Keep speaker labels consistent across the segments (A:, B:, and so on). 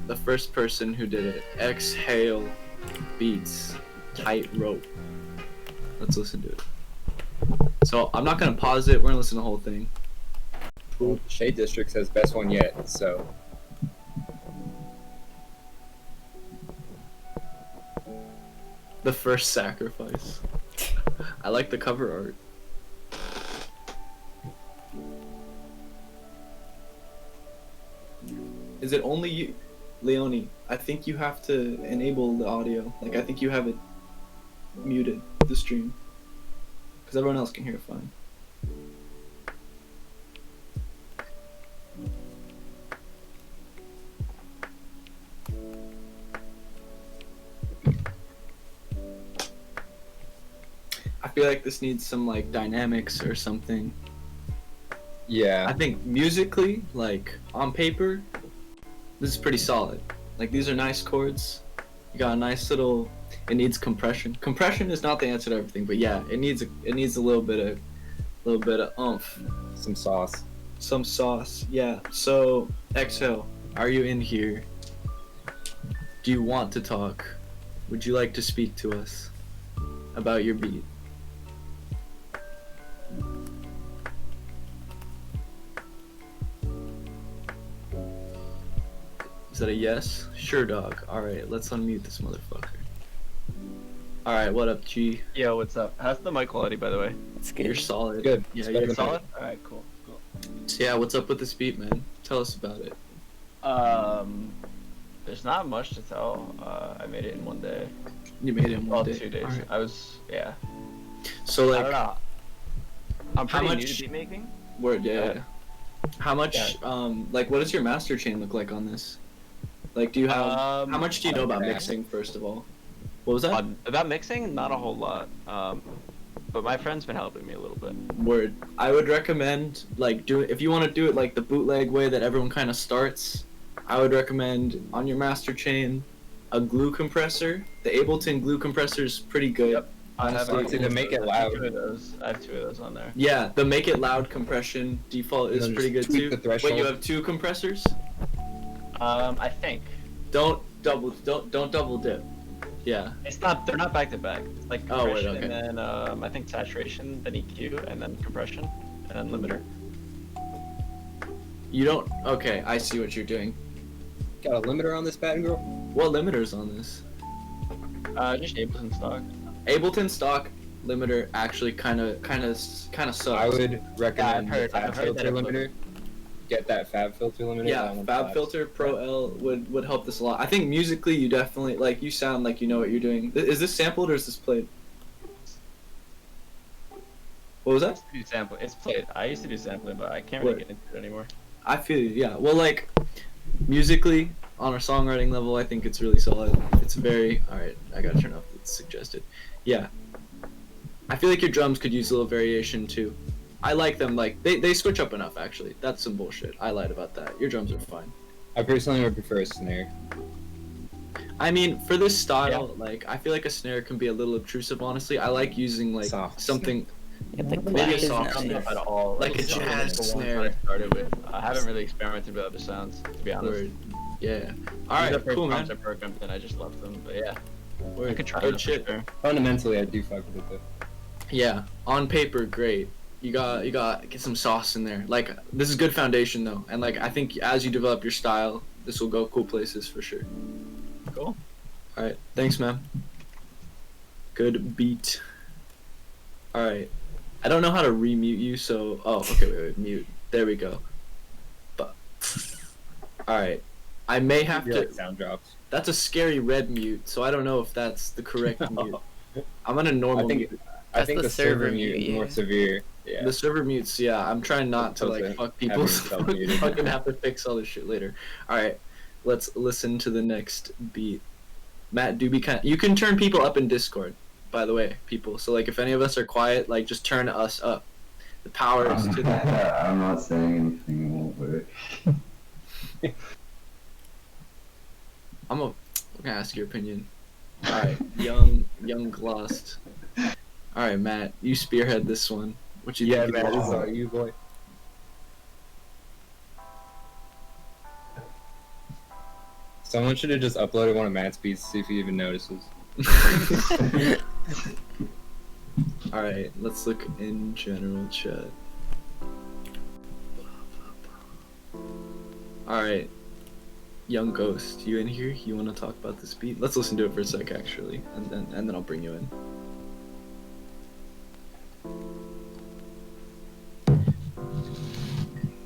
A: the first person who did it. Exhale beats tightrope. Let's listen to it. So I'm not gonna pause it. We're gonna listen to the whole thing.
B: Well, Shade District says best one yet, so.
A: The first sacrifice. I like the cover art. Is it only you, Leone? I think you have to enable the audio. Like, I think you have it muted, the stream. Because everyone else can hear it fine. I feel like this needs some, like, dynamics or something.
B: Yeah.
A: I think musically, like, on paper, this is pretty solid. Like, these are nice chords. You got a nice little. It needs compression. Compression is not the answer to everything, but yeah, it needs a little bit of oomph.
B: Some sauce.
A: Some sauce. Yeah. So, Exhale, are you in here? Do you want to talk? Would you like to speak to us about your beat? Is that a yes? Sure, dog. Alright, let's unmute this motherfucker. Alright, what up, G?
C: Yo, what's up? How's the mic quality, by the way?
D: It's good.
A: You're solid.
B: Good.
A: Yeah,
B: It's
A: you're
B: better
A: solid.
C: Alright, cool.
A: So yeah, what's up with this beat, man? Tell us about it.
C: There's not much to tell. I made it in one day.
A: You made it in one
C: Well,
A: day.
C: 2 days.
A: Alright.
C: I was, yeah.
A: So
C: I don't
A: like,
C: know. I'm
A: how
C: pretty new
A: much-
C: to beat making.
A: word, yeah.
C: Yeah.
A: How much, like, what does your master chain look like on this? Like, do you have, how much do you know about mixing, first of all? What was that?
C: About mixing, not a whole lot. But my friend's been helping me a little bit.
A: Word. I would recommend, like, if you want to do it like the bootleg way that everyone kind of starts, I would recommend on your master chain a glue compressor. The Ableton glue compressor is pretty good.
C: Yep. I have
A: Honestly,
B: to make it loud.
C: I have 2 of those on there.
A: Yeah, the make it loud compression default is
B: And then
A: pretty good
B: just tweak
A: too.
B: the threshold.
A: Wait, you have 2 compressors?
C: I think.
A: Don't double dip. Yeah.
C: It's not. They're not back to back. It's like
A: Oh, wait,
C: compression
A: okay.
C: and then I think saturation, then EQ, and then compression, and then limiter.
A: You don't. Okay, I see what you're doing.
B: Got a limiter on this bad girl?
A: What limiters on this?
C: Just Ableton stock.
A: Ableton stock limiter actually kind of sucks.
B: I would recommend
C: I've heard
B: the Fab
C: that
B: Filter
C: it's
B: limiter. Get that Fab Filter limiter.
A: Yeah,
B: that one's
A: Fab
B: fast.
A: Filter Pro L would help this a lot. I think musically you definitely, like, you sound like you know what you're doing. Is this sampled or is this played? What was that?
C: It's played. I used to do sampling, but I can't really get into it anymore.
A: I feel you, yeah. Well, like, musically, on a songwriting level, I think it's really solid. It's very... Alright, I gotta turn off the suggested. Yeah. I feel like your drums could use a little variation, too. I like them, like, they switch up enough, actually. That's some bullshit. I lied about that. Your drums are fine.
B: I personally would prefer a snare.
A: I mean, for this style, like, I feel like a snare can be a little obtrusive, honestly. I like using, like,
B: Soft
A: something...
D: Yeah, the
A: Maybe
D: clap
A: a
D: is
A: soft
D: nice.
A: snare.
C: At all.
A: Like a
C: it's not
A: jazz
C: the one
A: snare.
C: that I started with. I haven't really experimented with other sounds, to be honest.
A: Word. Yeah.
C: These
A: Alright,
C: are first
A: cool, man.
C: concept programs, and I just love them. But yeah,
A: Word.
C: I could try
A: Good
C: them
A: shit.
C: for sure.
B: Fundamentally, I do fuck with it.
A: Yeah, on paper, great. You got get some sauce in there. Like, this is good foundation though, and like I think as you develop your style, this will go cool places for sure.
C: Cool.
A: All right, thanks, man. Good beat. All right, I don't know how to remute you, so okay, wait, mute. There we go. But all right, I may have
B: You're
A: to.
B: like sound drops.
A: That's a scary red mute, so I don't know if that's the correct mute. I'm gonna normal
B: I think
A: mute.
B: I think
D: the
B: the server
D: server
B: mute is
D: mute,
B: more
D: yeah.
B: severe. Yeah.
A: The server mutes, yeah. I'm trying not to like
B: Okay.
A: fuck people's
B: yourself muted.
A: fucking have to fix all this shit later. Alright, let's listen to the next beat. Matt, do be kind. You can turn people up in Discord, by the way, people. So like if any of us are quiet, like just turn us up. The power is to the
E: I'm not saying anything, it won't work.
A: I'm gonna ask your opinion. Alright, young Glost. Alright, Matt, you spearhead this one. What you
B: Yeah,
A: think?
B: man,
A: of
B: this is
A: this?
B: all you, boy. Someone should have just uploaded one of Matt's beats to see if he even notices.
A: Alright, let's look in general chat. Alright. Young Ghost, you in here? You wanna talk about this beat? Let's listen to it for a sec actually, and then I'll bring you in.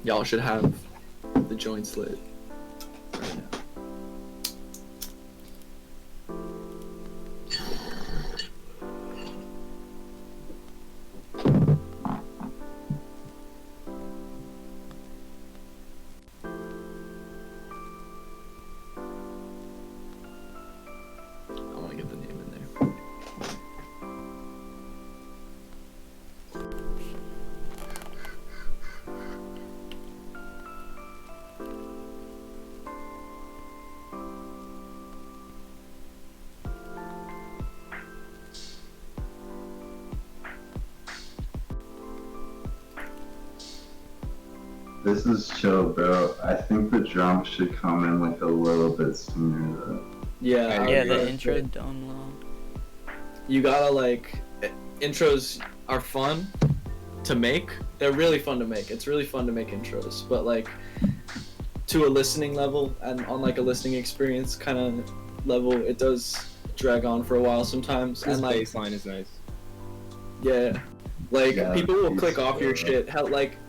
A: Y'all should have the joints lit right now. I want to get the name in there.
E: This is chill, bro. I think the drum should come in like a little bit sooner though.
A: Yeah,
B: I
D: Yeah,
B: agree.
D: the intro done well.
A: You gotta like, intros are fun to make. They're really fun to make. It's really fun to make intros, but like to a listening level and on like a listening experience kind of level, it does drag on for a while sometimes.
B: His
A: And like,
B: bass line is nice.
A: yeah, like
E: Yeah,
A: people will
E: it's
A: click off your
E: good.
A: shit.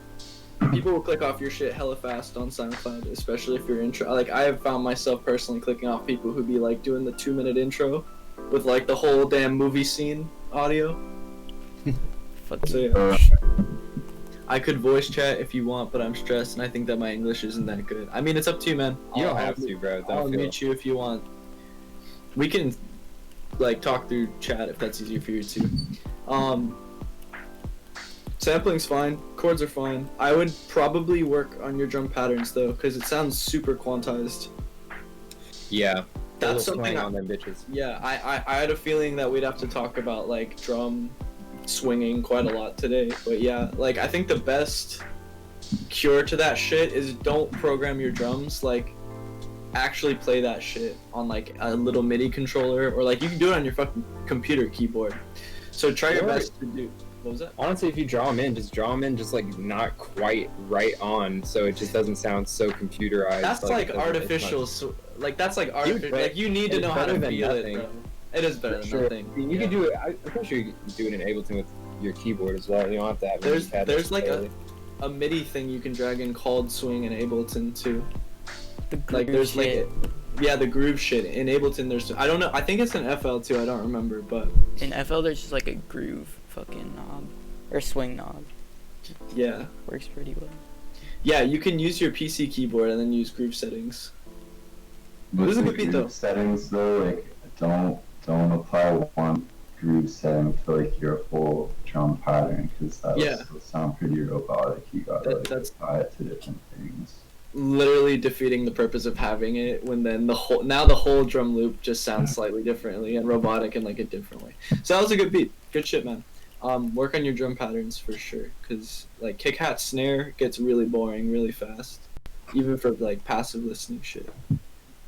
A: People will click off your shit hella fast on SoundCloud, especially if your intro. Like I have found myself personally clicking off people who be like doing the 2-minute intro with like the whole damn movie scene audio.
D: Fuck
A: So
D: you.
A: yeah. I could voice chat if you want, but I'm stressed and I think that my English isn't that good. I mean, it's up to you, man.
B: You don't
A: I'll-
B: have to, bro.
A: I'll
B: Don't feel.
A: mute you if you want. We can like talk through chat if that's easier for you too. Sampling's fine, chords are fine. I would probably work on your drum patterns though, because it sounds super quantized.
B: Yeah.
A: That's
B: Little
A: something
B: swing
A: I-
B: on them bitches.
A: Yeah, I had a feeling that we'd have to talk about like drum swinging quite a lot today. But yeah, like I think the best cure to that shit is don't program your drums, like actually play that shit on like a little MIDI controller, or like you can do it on your fucking computer keyboard. So try your
B: Or-
A: best to do. What was that?
B: Honestly, if you draw them in, just draw them in just like not quite right on, so it just doesn't sound so computerized.
A: That's
B: it
A: like
B: doesn't- it's
A: artificial. Like that's like artificial.
B: but
A: Like you need to
B: it's
A: know how
B: better
A: to
B: than
A: feel
B: nothing.
A: it, bro. It is better
B: not-
A: than
B: Sure.
A: nothing.
B: I mean, you
A: Yeah.
B: can do it. I'm pretty sure you can do it in Ableton with your keyboard as well. You don't have to have.
A: There's-
B: MIDI pads
A: there's like
B: necessarily.
A: a MIDI thing you can drag in called Swing and Ableton too.
D: The
A: Like
D: groove
A: there's
D: shit.
A: like yeah, the groove shit in Ableton. There's I don't know. I think it's in FL too. I don't remember, but
D: In FL, there's just like a groove fucking knob or swing knob.
A: yeah,
D: Works pretty well.
A: yeah. You can use your PC keyboard and then use groove settings.
E: With
A: This is a
E: the
A: good beat,
E: groove
A: though.
E: settings though, like don't apply one groove setting to like your whole drum pattern because that
A: Yeah.
E: will still sound pretty robotic. You gotta like
A: That's-
E: apply it to different things.
A: Literally defeating the purpose of having it when then the whole drum loop just sounds slightly differently and robotic in like a different way. So that was a good beat. Good shit, man. Work on your drum patterns for sure, cause like kick hat snare gets really boring really fast, even for like passive listening shit.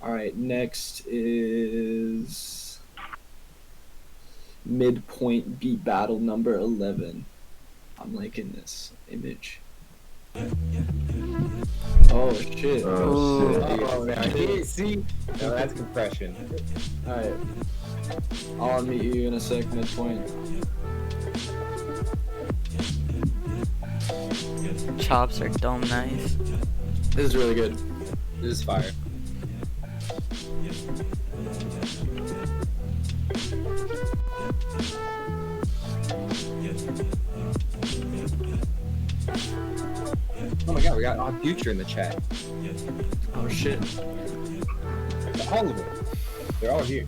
A: All right, next is midpoint beat battle number 11. I'm liking this image. Oh shit!
E: Oh shit.
B: Oh, man. See? No, that's compression.
A: All right, I'll unmute you in a sec. Midpoint.
D: Chops are dumb nice.
A: This is really good.
B: This is fire. Oh my god, we got Odd Future in the chat.
A: Oh shit!
B: All of them. They're all here.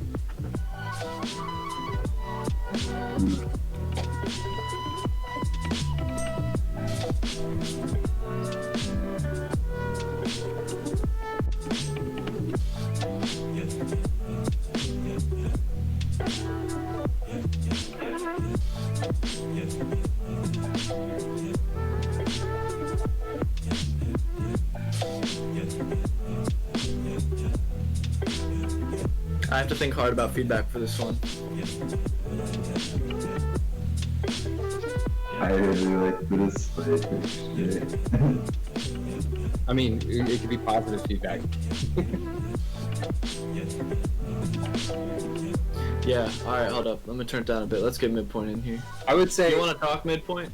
A: I have to think hard about feedback for this one.
E: I really like Buddhist like shit.
B: I mean, it could be positive feedback.
A: Yeah. All right, hold up. Let me turn it down a bit. Let's get midpoint in here.
B: I would say.
A: You want to talk midpoint?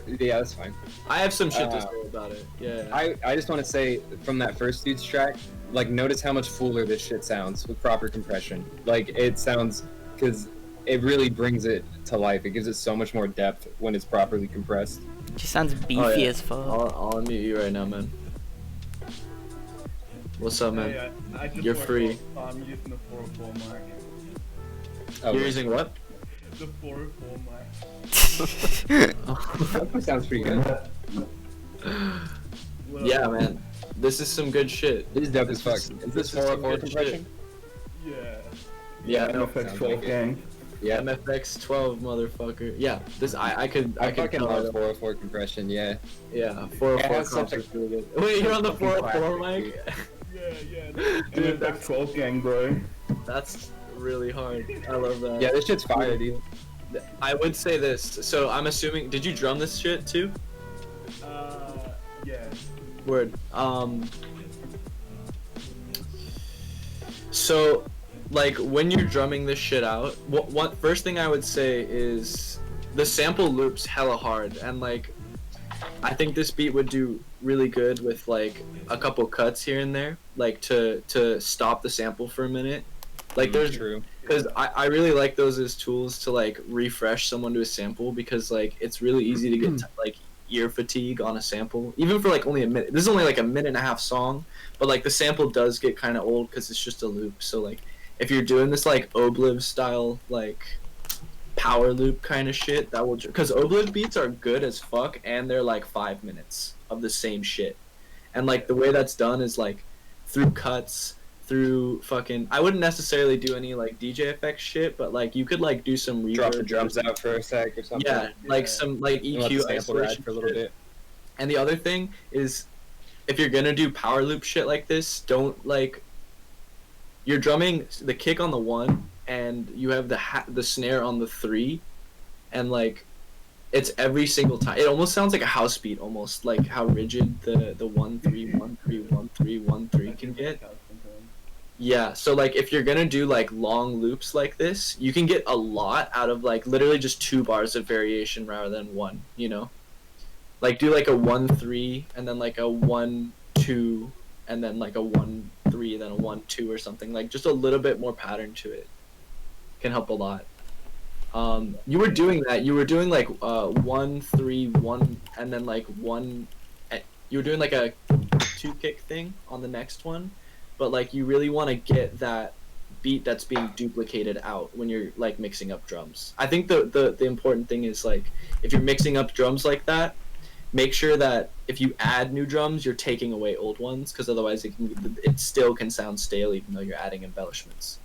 B: Yeah, that's fine.
A: I have some shit to say about it. Yeah.
B: I just want to say from that first dude's track, like notice how much fuller this shit sounds with proper compression. Like it sounds, because it really brings it to life. It gives it so much more depth when it's properly compressed.
D: She sounds beefy
A: Oh, yeah.
D: as fuck.
A: I'll unmute you right now, man. What's up, man?
F: Hey, I just
A: You're
F: worked
A: free.
F: out, I'm using the 404 mark.
B: Oh,
A: You're using what?
F: The 404 mark.
B: that sounds pretty good.
F: Well,
A: Yeah, man. This is some good shit.
B: It is dope as fuck.
A: This
B: Is
A: is
B: this
A: some
B: 404
A: good
B: compression?
F: Yeah.
A: Yeah, no,
B: Sounds like it. Yeah.
A: MFX 12, motherfucker. Yeah, this I could
B: I
A: could
B: fucking
A: tell
B: love
A: that.
B: 404 compression, yeah.
A: Yeah,
B: It
A: 404
B: has such
A: comps
B: a-
A: is really good. Wait, you're on the
B: fucking
A: 404
B: classic,
A: mic?
F: Yeah.
A: Dude,
F: that's 12 gang, bro.
A: That's really hard. I love that.
B: Yeah, this shit's fire, dude.
A: I would say this. So I'm assuming. Did you drum this shit too?
F: Yeah.
A: Word. So, like, when you're drumming this shit out, what first thing I would say is the sample loops hella hard, and like, I think this beat would do really good with like a couple cuts here and there, like to stop the sample for a minute. Like, there's
B: True.
A: because I really like those as tools to like refresh someone to a sample, because like it's really easy to get like ear fatigue on a sample, even for like only a minute. This is only like a minute and a half song, but like the sample does get kind of old because it's just a loop. So like if you're doing this like Obliv style like power loop kind of shit, that will, because Obliv beats are good as fuck, and they're like 5 minutes of the same shit, and like the way that's done is like through cuts, through fucking, I wouldn't necessarily do any like DJ effects shit, but like you could like do some reverb,
B: Drop the drums out for a sec or something.
A: yeah, like some like
B: And let the
A: EQ
B: sample ride
A: isolation
B: for a little
A: shit.
B: bit.
A: And the other thing is, if you're gonna do power loop shit like this, don't like, you're drumming the kick on the 1 and you have the snare on the 3, and like it's every single time. It almost sounds like a house beat, almost like how rigid the 1 3 1 3 1 3 1 3 can get. Yeah, so like if you're gonna do like long loops like this, you can get a lot out of like literally just 2 bars of variation rather than 1, you know? Like do like a 1 3 and then like a 1 2 and then like a 1 3 then a 1 2 or something. Like just a little bit more pattern to it can help a lot. You were doing that. You were doing like 1 3 1 and then like 1. You were doing like a 2 kick thing on the next one, but like you really want to get that beat that's being duplicated out when you're like mixing up drums. I think the important thing is like if you're mixing up drums like that, make sure that if you add new drums, you're taking away old ones, because otherwise it still can sound stale even though you're adding embellishments.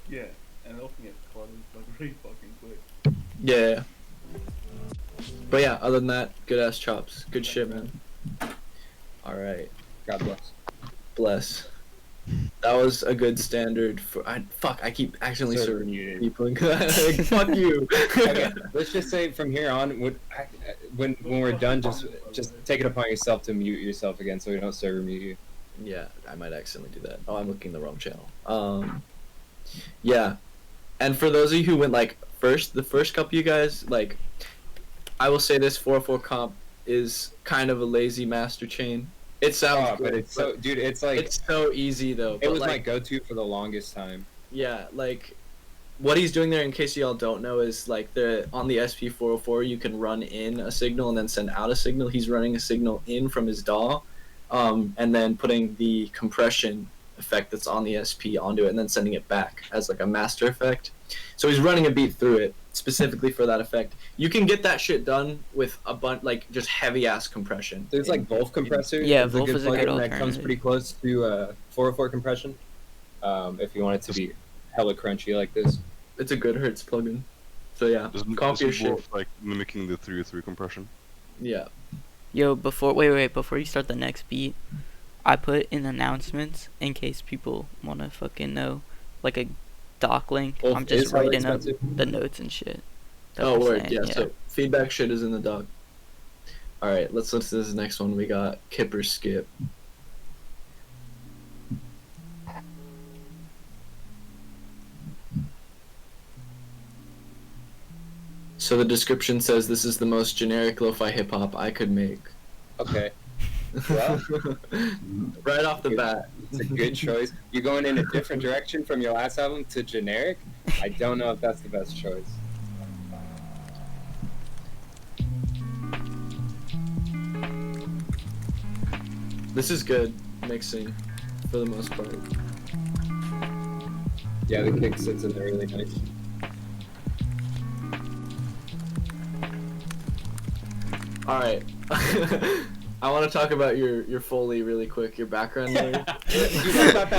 F: Yeah, and it'll get cluttered like really fucking quick.
A: Yeah. But yeah, other than that, good ass chops. Good shit, man. Alright.
B: God bless.
A: Bless. That was a good standard for. I keep accidentally
B: So
A: serving
B: muted.
A: people. Like, fuck you.
B: Okay, let's just say from here on, when we're done, just take it upon yourself to mute yourself again, so we don't server mute you.
A: Yeah, I might accidentally do that. Oh, I'm looking the wrong channel. Yeah, and for those of you who went like the first couple of you guys, like, I will say this 404 comp is kind of a lazy master chain. It sounds good,
B: but it's so, dude, it's like
A: it's so easy though.
B: it
A: but,
B: was
A: like,
B: my go-to for the longest time.
A: yeah, like what he's doing there, in case y'all don't know, is like on the SP404 you can run in a signal and then send out a signal. He's running a signal in from his DAW, and then putting the compression effect that's on the SP onto it and then sending it back as like a master effect. So he's running a beat through it specifically for that effect. You can get that shit done with a bunch, like just heavy ass compression.
B: There's like Wolf compressor.
D: Yeah,
B: is
D: Wolf is a good
B: plugin that comes
D: alternative.
B: pretty close to 404 compression. If you want it to be hella crunchy like this.
A: It's a good Hertz plugin. So yeah, comp your shit.
G: Like mimicking the 303 compression.
A: Yeah.
D: Yo, before you start the next beat, I put in announcements in case people wanna fucking know like a doc link.
B: Well,
D: I'm just
B: is highly
D: writing up
B: expensive.
D: the notes and shit. that
A: Oh,
D: we're
A: word.
D: saying,
A: Yeah, so feedback shit is in the doc. Alright, let's listen to this next one. We got Kipper Skip. So the description says this is the most generic lo-fi hip-hop I could make.
B: Okay. Well,
A: Right off the bat.
B: it's a good choice. You're going in a different direction from your last album to generic. I don't know if that's the best choice.
A: This is good mixing for the most part.
B: Yeah, the kick sits in there really nice.
A: Alright. I want to talk about your Foley really quick, your background noise.
B: Dude, I thought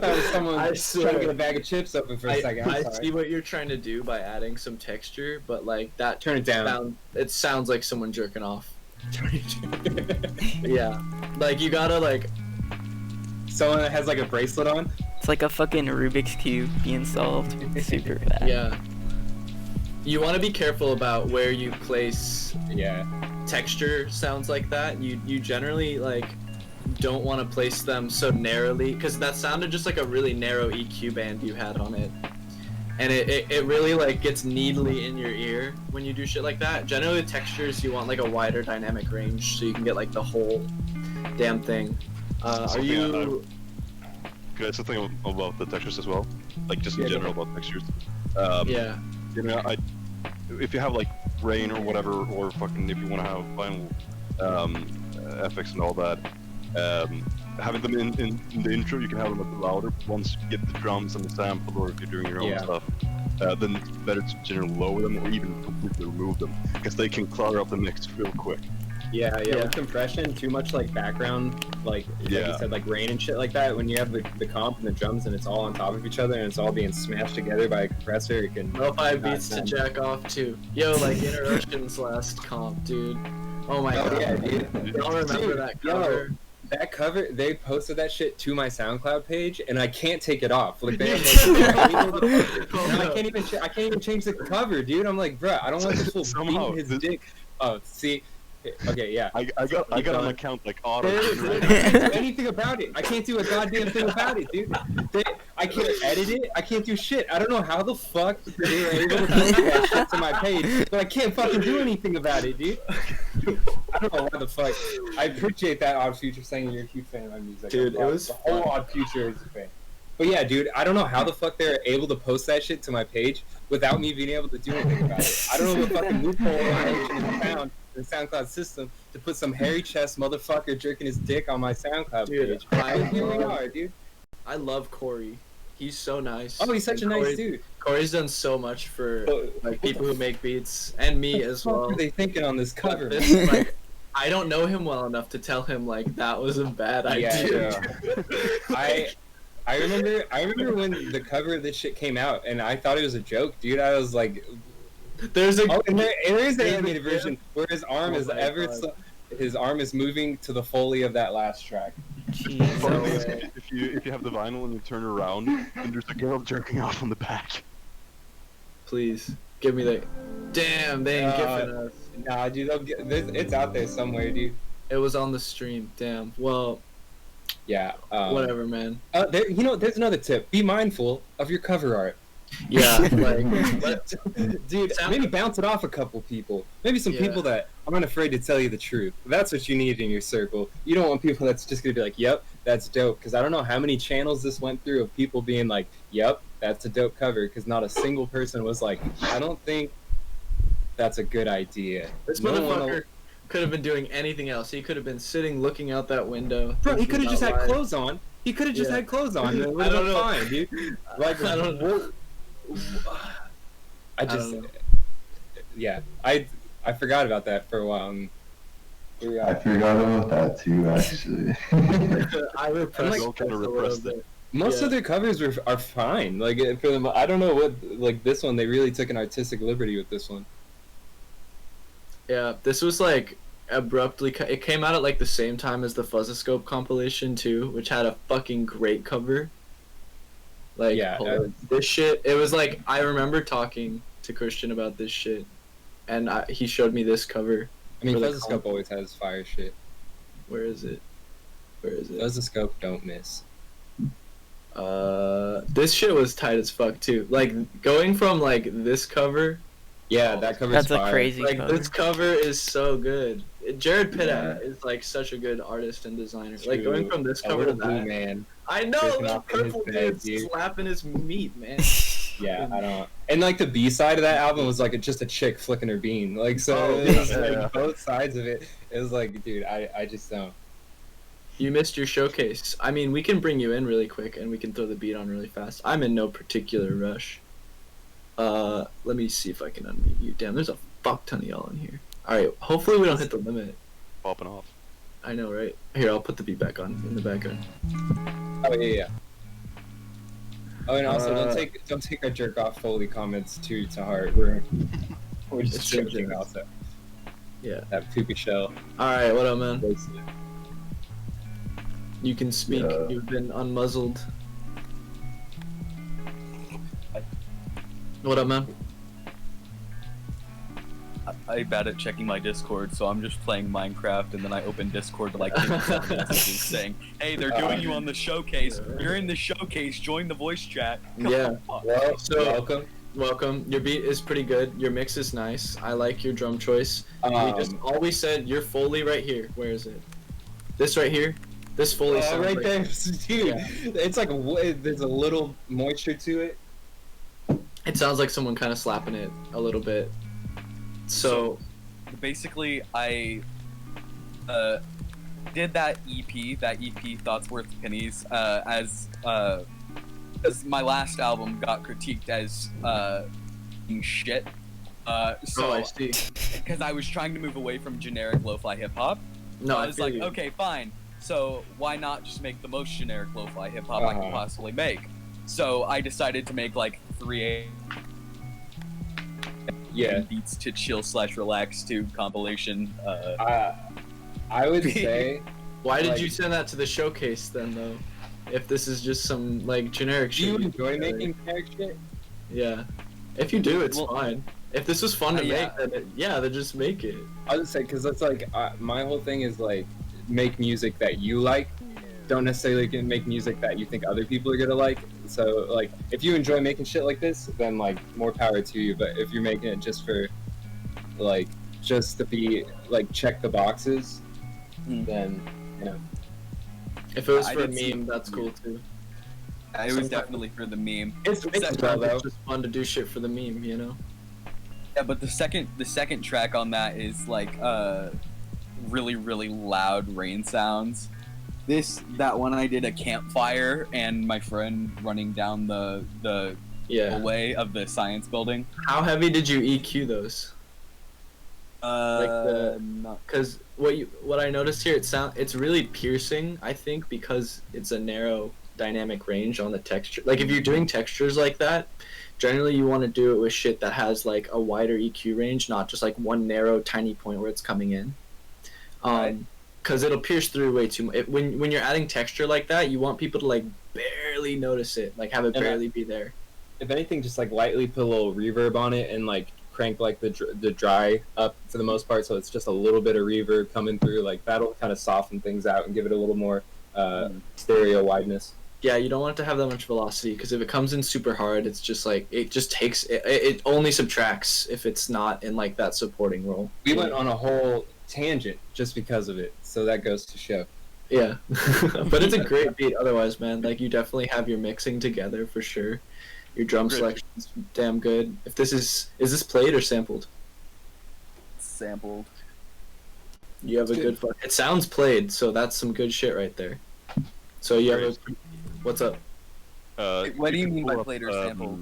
B: that was someone
A: I
B: trying
A: swear.
B: to get a bag of chips open for a second.
A: I
B: I'm sorry.
A: see what you're trying to do by adding some texture, but like that
B: Turn it down.
A: it sounds like someone jerking off. Yeah. Like you gotta like
B: Someone that has like a bracelet on.
D: It's like a fucking Rubik's Cube being solved super fast.
A: yeah. You want to be careful about where you place
B: Yeah.
A: texture sounds like that. You generally like don't want to place them so narrowly because that sounded just like a really narrow EQ band you had on it. And it really like gets needly in your ear when you do shit like that. Generally with textures you want like a wider dynamic range so you can get like the whole damn thing. Are you
G: Can I say something about the textures as well? Like just in
B: Yeah, go
G: general about textures.
A: yeah.
G: You know, if you have like rain or whatever, or fucking if you want to have vinyl effects and all that, having them in the intro, you can have them a bit louder. Once you get the drums and the sample, or if you're doing your own
B: Yeah.
G: stuff, then it's better to generally lower them or even completely remove them, because they can clutter up the mix real quick.
B: Yeah,
A: Yeah.
B: with compression, too much like background, like you
G: Yeah.
B: said, like rain and shit like that. When you have the comp and the drums and it's all on top of each other and it's all being smashed together by a compressor, it can.
A: Lo-fi
B: not
A: beats to
B: sound-
A: jack off too. Yo, like Interruption's last comp, dude. Oh my
B: Oh
A: god.
B: yeah, dude.
A: Y'all remember
B: Dude,
A: that
B: yo,
A: cover?
B: That cover, they posted that shit to my SoundCloud page, and I can't take it off. Like they have, like, and I can't even change the cover, dude. I'm like, bruh, I don't want this fool
G: Somehow,
B: beating his
G: this-
B: dick. Oh, see, okay, yeah.
G: I got an account like auto.
B: I can't do anything about it. I can't do a goddamn thing about it, dude. I can't edit it. I can't do shit. I don't know how the fuck they were able to post that shit to my page, but I can't fucking do anything about it, dude. I don't know why the fuck. I appreciate that, Odd Future, saying you're a huge fan of my music.
A: Dude, it was
B: the whole
A: fun.
B: Odd Future is a fan. But yeah, dude, I don't know how the fuck they're able to post that shit to my page without me being able to do anything about it. I don't know what fucking loophole I found in the SoundCloud system to put some hairy chest motherfucker jerking his dick on my SoundCloud
A: Dude,
B: page.
A: I
B: Here we
A: love-
B: are, dude.
A: I love Corey. He's so nice.
B: Oh, he's such a
A: And
B: nice
A: Corey-
B: dude.
A: Corey's done so much for
B: But
A: like people who make beats and me
B: what the
A: as
B: fuck
A: well.
B: are they thinking on this cover?
A: This, like, I don't know him well enough to tell him like that was a bad idea.
B: I remember when the cover of this shit came out, and I thought it was a joke, dude. I was like,
A: There's a
B: oh, and there is the
A: there's a
B: animated
A: gif.
B: version where his arm
A: Oh
B: is
A: my
B: ever
A: God.
B: so, his arm is moving to the Foley of that last track.
D: Jeez.
A: No
G: Funny
A: way.
G: is, if you have the vinyl and you turn around, and there's a girl jerking off on the back.
A: Please give me that. Damn, they ain't giving us.
B: Nah, dude, it's out there somewhere, dude.
A: It was on the stream. Damn. Well,
B: Yeah.
A: whatever, man.
B: There's another tip. Be mindful of your cover art.
A: Yeah, like let-
B: Dude, maybe bounce it off a couple people. Maybe some
A: Yeah.
B: people that aren't afraid to tell you the truth. That's what you need in your circle. You don't want people that's just gonna be like, "Yep, that's dope." Because I don't know how many channels this went through of people being like, "Yep, that's a dope cover." Because not a single person was like, "I don't think that's a good idea."
A: this
B: No one will-
A: motherfucker could have been doing anything else. He could have been sitting looking out that window.
B: Bro, he
A: thinking
B: could have just
A: about
B: had
A: life.
B: clothes on. He could have just
A: Yeah.
B: had clothes on. It would
A: I
B: have
A: don't
B: been
A: know.
B: fine, dude. Like,
A: I don't know.
B: I
A: don't
B: just,
A: know.
B: yeah, I forgot about that for a while. Here we
E: I
B: are.
E: forgot about that too, actually.
A: I repressed
G: Y'all kinda
A: this a little
G: repressed
A: bit.
G: it.
B: Most
A: Yeah.
B: of their covers are fine. Like for them, I don't know what like this one. They really took an artistic liberty with this one.
A: Yeah, this was like abruptly. It came out at like the same time as the Fuzzoscope compilation too, which had a fucking great cover. Like,
B: Yeah,
A: this shit. It was like I remember talking to Christian about this shit, and he showed me this cover.
B: I mean,
A: for the
B: Fuzzoscope always has fire shit.
A: Where is it? Where is it?
B: Fuzzoscope don't miss.
A: This shit was tight as fuck too. Like going from like this cover.
B: Yeah, that cover
D: That's
B: is
D: a
B: fire.
D: crazy
A: Like
D: cover.
A: this cover is so good. Jared Pitt
E: Yeah.
A: is like such a good artist and designer.
B: True.
A: Like going from this
B: A
A: cover to
B: little blue
A: that.
B: man.
A: I know
B: jerking
A: the
B: off in his
A: purple
B: bed,
A: dude
B: dude.
A: slapping his meat, man.
B: Yeah, I don't. And like the B side of that album was like just a chick flicking her bean. Like so,
A: Oh,
B: it was,
G: yeah.
B: like both sides of it. It was like, dude, I just don't.
A: You missed your showcase. I mean, we can bring you in really quick and we can throw the beat on really fast. I'm in no particular rush. Let me see if I can unmute you. Damn, there's a fuck ton of y'all in here. Alright, hopefully we don't hit the limit.
G: Popping off.
A: I know, right? Here, I'll put the beat back on in the background.
B: Oh yeah. Oh, and also
A: Uh,
B: don't take our jerk off Foley comments too to heart. We're just
A: It's true,
B: joking
A: Jared.
B: also.
A: Yeah.
B: That poopy shell.
A: Alright, what up, man?
B: Wasted.
A: You can speak.
E: Yeah.
A: You've been unmuzzled. What up, man?
H: I'm bad at checking my Discord, so I'm just playing Minecraft, and then I open Discord to like 57 messages saying, "Hey, they're doing you on the showcase. You're in the showcase. Join the voice chat." Come
A: Yeah.
H: on.
B: Well,
A: So-
B: welcome.
A: Welcome. Your beat is pretty good. Your mix is nice. I like your drum choice. We just always said your Foley right here. Where is it? This right here. This Foley
B: Oh,
A: sounds
B: right
A: like-
B: there, dude. It's like there's a little moisture to it.
A: It sounds like someone kind of slapping it a little bit. So
H: Basically, I did that EP Thoughts Worth Pennies, as my last album got critiqued as being shit.
A: I
H: So
A: see.
H: because I was trying to move away from generic lo-fi hip hop.
A: No,
H: I
A: I
H: was
A: feel
H: like,
A: you.
H: okay, fine. So why not just make the most generic lo-fi hip hop I can possibly make? So I decided to make like 3
B: Yeah.
H: beats to chill / relax to compilation.
B: I would say
A: Why did
B: like-
A: you send that to the showcase then, though? If this is just some like generic
B: do
A: shit.
B: you
A: you
B: enjoy
A: put together?
B: making generic shit?
A: Yeah. If you do, it's
H: Well,
A: fine. If this was fun to
H: yeah.
A: make, then just make it.
B: I would say because that's like my whole thing is like make music that you like. Don't necessarily make music that you think other people are gonna like. So like if you enjoy making shit like this, then like more power to you. But if you're making it just for like just to be like check the boxes, then you know.
A: If it was
H: I
A: for a
H: did see-
A: meme, that's cool too.
H: It was
A: Sometimes-
H: definitely for the meme.
B: It's well
A: Sometimes
B: though.
A: it's just fun to do shit for the meme, you know?
H: Yeah, but the second track on that is like really loud rain sounds. That one I did a campfire and my friend running down the
A: Yeah.
H: hallway of the science building.
A: How heavy did you EQ those?
H: Not
A: Because what I noticed here, it's really piercing. I think because it's a narrow dynamic range on the texture. Like if you're doing textures like that, generally you want to do it with shit that has like a wider EQ range, not just like one narrow tiny point where it's coming in. Because it'll pierce through way too much. When you're adding texture like that, you want people to like barely notice it, like have it
B: And
A: barely be there.
B: If anything, just like lightly put a little reverb on it and like crank like the dry up for the most part, so it's just a little bit of reverb coming through. Like that'll kind of soften things out and give it a little more stereo wideness.
A: Yeah, you don't want it to have that much velocity because if it comes in super hard, it's just like it just takes it only subtracts if it's not in like that supporting role.
B: We went on a whole tangent just because of it, so that goes to show.
A: Yeah, but it's a great beat. Otherwise, man, like you definitely have your mixing together for sure. Your drum
G: Great.
A: selection's damn good. If this is this played or sampled?
H: sampled.
A: You have a good. It sounds played, so that's some good shit right there. So you have a. What's up?
H: What do you mean by
G: pull
H: played or
G: up,
H: sampled?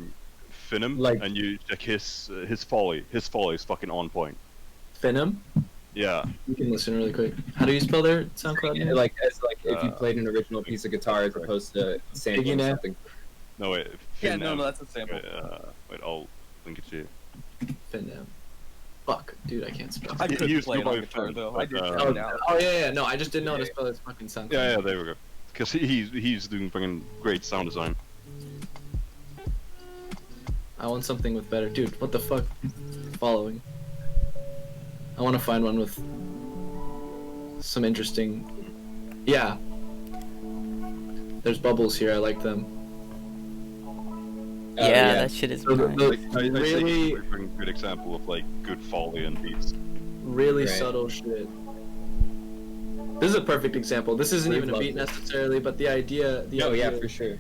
G: Finim,
B: Like-
G: and you check his foley. His foley is fucking on point.
A: Finim?
G: Yeah.
A: You can listen really quick. How do you spell their SoundCloud name?
B: Like as like if you
G: Uh,
B: played an original piece of guitar as opposed to sampling
A: Iggy
B: something.
G: No wait.
H: Yeah,
G: Finim.
H: no, that's a sample.
G: Wait, I'll link it to you.
A: Finim. Fuck, dude, I can't spell.
H: I
G: He
H: could
G: used
H: play
G: to
H: it on
G: by
H: guitar
G: phone,
H: though. I
G: but,
H: did
G: uh,
H: check it out.
A: Oh yeah, no, I just didn't know how to spell his fucking SoundCloud.
G: Yeah, there we go. Because he's doing fucking great sound design.
A: I want something with better. Dude, what the fuck? Following. I want to find one with some interesting. Yeah. There's bubbles here. I like them.
D: Yeah, that shit is
A: So
D: nice.
A: the-
G: Like, I
A: really,
G: think it's a good example of like good foley and beats.
A: really
B: Right.
A: subtle shit. This is a perfect example. This isn't
B: We've
A: even a beat
B: loved it.
A: necessarily, but the idea.
B: Oh yeah, for sure.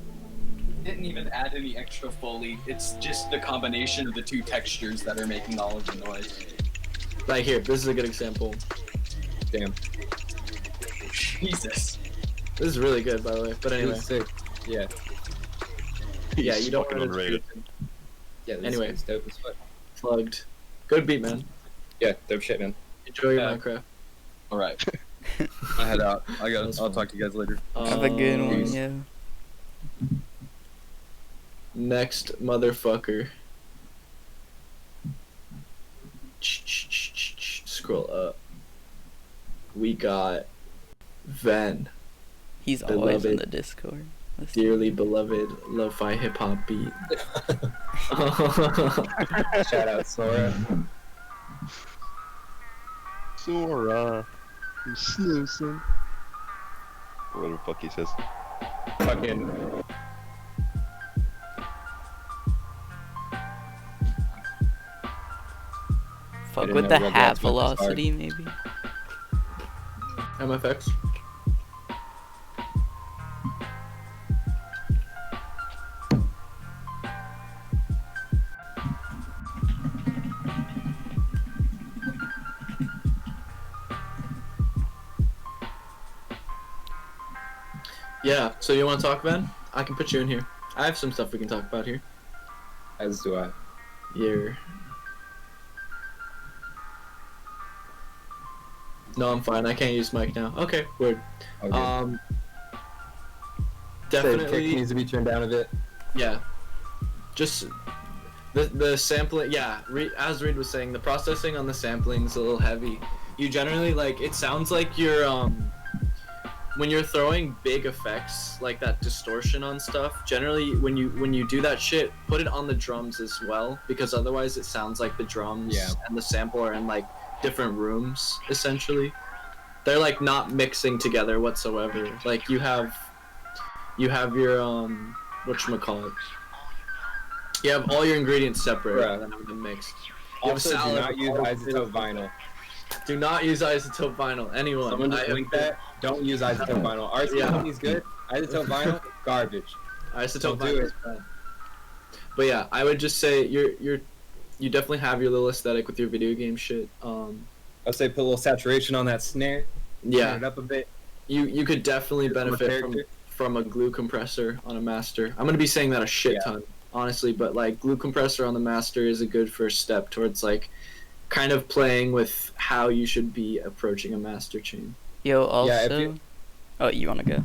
H: Didn't even add any extra foley. It's just the combination of the two textures that are making all of the noise.
A: Right here. This is a good example.
B: Damn.
H: Jesus.
A: This is really good, by the way. But anyway.
B: It's sick. Yeah.
A: Yeah,
G: He's
A: you don't
G: fucking
A: want to
G: underrated.
B: Yeah. This
A: Anyway.
B: is dope as fuck.
A: Plugged. Good beat, man.
B: Yeah, dope shit, man.
A: Enjoy your
H: Yeah.
A: Minecraft.
H: All right. I head out.
A: That's
H: I'll
A: fine.
H: talk to you guys later.
D: Have a good one,
B: Peace.
D: yeah.
A: Next motherfucker. Scroll up. We got Ven,
D: He's always in
A: Beloved.
D: the Discord. Let's-
A: dearly beloved LofiHipHop Beat.
B: Shout out Sora.
G: Sora, you snoozing. Whatever the fuck he says.
B: Fucking.
D: Fuck
B: didn't
D: with
B: know
D: the
B: Roblox
D: hat
B: went this hard.
D: velocity, maybe.
A: MFX. Yeah, so you want to talk, Ben? I can put you in here. I have some stuff we can talk about here.
B: As do I.
A: You're... No, I'm fine. I can't use mic now. Okay, word.
B: Okay. The kick
A: Definitely,
B: needs to be turned down a bit.
A: yeah. Just the sampling, yeah. As Reed was saying, the processing on the sampling is a little heavy. You generally it sounds like you're when you're throwing big effects like that distortion on stuff. Generally, when you do that shit, put it on the drums as well, because otherwise it sounds like the drums and the sample are in different rooms essentially. They're not mixing together whatsoever. Like you have your whatchamacallit. You have all your ingredients separate rather than having them mixed. You have a
B: Also, do
A: salad
B: not
A: with
B: use
A: all the
B: isotope vinyl.
A: Do not use isotope vinyl. Anyone.
B: Someone just link that. Don't use isotope vinyl. RC is good. Isotope vinyl, garbage.
A: Isotope
B: Don't do
A: vinyl
B: it.
A: is bad. But yeah, I would just say you definitely have your little aesthetic with your video game shit.
B: I'd say put a little saturation on that snare. Turn
A: Yeah,
B: it up a bit.
A: you could definitely
B: From a
A: benefit
B: character.
A: from a glue compressor on a master. I'm gonna be saying that a shit ton, honestly, but glue compressor on the master is a good first step towards kind of playing with how you should be approaching a master chain.
D: Yo, also.
B: Yeah, if you-
D: Oh, you wanna go?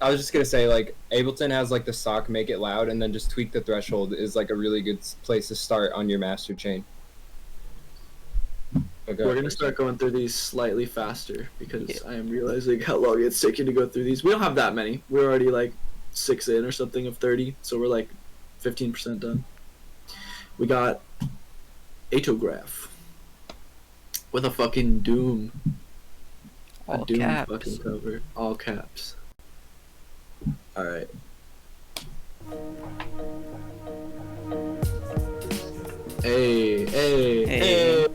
B: I was just gonna say, Ableton has the sock make it loud, and then just tweak the threshold is a really good place to start on your master chain. Okay,
A: We're gonna start going through these slightly faster because I am realizing how long it's taking to go through these. We don't have that many. We're already 6 in or something of 30, so we're 15% done. We got Atograph with a fucking Doom.
D: All
A: a Doom
D: caps.
A: fucking cover. All caps. Alright. Hey.
D: Hey.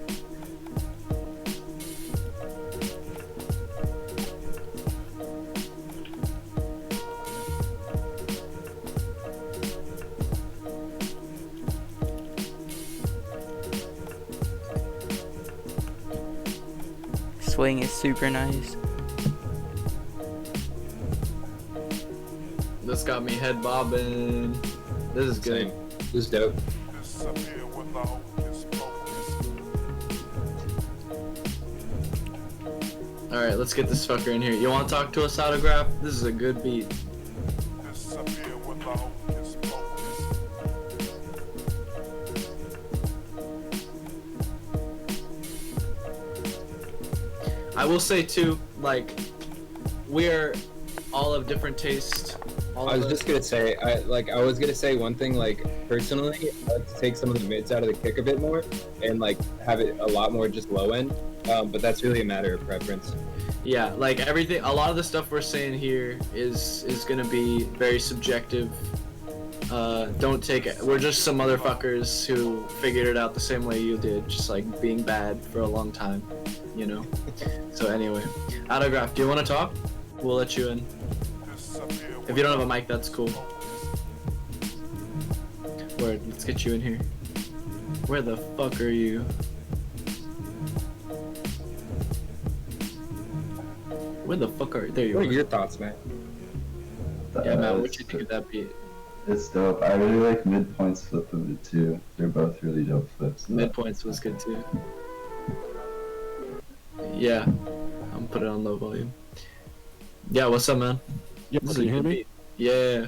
D: Swing is super nice.
A: This got me head bobbing. This is good.
B: Same. This is dope.
A: Alright, let's get this fucker in here. You wanna talk to us, Autograph? This is a good beat. I will say too, we're all of different taste
B: I was just gonna say, I was gonna say one thing. Like personally, I like to take some of the mids out of the kick a bit more, and like have it a lot more just low end. But that's really a matter of preference.
A: Yeah, like everything, a lot of the stuff we're saying here is gonna be very subjective. Don't take it. We're just some motherfuckers who figured it out the same way you did, just like being bad for a long time, you know? So anyway, Autograph, do you want to talk? We'll let you in. If you don't have a mic, that's cool. Word, let's get you in here. Where the fuck are you? Where the fuck are you? There you
B: What are
A: are.
B: your thoughts, man?
A: Yeah, man, what you think of that beat?
E: It's dope. I really like Midpoint's flip of it too. They're both really dope flips.
A: Midpoints was good too. Yeah, I'm putting it on low volume. Yeah, what's up, man?
I: Yeah,
A: This is
I: can
A: a
I: you hear
A: good
I: me?
A: beat. Yeah,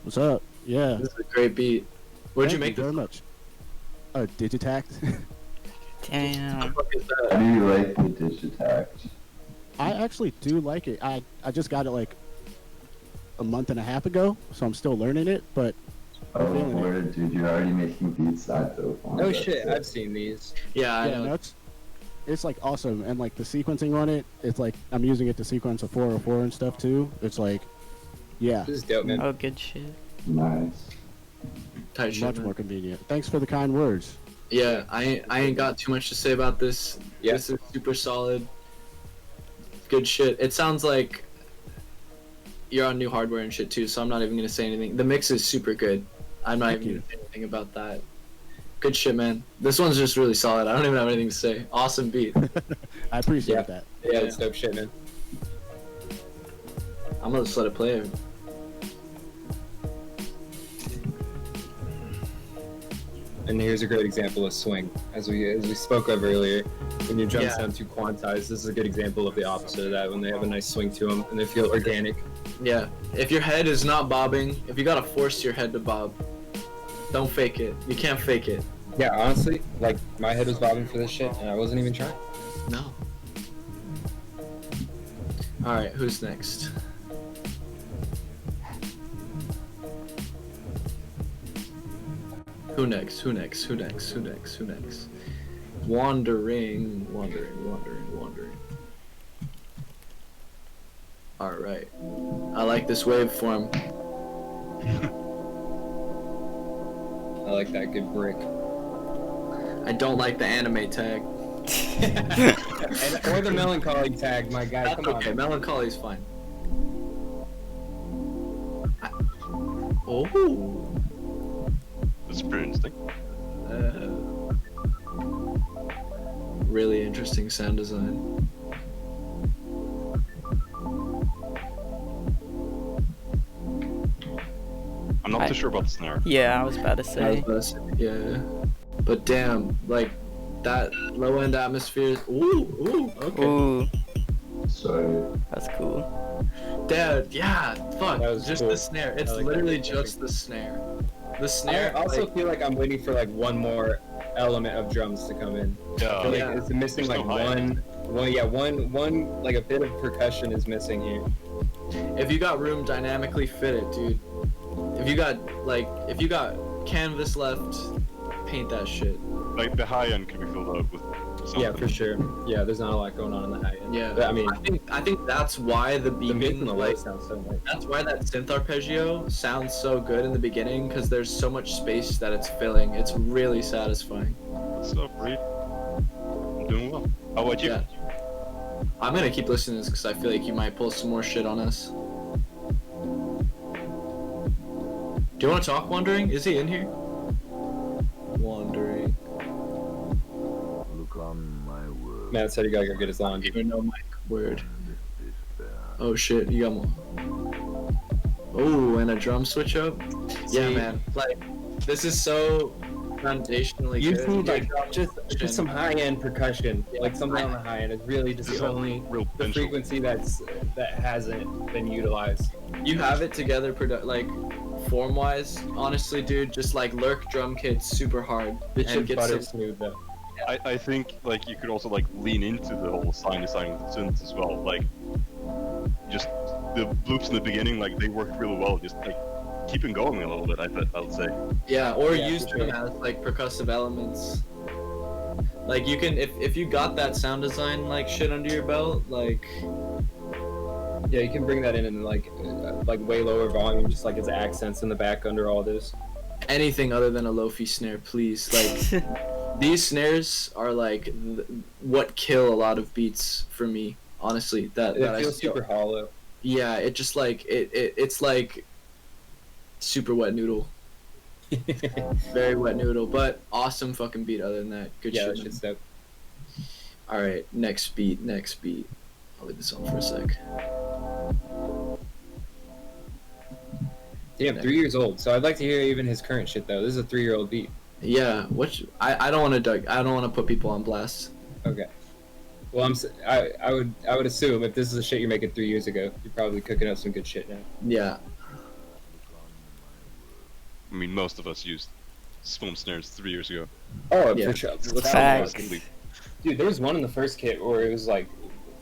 I: What's up? Yeah.
A: this is a great beat. Where'd you
I: Thank
A: make
I: very
A: this?
I: much? Digitact.
D: Damn.
A: What the fuck is
E: How
A: that?
E: do you like the Digitact?
I: I actually do like it. I just got it like a month and a half ago, so I'm still learning it. But
E: Oh,
I: feeling it.
E: word, dude, you're already making beats that dope. on
B: No
E: it.
B: shit,
E: That's
B: I've seen these.
A: Yeah, I
I: yeah,
A: know.
I: no, it's like awesome, and like the sequencing on it, it's like I'm using it to sequence a 404 and stuff too. It's like, yeah,
B: This is dope, man.
D: Oh, good shit.
E: nice.
A: Tight shit,
I: much
A: man.
I: more convenient. Thanks for the kind words.
A: Yeah, I ain't got too much to say about this.
B: Yeah.
A: This is super solid. Good shit. It sounds like you're on new hardware and shit too, so I'm not even gonna say anything. The mix is super good. I'm not
I: Thank
A: even
I: you.
A: gonna say anything about that. Good shit, man. This one's just really solid. I don't even have anything to say. Awesome beat.
I: I appreciate
B: Yeah.
I: that.
B: Yeah, it's dope shit, man.
A: I'm gonna just let it play.
B: And here's a great example of swing, as we spoke of earlier. When your drums
A: Yeah.
B: sound too quantized, this is a good example of the opposite of that. When they have a nice swing to them and they feel organic.
A: Yeah. If your head is not bobbing, if you gotta force your head to bob, don't fake it. You can't fake it.
B: Yeah, honestly, like my head was bobbing for this shit, and I wasn't even trying.
A: No. Alright, who's next? Who next? Who next? Who next? Who next? Who next? Wandering. Alright. I like this waveform.
B: I like that good brick.
A: I don't like the anime tag.
B: Or the melancholy tag, my guy.
A: That's
B: Come on.
A: okay, melancholy's fine. Oh.
G: That's pretty interesting.
A: Really interesting sound design.
G: I'm not too sure about the snare.
D: Yeah, I was about to
A: I was
D: say.
A: about to say, yeah. But damn, like that low end atmosphere. Ooh, okay.
D: Ooh,
E: So,
D: that's cool.
A: Dad, yeah, fuck.
B: That was
A: Just
B: cool.
A: the snare. It's
B: I like that.
A: literally just the snare. The
B: I
A: snare.
B: also
A: like,
B: feel like I'm waiting for like one more element of drums to come in. I
G: Yeah.
B: feel like
A: Yeah.
B: it's missing
G: There's
B: like
G: no hi-hat.
B: one like a bit of percussion is missing here.
A: if you got room, dynamically fit it, dude. If you got canvas left, paint that shit.
G: Like the high end can be filled up with something.
B: Yeah, for sure. Yeah, there's not a lot going on in the high end.
A: Yeah.
B: But, I mean,
A: I think that's why the
B: the mid
A: beginning,
B: and the
A: like,
B: low sound so nice.
A: that's why that synth arpeggio sounds so good in the beginning, because there's so much space that it's filling. It's really satisfying.
G: What's up, Reed? I'm doing well. How about you?
A: Yeah. I'm gonna keep listening to this because I feel like you might pull some more shit on us. Do you want to talk, Wandering? Is he in here? Wandering.
B: Matt said he gotta go get his
A: I don't
B: laundry.
A: even know my word. Oh shit, you got one. Oh, and a drum switch up? Yeah,
B: See?
A: man. Like, this is so foundationally
B: You
A: good.
B: need like
A: Your drum
B: just
A: section.
B: some high end percussion,
A: Yeah.
B: like something on the high end. It's really just
G: This
B: the
G: is a
B: only
G: real
B: the
G: potential.
B: frequency that hasn't been utilized.
A: You have it together, like, form-wise. Honestly, dude, just like lurk drum kits super hard.
B: It
A: and
B: should
A: get
B: butter
A: some-
B: smooth though.
G: I think like you could also like lean into the whole sign design with the synths as well. Like just the loops in the beginning, like they work really well. Just like keeping going a little bit. I would say.
A: Yeah, or
B: Yeah,
A: use
B: for
A: them
B: sure.
A: as like percussive elements. Like you can, if you got that sound design like shit under your belt, like
B: Yeah, you can bring that in and like way lower volume, just like as accents in the back under all this.
A: anything other than a lofi snare, please. Like these snares are like what kill a lot of beats for me. Honestly, that
B: It
A: I
B: feels
A: still-
B: super hollow.
A: Yeah, it just like it's like super wet noodle, very wet noodle, but awesome fucking beat. Other than that, good
B: Yeah,
A: shit.
B: that
A: man.
B: shit's dope.
A: All right, next beat. I'll leave this on for a sec.
B: Damn, 3 years old. So I'd like to hear even his current shit though. This is a 3-year-old beat.
A: Yeah, I don't want to put people on blast.
B: Okay. Well, I would assume if this is the shit you're making 3 years ago, you're probably cooking up some good shit now.
A: Yeah,
G: I mean, most of us used foam snares 3 years ago.
B: Oh,
A: Yeah.
B: for sure.
D: Facts.
B: Dude, there was one in the first kit where it was like,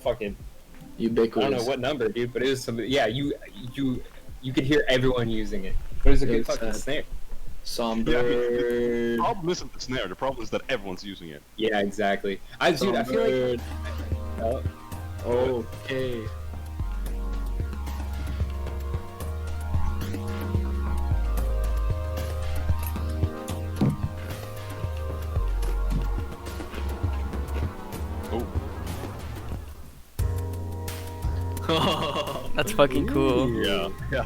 B: fucking, I
A: ubiquitous.
B: don't know what number, dude, but it was some. Yeah, you could hear everyone using it. But it was a
A: It
B: good
A: was
B: fucking
A: sad.
B: snare.
A: Songbird.
G: The problem isn't the snare. The problem is that everyone's using it.
B: Yeah, exactly. I feel like.
A: Songbird.
B: Oh,
A: Okay. Oh.
D: That's fucking cool.
G: Yeah. Yeah.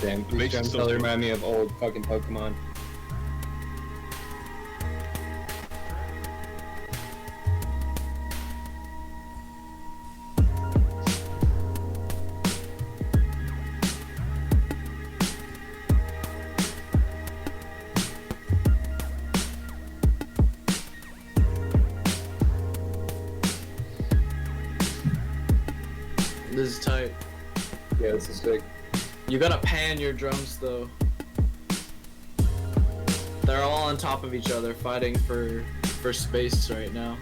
B: damn.
G: It
B: These
G: makes it
B: drums
G: so
B: totally
G: smooth.
B: remind me of old fucking Pokemon.
A: This is tight.
B: Yeah, this is sick.
A: You gotta pan your drums though. They're all on top of each other, fighting for space right now.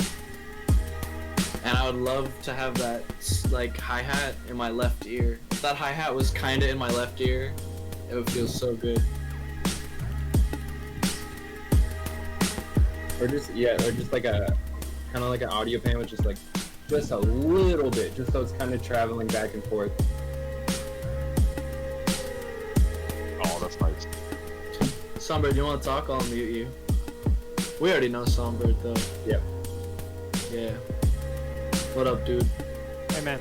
A: And I would love to have that like hi-hat in my left ear. If that hi-hat was kinda in my left ear, it would feel so good.
B: Or just like a kind of like an audio pan with just a little bit, just so it's kind of traveling back and forth.
G: Oh, that's nice.
A: Songbird, you wanna talk? I'll mute you. We already know Songbird though.
B: Yep.
A: Yeah. What up, dude?
F: Hey man,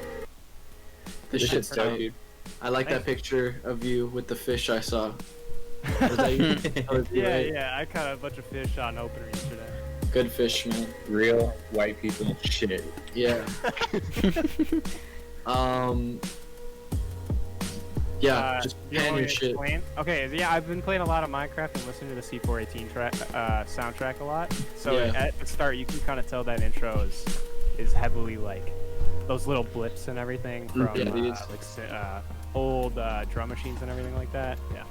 A: This shit's
B: dope,
A: tight.
B: dude.
A: I like that picture of you with the fish I saw. Was that you? That was you,
F: yeah,
A: right?
F: yeah, I caught a bunch of fish on opener yesterday.
A: Good fish, man.
B: Real white people shit.
A: Yeah. Yeah, just
F: you
A: pan
F: want me
A: your
F: to
A: shit.
F: explain? Okay, yeah, I've been playing a lot of Minecraft and listening to the C418 track, soundtrack a lot. So
A: Yeah.
F: at the start, you can kind of tell that intro is heavily like those little blips and everything from
A: Yeah, it is.
F: old drum machines and everything like that. Yeah.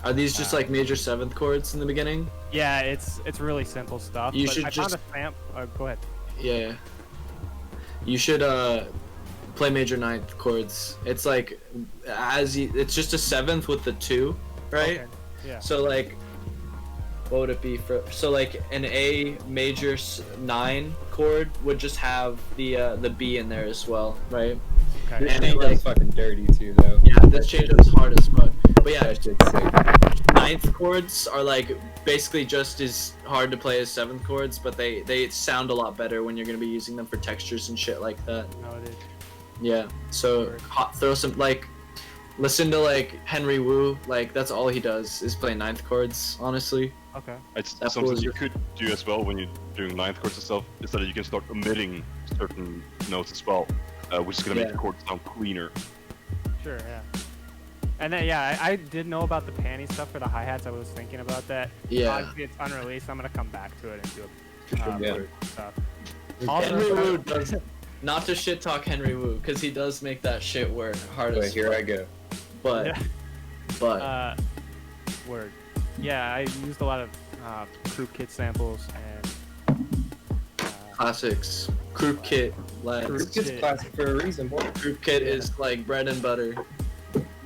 A: Are these just like major seventh chords in the beginning?
F: Yeah, it's really simple stuff.
A: You
F: but
A: should
F: I found
A: just-
F: a sample. Go ahead.
A: Yeah. You should play major ninth chords. It's like it's just a seventh with the 2, right?
F: Okay. Yeah.
A: So like, what would it be for? So like an A major 9 chord would just have the B in there as well, right?
F: Okay.
B: This
A: And
B: change
A: like-
B: is fucking dirty too, though.
A: Yeah, this change up is hard as fuck. But yeah,
B: That shit's sick.
A: ninth chords are like basically just as hard to play as seventh chords, but they sound a lot better when you're gonna be using them for textures and shit like that.
F: No, it is.
A: Yeah. So
F: Word.
A: throw some like, listen to like Henry Wu. Like that's all he does is play ninth chords. Honestly.
F: Okay.
G: It's
A: That
G: something
A: was
G: you
A: your-
G: could do as well when you're doing ninth chords and stuff, is that you can start omitting certain notes as well, which is gonna make
A: Yeah.
G: the chords sound cleaner.
F: Sure, yeah. And then, yeah, I did know about the panty stuff for the hi-hats. I was thinking about that.
A: Yeah.
F: Obviously, it's unreleased. I'm going to come back to it and do
B: Yeah.
F: stuff.
A: Henry
F: Also,
A: Wu does not to shit talk Henry Wu because he does make that shit work hard
B: But
A: as
B: here
A: fuck.
B: I go.
A: But
F: Yeah. Word. Yeah, I used a lot of crew kit samples and
A: Classics. Group kit.
B: Group kit's classic for a reason, boy.
A: Group kit is like bread and butter.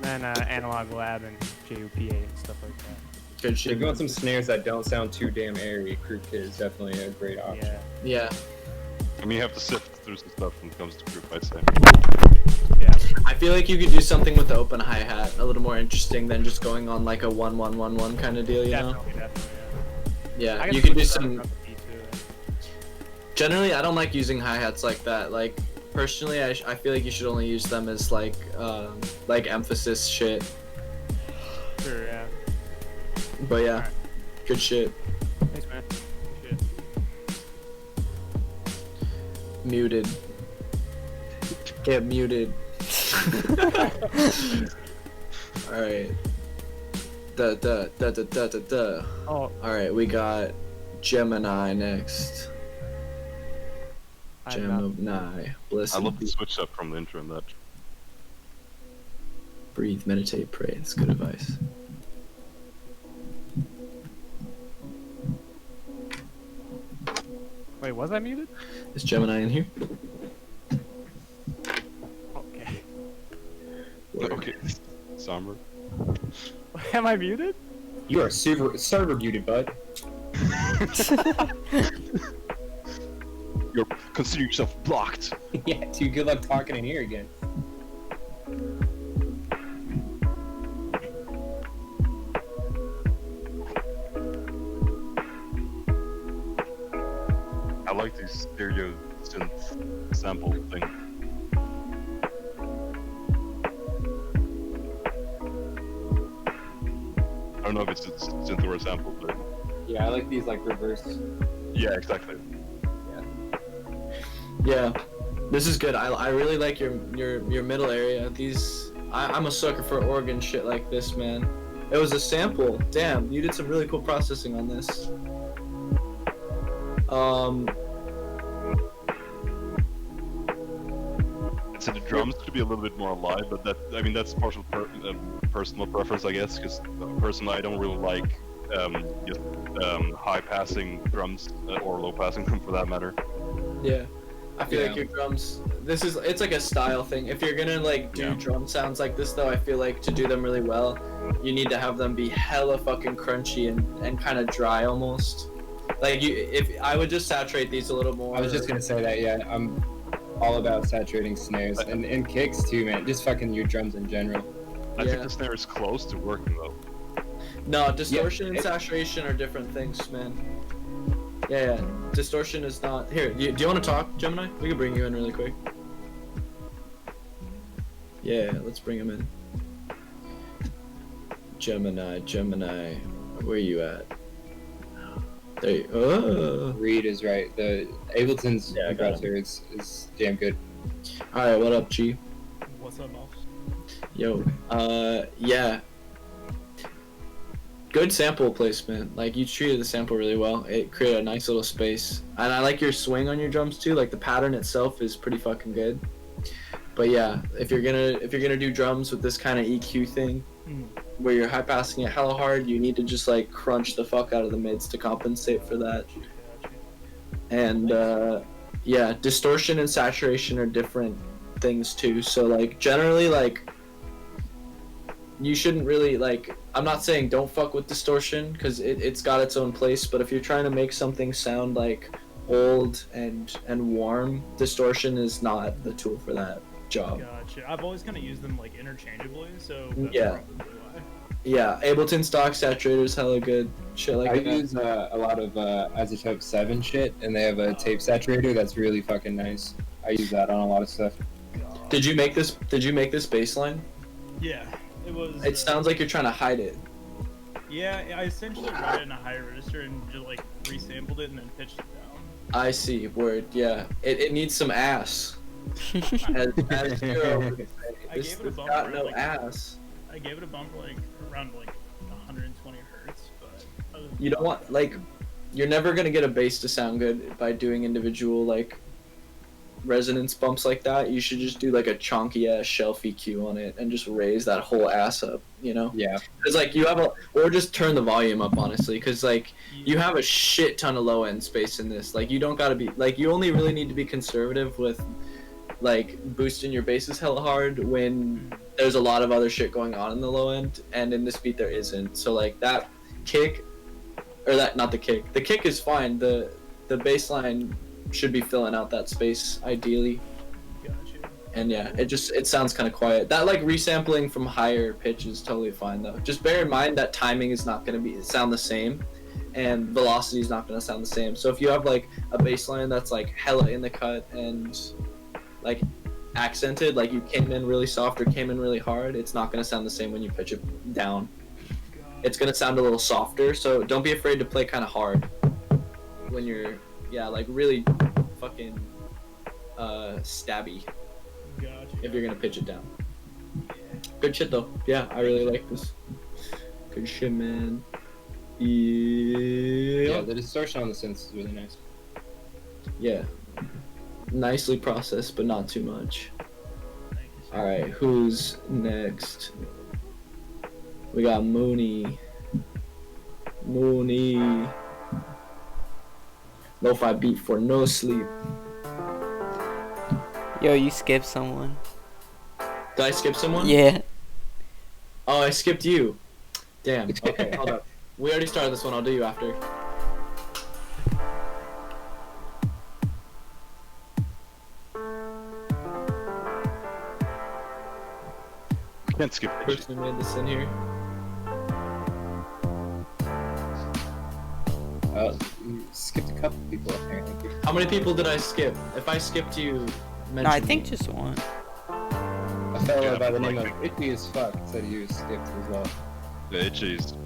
F: And Analog Lab and JUPA and stuff like that.
A: Good
B: If
A: shit.
B: you want some snares that don't sound too damn airy, Group kit is definitely a great option.
F: Yeah.
A: Yeah.
G: I mean, you have to sift through some stuff when it comes to group, I'd say.
F: Yeah.
A: I feel like you could do something with the open hi-hat a little more interesting than just going on like a 1-1-1-1 kind of deal, you know?
F: Definitely.
A: Yeah,
F: I
A: you can do
F: switch it up
A: some.
F: throughout the beat, too.
A: Generally, I don't like using hi-hats like that. Like, personally, I feel like you should only use them as like emphasis shit.
F: Sure, yeah.
A: But yeah,
F: Alright.
A: good shit.
F: Thanks, man. Appreciate it.
A: Muted. Get muted. Alright. Da.
F: Oh,
A: Alright, we got Gemini next.
F: I'm not.
A: Gemini. Blessed
G: I love the
A: be.
G: switch up from the intro and that.
A: Breathe, meditate, pray. It's good advice.
F: Wait, was I muted?
A: Is Gemini in here?
F: Okay.
G: Okay, somber.
F: Am I muted?
B: You are server muted, bud.
G: You're consider yourself blocked.
B: Yeah, dude, good luck talking in here again.
G: I like these stereo synth sample thing. I don't know if it's a synth or a sample, but
B: Yeah, I like these like reverse.
G: yeah, exactly.
A: Yeah, this is good. I really like your middle area. These I'm a sucker for organ shit like this, man. It was a sample. Damn, you did some really cool processing on this.
G: I'd say the drums could be a little bit more alive, but that's partial personal preference, I guess, because personally I don't really like just high passing drums or low passing them for that matter.
A: Yeah, I feel like
B: Yeah.
A: your drums. It's like a style thing. If you're gonna like do
G: Yeah.
A: drum sounds like this, though, I feel like to do them really well, you need to have them be hella fucking crunchy and kind of dry almost. Like if I would just saturate these a little more.
B: I was just gonna say that, yeah, I'm all about saturating snares and kicks too, man. Just fucking your drums in general.
G: I
A: Yeah.
G: think the snare is close to working though.
A: No, distortion and
B: it-
A: saturation are different things, man. Yeah, distortion is not. Here, do you want to talk, Gemini? We can bring you in really quick. Yeah, let's bring him in. Gemini, where you at? There you. Oh.
B: Reed is right. The Ableton's
A: Yeah, I got
B: compressor is damn good.
A: All right, what up, G?
J: What's up, boss?
A: Yo, yeah. Good sample placement. Like, you treated the sample really well. It created a nice little space. And I like your swing on your drums too. Like, the pattern itself is pretty fucking good. But yeah, if you're gonna do drums with this kind of EQ thing, where you're high passing it hella hard, you need to just like crunch the fuck out of the mids to compensate for that. And yeah, distortion and saturation are different things too. So like generally like you shouldn't really like. I'm not saying don't fuck with distortion because it's got its own place. But if you're trying to make something sound like old and warm, distortion is not the tool for that job.
J: Gotcha. I've always kind of used them like interchangeably, so that's
A: Yeah.
J: probably why.
A: Yeah, Ableton stock saturators hella good shit like
B: I
A: that.
B: use a lot of Isotope 7 shit, and they have a tape saturator that's really fucking nice. I use that on a lot of stuff.
A: Did you make this bass line?
J: Yeah, it was.
A: It sounds like you're trying to hide it.
J: Yeah, I essentially wrote it in a higher register and just like resampled it and then pitched it down.
A: I see. Word. Yeah. It needs some ass. As Hero would say.
J: I
A: This
J: gave it a bump
A: got
J: around,
A: no
J: like-
A: ass.
J: I gave it a bump like around like 120 hertz, but other than
A: You don't want like you're never gonna get a bass to sound good by doing individual like resonance bumps like that, you should just do like a chonky ass shelf EQ on it and just raise that whole ass up, you know?
B: Yeah.
A: Because like you have or just turn the volume up, honestly, because like you have a shit ton of low end space in this. Like you don't gotta be like, you only really need to be conservative with like boosting your basses hella hard when there's a lot of other shit going on in the low end, and in this beat there isn't. So like that kick, or that, not the kick. The kick is fine. The bass line should be filling out that space ideally.
J: Gotcha.
A: And yeah, it sounds kind of quiet. That like resampling from higher pitch is totally fine though. Just bear in mind that timing is not gonna sound the same, and velocity is not gonna sound the same. So if you have like a bass line that's like hella in the cut and like accented, like you came in really soft or came in really hard, it's not gonna sound the same when you pitch it down. It's gonna sound a little softer, so don't be afraid to play kind of hard when you're, yeah, like really fucking stabby
J: Gotcha.
A: if you're gonna pitch it down. Good shit though. Yeah, I really like this. Good shit, man.
B: Yeah, the distortion on the synths is really nice.
A: Yeah. Nicely processed, but not too much. Alright, who's next? We got Mooney. Lo-fi beat for no sleep.
D: Yo, you skipped someone.
A: Did I skip someone?
D: Yeah.
A: Oh, I skipped you. Damn. Okay, hold up. We already started this one. I'll do you after.
G: Can't skip that shit.
A: Person who made this in here.
B: You skipped a couple people up there, I think.
A: How many people did I skip? If I skipped you, mention
D: No, I think
A: me.
D: just one.
B: A fellow by the name of Itchy as Fuck said he was skipped as well.
G: Yeah, itchies.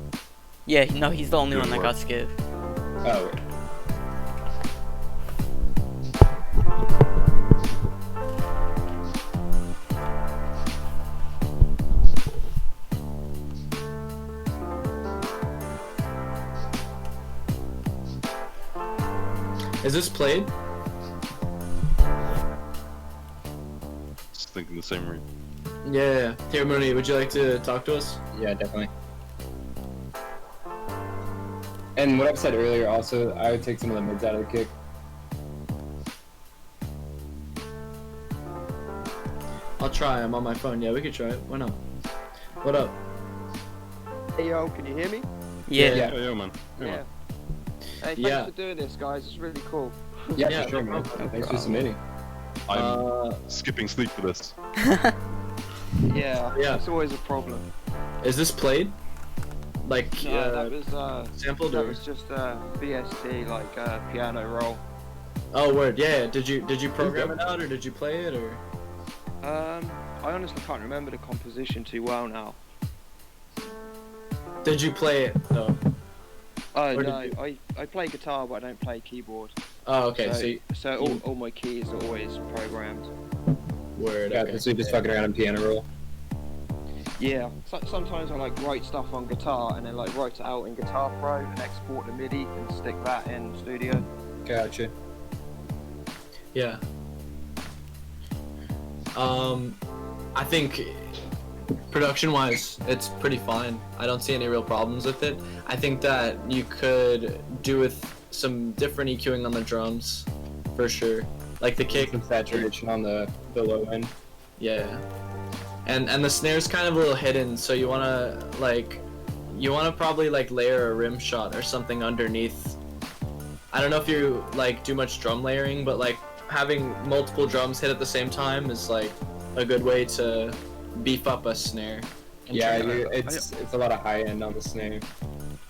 D: Yeah, no, he's the only
G: Good
D: one that
G: work.
D: got skipped.
B: Oh, wait.
A: Is this played?
G: Just thinking the same read.
A: Yeah. Here, Mooney, would you like to talk to us?
B: Yeah, definitely. And what I've said earlier, also, I would take some of the mids out of the kick.
A: I'll try. I'm on my phone. Yeah, we could try it. Why not? What up?
K: Hey yo, can you hear me?
D: Yeah.
G: Yeah, yeah, man. Yeah, man.
K: Hey, thanks
A: Yeah.
K: for doing this, guys. It's really cool.
B: Yeah,
A: Yeah,
B: for sure,
A: no
B: man.
A: problem.
B: Thanks for submitting.
G: I'm skipping sleep for this.
K: Yeah,
A: Yeah.
K: it's always a problem.
A: Is this played? Like,
K: No, that was
A: sampled
K: that
A: or?
K: was just BSD, like piano roll.
A: Oh, word. Yeah. Did you program it out or did you play it or?
K: I honestly can't remember the composition too well now.
A: Did you play it though?
K: Oh
A: Or did
K: no,
A: you-
K: I play guitar, but I don't play keyboard.
A: Oh, okay.
K: So all my keys are always programmed.
A: Word.
B: Yeah,
A: Okay.
B: so you're just fucking around in piano roll.
K: Yeah, sometimes I like write stuff on guitar and then like write it out in Guitar Pro and export the MIDI and stick that in Studio.
B: Gotcha.
A: Yeah. I think production-wise, it's pretty fine. I don't see any real problems with it. I think that you could do with some different EQing on the drums, for sure. Like the kick.
B: Some saturation on the low end.
A: Yeah. And the snare's kind of a little hidden, so you wanna probably like layer a rim shot or something underneath. I don't know if you like do much drum layering, but like having multiple drums hit at the same time is like a good way to beef up a snare. and
B: Yeah,
A: turn it up.
B: it's a lot of high end on the snare.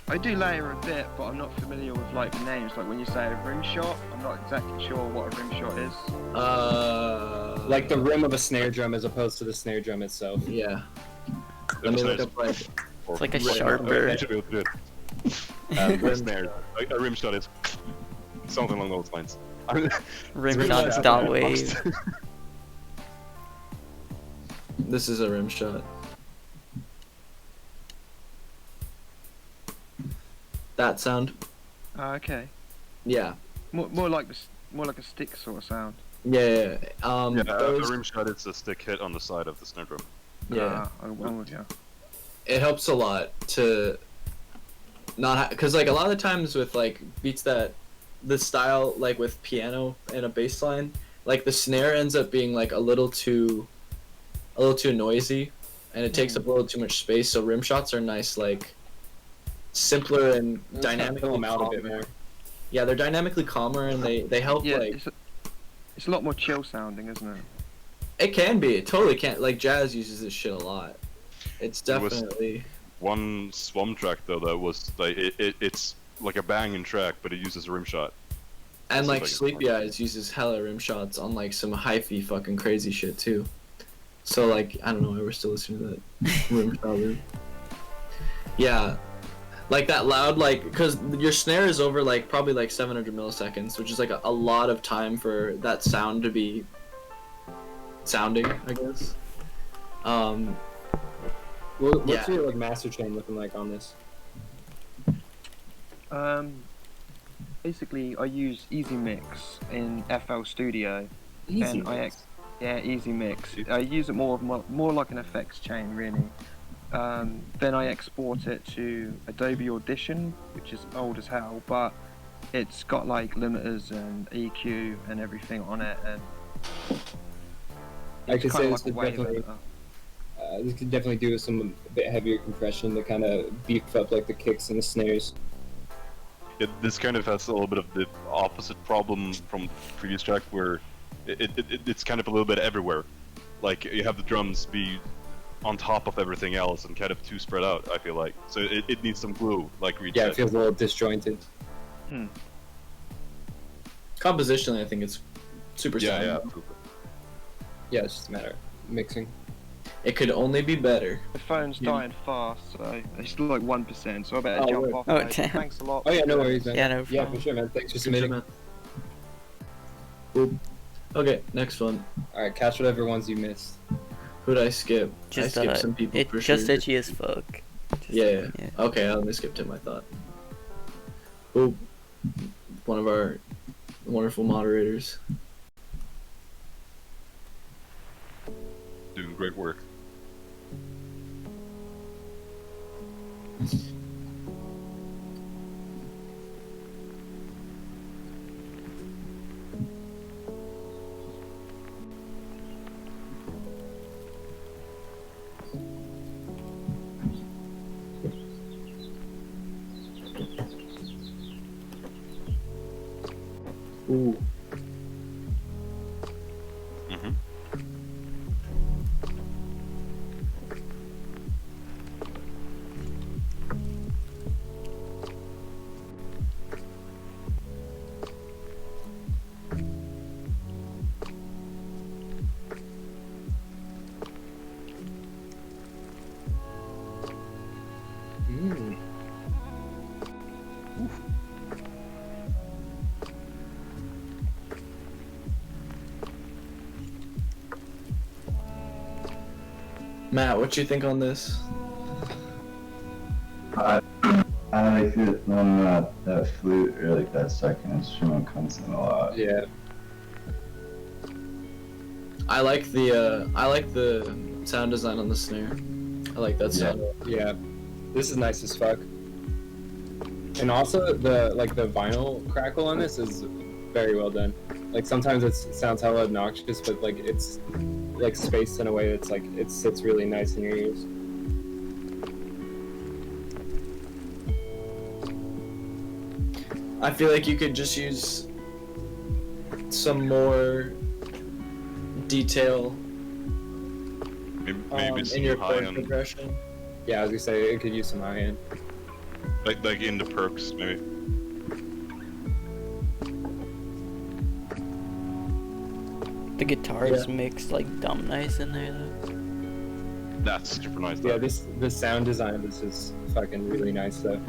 K: I do layer a bit, but I'm not familiar with like the names. Like when you say a rim shot, I'm not exactly sure what a rim shot is.
B: Like the rim of a snare drum as opposed to the snare drum itself.
A: Yeah. Let me look up like.
D: It's like a
G: Right,
D: sharper.
G: You should be able to do it. Snare. A rim shot is something along those lines.
D: Rim shots dot wave.
A: This is a rim shot. That sound.
K: Okay.
A: Yeah.
K: More like a stick sort of sound.
A: Yeah.
G: Yeah,
A: those-
G: the rim shot is a stick hit on the side of the snare drum.
A: yeah.
K: I'm with you.
A: It helps a lot to not because like a lot of the times with like beats that the style like with piano and a bass line, like the snare ends up being like a little too noisy, and it takes up a little too much space. So rim shots are nice, like simpler and dynamically
B: fill them out a bit
A: calmer.
B: more.
A: Yeah, they're dynamically calmer and they help
K: Yeah,
A: like
K: it's a lot more chill sounding, isn't it?
A: it can be. It totally can. Like jazz uses this shit a lot. It's
G: There was-
A: definitely.
G: One Swum track though that was like it's like a banging track, but it uses a rim shot.
A: And
G: This
A: like
G: is like-
A: Sleepy Eyes uses hella rim shots on like some hyphy fucking crazy shit too. So like I don't know, I was still listening to that rim shot loop. Yeah, like that loud like because your snare is over like probably like 700 milliseconds, which is like a lot of time for that sound to be sounding, I guess.
B: What's
A: Yeah.
B: your like master chain looking like on this?
K: Basically, I use Easy Mix in FL Studio.
B: Easy.
K: Yeah, Easy Mix. I use it more like an effects chain, really. Then I export it to Adobe Audition, which is old as hell, but it's got like limiters and EQ and everything on it, and
B: I
K: it's
B: could say
K: kinda
B: this
K: like
B: could
K: way
B: definitely
K: better.
B: this could definitely do with some a bit heavier compression to kind of beef up like the kicks and the snares.
G: This kind of has a little bit of the opposite problem from previous track where it's kind of a little bit everywhere. Like you have the drums be on top of everything else and kind of too spread out, I feel like. So it needs some glue, like Reed
B: Yeah,
G: said.
B: it feels a little disjointed.
A: Compositionally, I think it's super sound.
G: Yeah, absolutely.
B: Yeah, it's just a matter of mixing.
A: It could only be better.
K: The phone's dying fast, so it's still like 1%, so I better
B: Oh,
K: jump
B: word.
K: off.
D: Oh,
K: mate.
D: damn.
K: Thanks a lot.
B: Oh yeah, no worries, man.
D: Yeah, no
B: Yeah,
D: problem.
B: for sure, man. Thanks for
A: Good
B: submitting.
A: shit, man. Boop. Okay, next one.
B: All right, catch whatever ones you missed.
A: Who'd I skip?
D: Just
A: I skipped some people
D: it
A: for
D: just
A: sure.
D: itchy as fuck. Just,
A: Yeah. Okay, I only skipped him, I thought. Boop. One of our wonderful moderators.
G: Doing great work.
A: Ooh.
G: Mm-hmm.
A: Matt, what you think on this?
E: I like it when that flute or like that second instrument comes in a lot.
B: Yeah.
A: I like the sound design on the snare. I like that sound.
B: Yeah. This is nice as fuck. And also the vinyl crackle on this is very well done. Like sometimes it sounds hella obnoxious, but like it's like spaced in a way that's like it sits really nice in your ears.
A: I feel like you could just use some more detail
G: Maybe
A: in
G: some
A: your
G: high
A: chord
G: end,
A: progression.
B: Yeah, I was gonna say it could use some high end.
G: like in the perks maybe.
D: The guitars mixed like dumb nice in there though.
G: That's super nice.
B: Yeah,
G: though.
B: the sound design of this is fucking really nice though.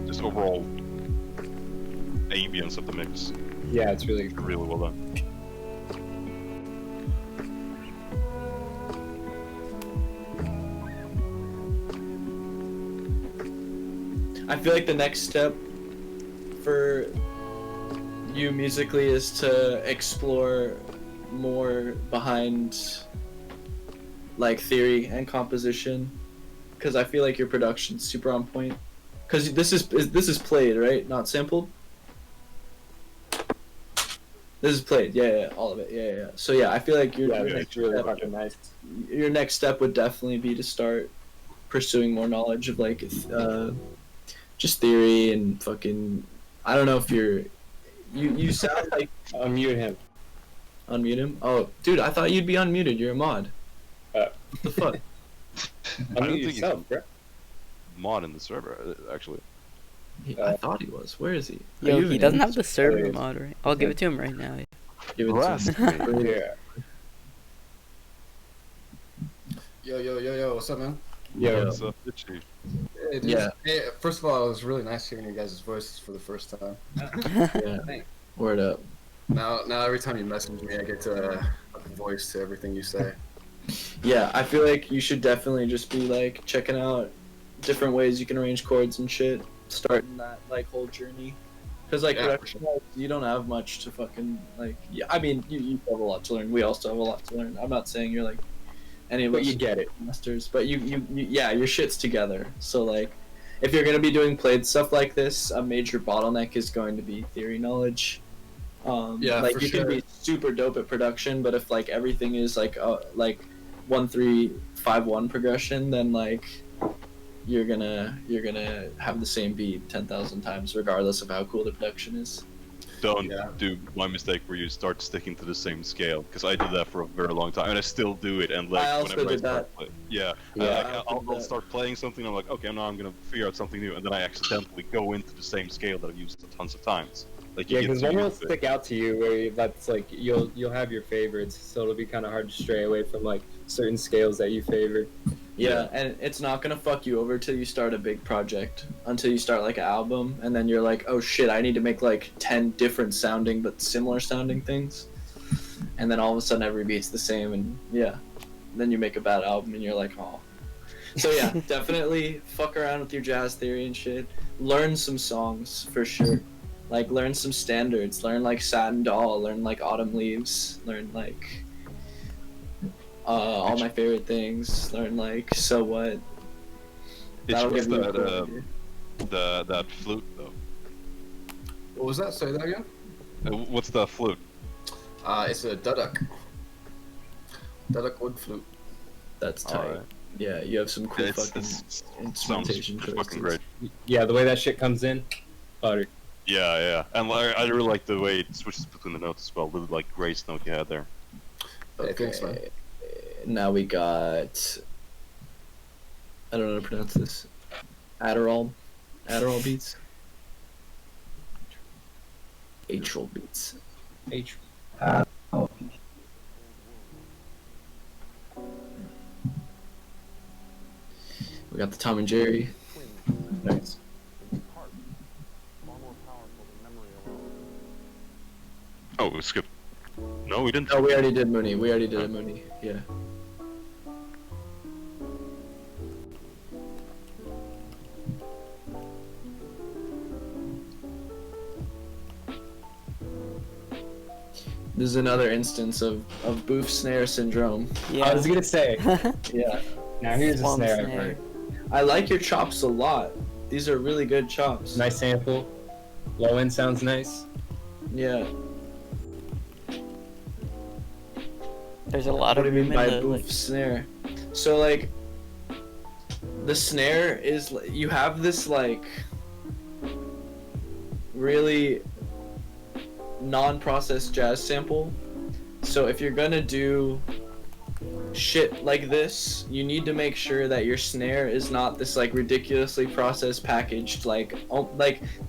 G: Just overall ambience of the mix,
B: Yeah, it's really
G: really well done.
A: I feel like the next step for you musically is to explore more behind like theory and composition, because I feel like your production's super on point. Because this is played, right? Not sampled. This is played, yeah, all of it, yeah. So yeah, I feel like your
B: it's really fucking nice.
A: Your next step would definitely be to start pursuing more knowledge of like just theory and fucking. I don't know if you sound like
B: Unmute him.
A: unmute him. Oh, dude, I thought you'd be unmuted. You're a mod. What the fuck?
G: I don't
B: Unmute
G: think
B: yourself,
G: he's
B: bro.
G: mod in the server, actually.
A: I thought he was. Where is he? Are
D: Yo,
A: you
D: he
A: even
D: doesn't
A: in?
D: have the server mod, right? I'll give it to him right now.
A: Give it to him.
B: Yeah.
L: Yo, what's up, man?
B: Yo.
G: What's up, Itchy?
L: Hey, dude.
A: Yeah.
L: Hey, first of all, it was really nice hearing your guys' voices for the first time.
A: Yeah. Word up.
L: Now every time you message me, I get to put a voice to everything you say.
A: Yeah, I feel like you should definitely just be like checking out different ways you can arrange chords and shit. Starting that like whole journey, because like
L: Yeah, for
A: production, you don't have much to fucking like. Yeah, I mean you have a lot to learn. We also have a lot to learn. I'm not saying you're like any of
B: But
A: us
B: you get it.
A: masters, but you yeah, your shit's together. So like, if you're gonna be doing played stuff like this, a major bottleneck is going to be theory knowledge.
L: Yeah,
A: like
L: for
A: you
L: sure.
A: can be super dope at production, but if like everything is like 1-3-5-1 progression, then like you're gonna have the same beat 10,000 times regardless of how cool the production is.
G: Don't do my mistake where you start sticking to the same scale, because I did that for a very long time and I still do it. And like
A: I also
G: whenever
A: did
G: I start
A: that.
G: I'll start playing something. I'm like, okay, now I'm gonna figure out something new, and then I accidentally go into the same scale that I've used tons of times. Like
B: Yeah,
G: you
B: because
G: get
B: one
G: so
B: will
G: used to it.
B: stick out to you where that's like you'll have your favorites, so it'll be kind of hard to stray away from like certain scales that you favor.
A: Yeah, and it's not gonna fuck you over till you start a big project, until you start like an album, and then you're like, oh shit, I need to make like 10 different sounding but similar sounding things, and then all of a sudden every beat's the same, and yeah, then you make a bad album and you're like, oh. So yeah, definitely fuck around with your jazz theory and shit. Learn some songs for sure. Like learn some standards. Learn like Satin Doll. Learn like Autumn Leaves. Learn like all my favorite things. Learn like So What. That'll
G: What's
A: give you a
G: that,
A: cool idea.
G: that flute though?
L: What was that? Say that again?
G: What's the flute?
L: It's a duduk. Duduk wood flute.
A: That's tight.
G: Alright.
A: Yeah, you have some cool
G: It's-
A: fucking
G: it's-
A: instrumentation
G: sounds
A: choices.
G: fucking great.
B: Yeah, the way that shit comes in, butter.
G: Yeah, and like, I really like the way it switches between the notes as well. The like grace note you had there.
L: Hey, thanks, man.
A: Now we got. I don't know how to pronounce this. Adderall beats. Atrial beats.
B: H.
A: We got the Tom and Jerry.
B: Nice.
G: Oh, we skipped. No, we didn't.
A: Oh, we already did Mooney. We already did a Mooney. Yeah. This is another instance of boof snare syndrome.
B: I was gonna say.
A: Yeah.
B: Now here's a
D: Swamp
B: snare.
D: snare.
A: I like your chops a lot. These are really good chops.
B: Nice sample. Low end sounds nice.
A: Yeah.
D: There's a lot
A: What
D: of
A: do you mean
D: room in
A: by
D: the,
A: boof
D: like,
A: snare? So like, the snare is you have this like really non-processed jazz sample. So if you're gonna do shit like this, you need to make sure that your snare is not this like ridiculously processed packaged like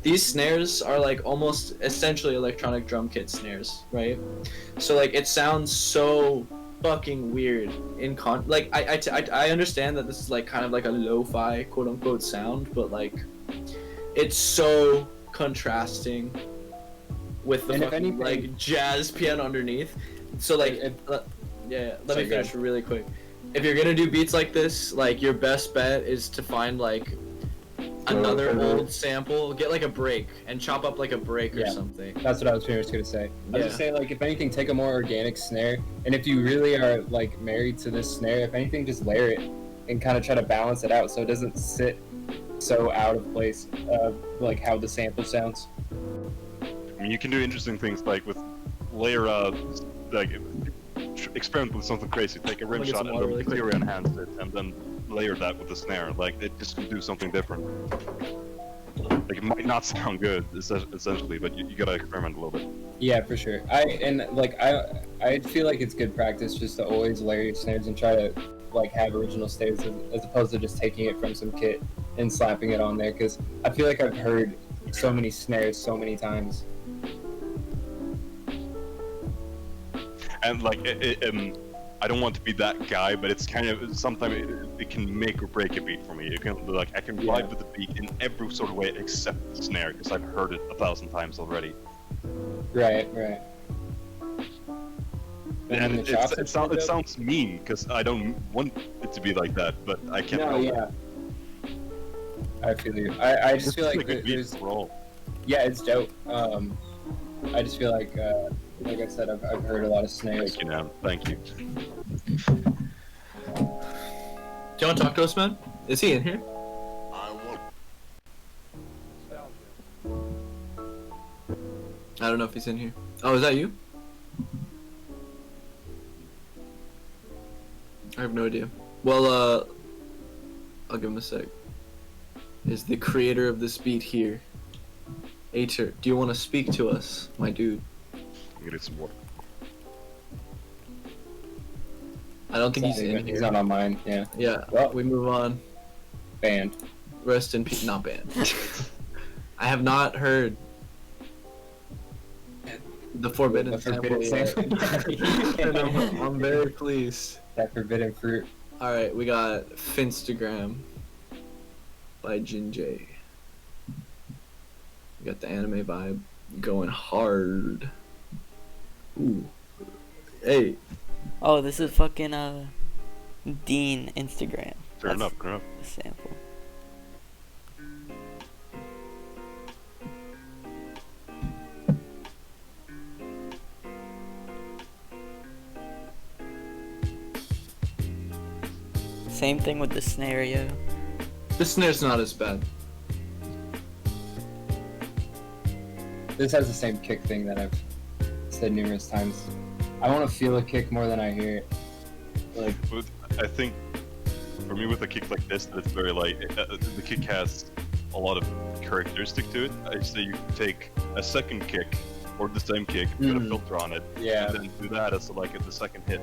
A: these snares are like almost essentially electronic drum kit snares, right? So like it sounds so fucking weird in I understand that this is like kind of like a lo-fi quote unquote sound, but like it's so contrasting with the
B: And if
A: fucking,
B: anything-
A: like jazz piano underneath. So like yeah, let me
B: Sorry, go
A: finish really quick. If you're gonna do beats like this, like your best bet is to find like another old sample. Get like a break and chop up like a break or
B: Yeah.
A: something.
B: That's what I was pretty much gonna say. I was just
A: Yeah.
B: saying, like, if anything, take a more organic snare, and if you really are like married to this snare, if anything, just layer it and kind of try to balance it out so it doesn't sit so out of place, like how the sample sounds.
G: I mean, you can do interesting things like with layer, like experiment with something crazy. Take a rim
A: I'll get
G: shot
A: some
G: and
A: water
G: then
A: really quick.
G: theory enhance it, and then layer that with the snare. Like it just can do something different. Like it might not sound good, essentially, but you gotta experiment a little bit.
B: Yeah, for sure. I feel like it's good practice just to always layer your snares and try to like have original snares as opposed to just taking it from some kit and slapping it on there. Because I feel like I've heard so many snares so many times.
G: And like, I don't want to be that guy, but it's kind of sometimes it can make or break a beat for me. It can like I can vibe with the beat in every sort of way except the snare because I've heard it 1,000 times already.
B: Right.
G: And it sounds mean because I don't want it to be like that, but I can't.
B: No,
G: help
B: yeah.
G: it.
B: I feel you. I just feel like
G: a good beat
B: there's.
G: overall.
B: Yeah, it's dope. I just feel like I said, I've heard a lot of snares.
G: Thank you, Nam. Thank you.
A: Do you want to talk to us, man? Is he in here? I don't know if he's in here. Oh, is that you? I have no idea. Well, I'll give him a sec. Is the creator of this beat here? Ater, do you want to speak to us, my dude?
G: I'm gonna get some water.
A: I don't think he's in here.
B: He's not on mine, yeah.
A: Yeah,
B: Well,
A: we move on.
B: Banned.
A: Rest in peace. Not banned. I have not heard the forbidden sample yet. And I'm very pleased.
B: That forbidden fruit.
A: Alright, we got Finstagram by Jin J. We got the anime vibe going hard. Ooh. Hey.
D: Oh, this is fucking Dean Instagram.
G: Turn up.
D: The sample. Same thing with the scenario.
A: The snare's not as bad.
B: This has the same kick thing that I've said numerous times. I want to feel a kick more than I hear it. Like,
G: I think for me with a kick like this, that it's very like the kick has a lot of characteristic to it. I say you take a second kick or the same kick, put a filter on it,
B: Yeah.
G: and then do that as like the second hit.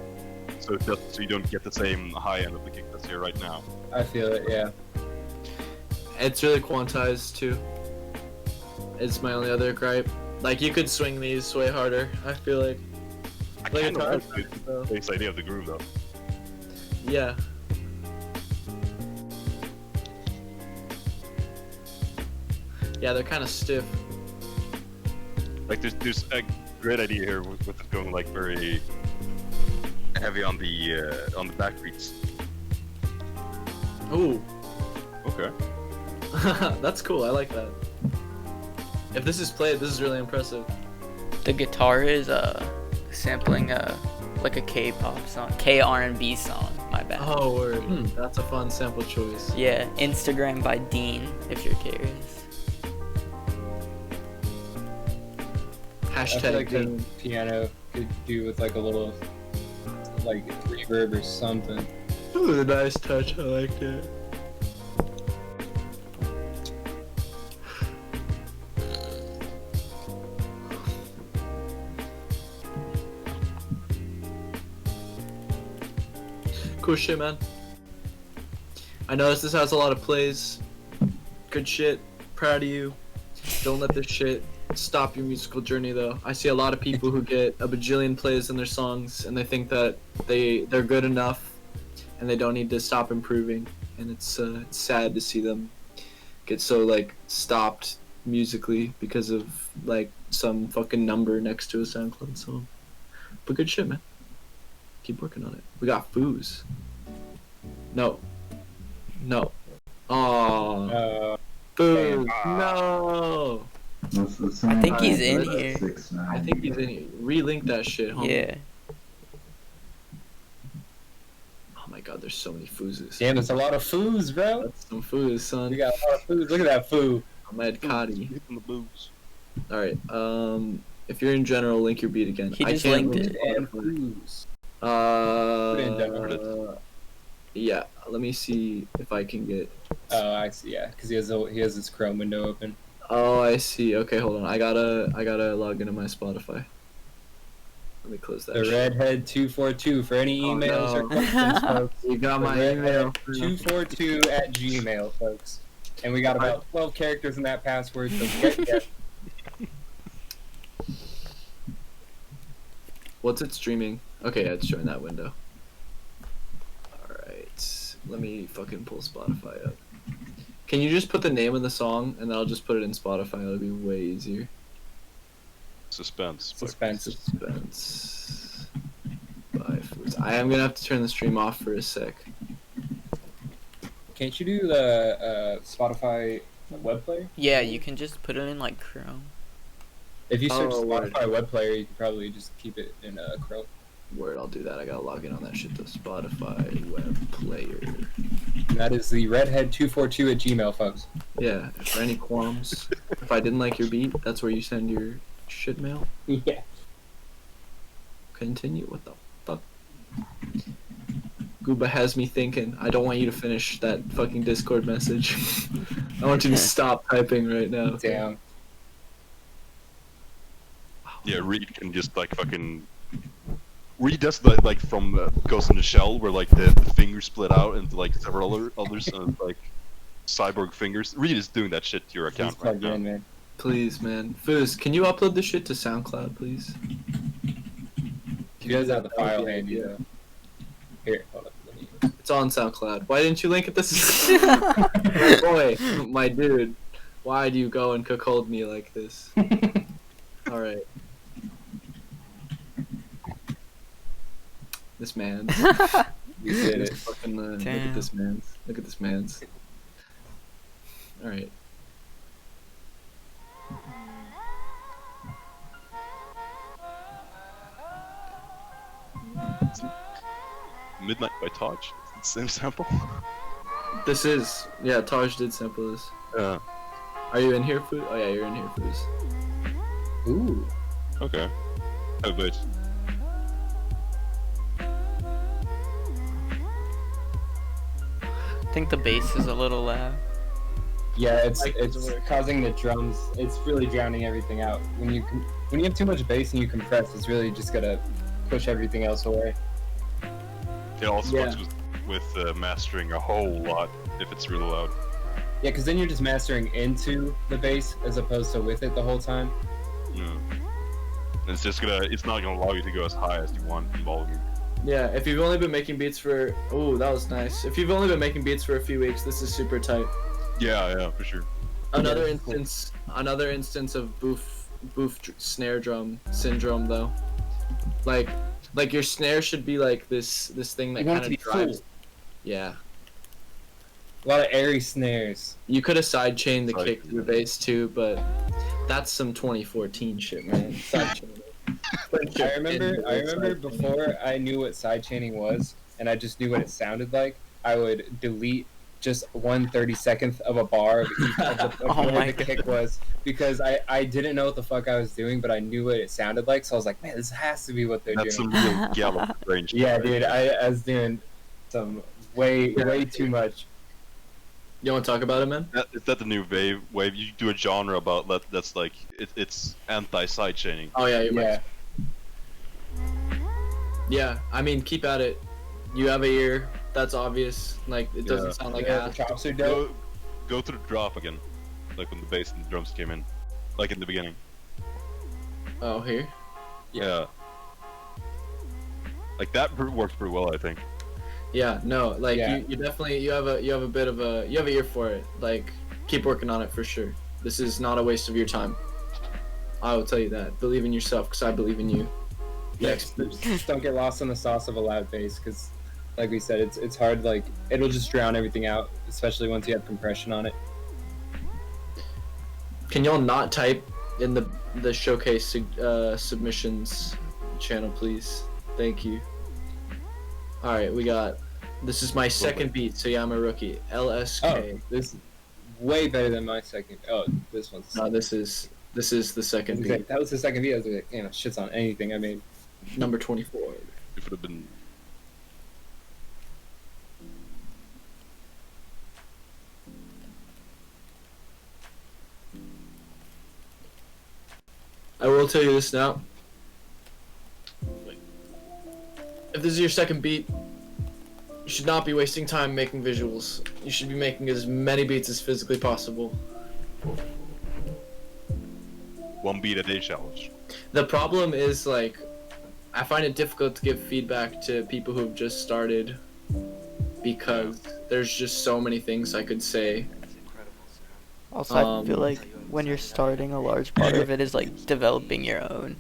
G: So so you don't get the same high end of the kick that's here right now.
B: I feel it, yeah.
A: It's really quantized too. It's my only other gripe. Like you could swing these way harder. I feel like.
G: I
A: Like
G: kind
A: a
G: of
A: guitar
G: like
A: though.
G: the base idea of the groove though.
A: Yeah. Yeah, they're kind of stiff.
G: Like there's a great idea here with it going like very heavy on the backbeats.
A: Ooh.
G: Okay.
A: That's cool. I like that. If this is played, this is really impressive.
D: The guitar is sampling like a K-pop song, K-R&B song. My bad.
A: Oh, word. That's a fun sample choice.
D: Yeah, Instagram by Dean, if you're curious.
B: I feel
A: Hashtag
B: like the
A: Dean.
B: piano could do with like a little like reverb or something.
A: Ooh, nice touch. I liked it. Cool shit, man. I noticed this has a lot of plays. Good shit. Proud of you. Don't let this shit stop your musical journey, though. I see a lot of people who get a bajillion plays in their songs, and they think that they're good enough, and they don't need to stop improving. And it's sad to see them get so like stopped musically because of like some fucking number next to a SoundCloud song. But good shit, man. Keep working on it. We got Foos. No. Aww. Boo! No.
D: I think he's in
A: Let's-
D: here.
E: 6ix9ine.
A: I think he's in here. Relink that shit, homie.
D: Yeah.
A: Oh my god, there's so many foozes.
B: Damn, there's a lot of foos, bro.
A: That's some foos, son.
B: We got a lot of foos. Look at that foo.
A: Ahmed Kadi.
G: Hitting the booze.
A: Alright, if you're in general, link your beat again.
D: He
A: I
D: just
A: can't
D: linked
A: link
D: it.
B: And foos.
A: Uh,
B: Put it in general.
A: yeah, let me see if I can get.
B: Oh, I see. Yeah, because he has his Chrome window open.
A: Oh, I see. Okay, hold on. I gotta log into my Spotify. Let me close that.
B: The
A: shit.
B: Redhead 242 for any
A: Oh,
B: emails
A: no.
B: or questions, folks.
A: You got my
B: The
A: email.
B: 242 at Gmail, folks. And we got about 12 characters in that password, so get.
A: What's it streaming? Okay, yeah, it's showing that window. Alright. Let me fucking pull Spotify up. Can you just put the name of the song and then I'll just put it in Spotify? It'll be way easier.
G: Suspense.
A: Suspense. By Foods. I am gonna have to turn the stream off for a sec.
B: Can't you do the Spotify web player?
D: Yeah, you can just put it in like Chrome.
B: If you search
A: Oh, word.
B: Spotify web player, you can probably just keep it in Chrome.
A: Word, I'll do that. I gotta log in on that shit to Spotify web player.
B: And that is the Redhead 242 at Gmail, folks.
A: Yeah, for any qualms, if I didn't like your beat, that's where you send your shit mail.
B: Yeah.
A: Continue. What the fuck? Gooba has me thinking. I don't want you to finish that fucking Discord message. I want you to stop typing right now.
B: Damn.
G: Yeah, Reed can just like fucking. Reed does that like from Ghost in the Shell, where like the fingers split out into like several others, like cyborg fingers. Reed is doing that shit to your account
B: He's
G: right
B: plugged
G: now.
B: in, man.
A: Please, man. Fizz, can you upload this shit to SoundCloud, please?
B: He does have the
A: That would
B: file
A: be
B: handy,
A: ideal.
B: though. Here, hold up.
A: It's on SoundCloud. Why didn't you link it this? Boy, my dude. Why do you go and cuckold me like this? Alright. This man.
B: You did it.
A: Fucking, look
D: Damn.
A: at this man's. Look at this man's. Alright.
G: Midnight by Taj. It's the same sample.
A: This is. Yeah, Taj did sample this.
G: Yeah.
A: Are you in here, Fooz? Oh, yeah, you're in here, Fooz.
B: Ooh.
G: Okay. Oh, wait.
D: I think the bass is a little loud.
B: Yeah, it's
A: Like,
B: causing the drums. It's really drowning everything out. When you have too much bass and you compress, it's really just gonna push everything else away.
G: It also
A: Yeah.
G: fucks with mastering a whole lot if it's really loud.
B: Yeah, because then you're just mastering into the bass as opposed to with it the whole time.
G: Yeah. And it's not gonna allow you to go as high as you want in volume.
A: Yeah, if you've only been making beats for. Oh, that was nice. If you've only been making beats for a few weeks, this is super tight.
G: Yeah, for sure.
A: Another
B: Yeah, cool.
A: instance of boof snare drum syndrome though. Like your snare should be like this thing that
B: You want
A: kind
B: it to
A: of
B: be
A: drives.
B: full.
A: Yeah.
B: A lot of airy snares.
A: You could have sidechained the
G: Side-
A: kick to the bass too, but that's some 2014 shit, man. Sidechain.
B: I remember before I knew what sidechaining was, and I just knew what it sounded like, I would delete just 1/32nd of a bar of each of the,
D: Oh
B: where
D: my
B: the kick was, because I didn't know what the fuck I was doing, but I knew what it sounded like, so I was like, man, this has to be what they're
G: That's
B: doing.
G: some real gallop range.
B: Yeah, dude, I was doing some way too much.
A: You want to talk about it, man?
G: Is that the new wave? You do a genre about that's like it's anti-side chaining.
A: Oh yeah, you're
B: Yeah.
A: right. Yeah, I mean, keep at it. You have a ear. That's obvious. Like it doesn't
G: Yeah.
A: sound like
B: Yeah, the
A: ass.
B: chops are dope.
G: Go to the drop again, like when the bass and the drums came in, like in the beginning.
A: Oh, here.
G: Yeah. Like that works pretty well, I think.
A: Yeah, no, like
B: Yeah.
A: you definitely you have a bit of a you have an ear for it. Like keep working on it for sure. This is not a waste of your time. I will tell you that. Believe in yourself, cause I believe in you.
B: Yeah,
A: Next.
B: just don't get lost in the sauce of a loud bass, because, like we said, it's hard. Like it'll just drown everything out, especially once you have compression on it.
A: Can y'all not type in the showcase submissions channel, please? Thank you. All right, we got. This is my second beat, so yeah, I'm a rookie. LSK.
B: Oh, this is way better than my second. Oh, this one's.
A: No, this is the second beat.
B: That was the second beat. I was like, shits on anything I made.
A: Number 24.
G: If it had been.
A: I will tell you this now. If this is your second beat, you should not be wasting time making visuals. You should be making as many beats as physically possible.
G: One beat a day challenge.
A: The problem is, like, I find it difficult to give feedback to people who have just started because there's just so many things I could say.
D: Also, I feel like when you're starting, a large part of it is like developing your own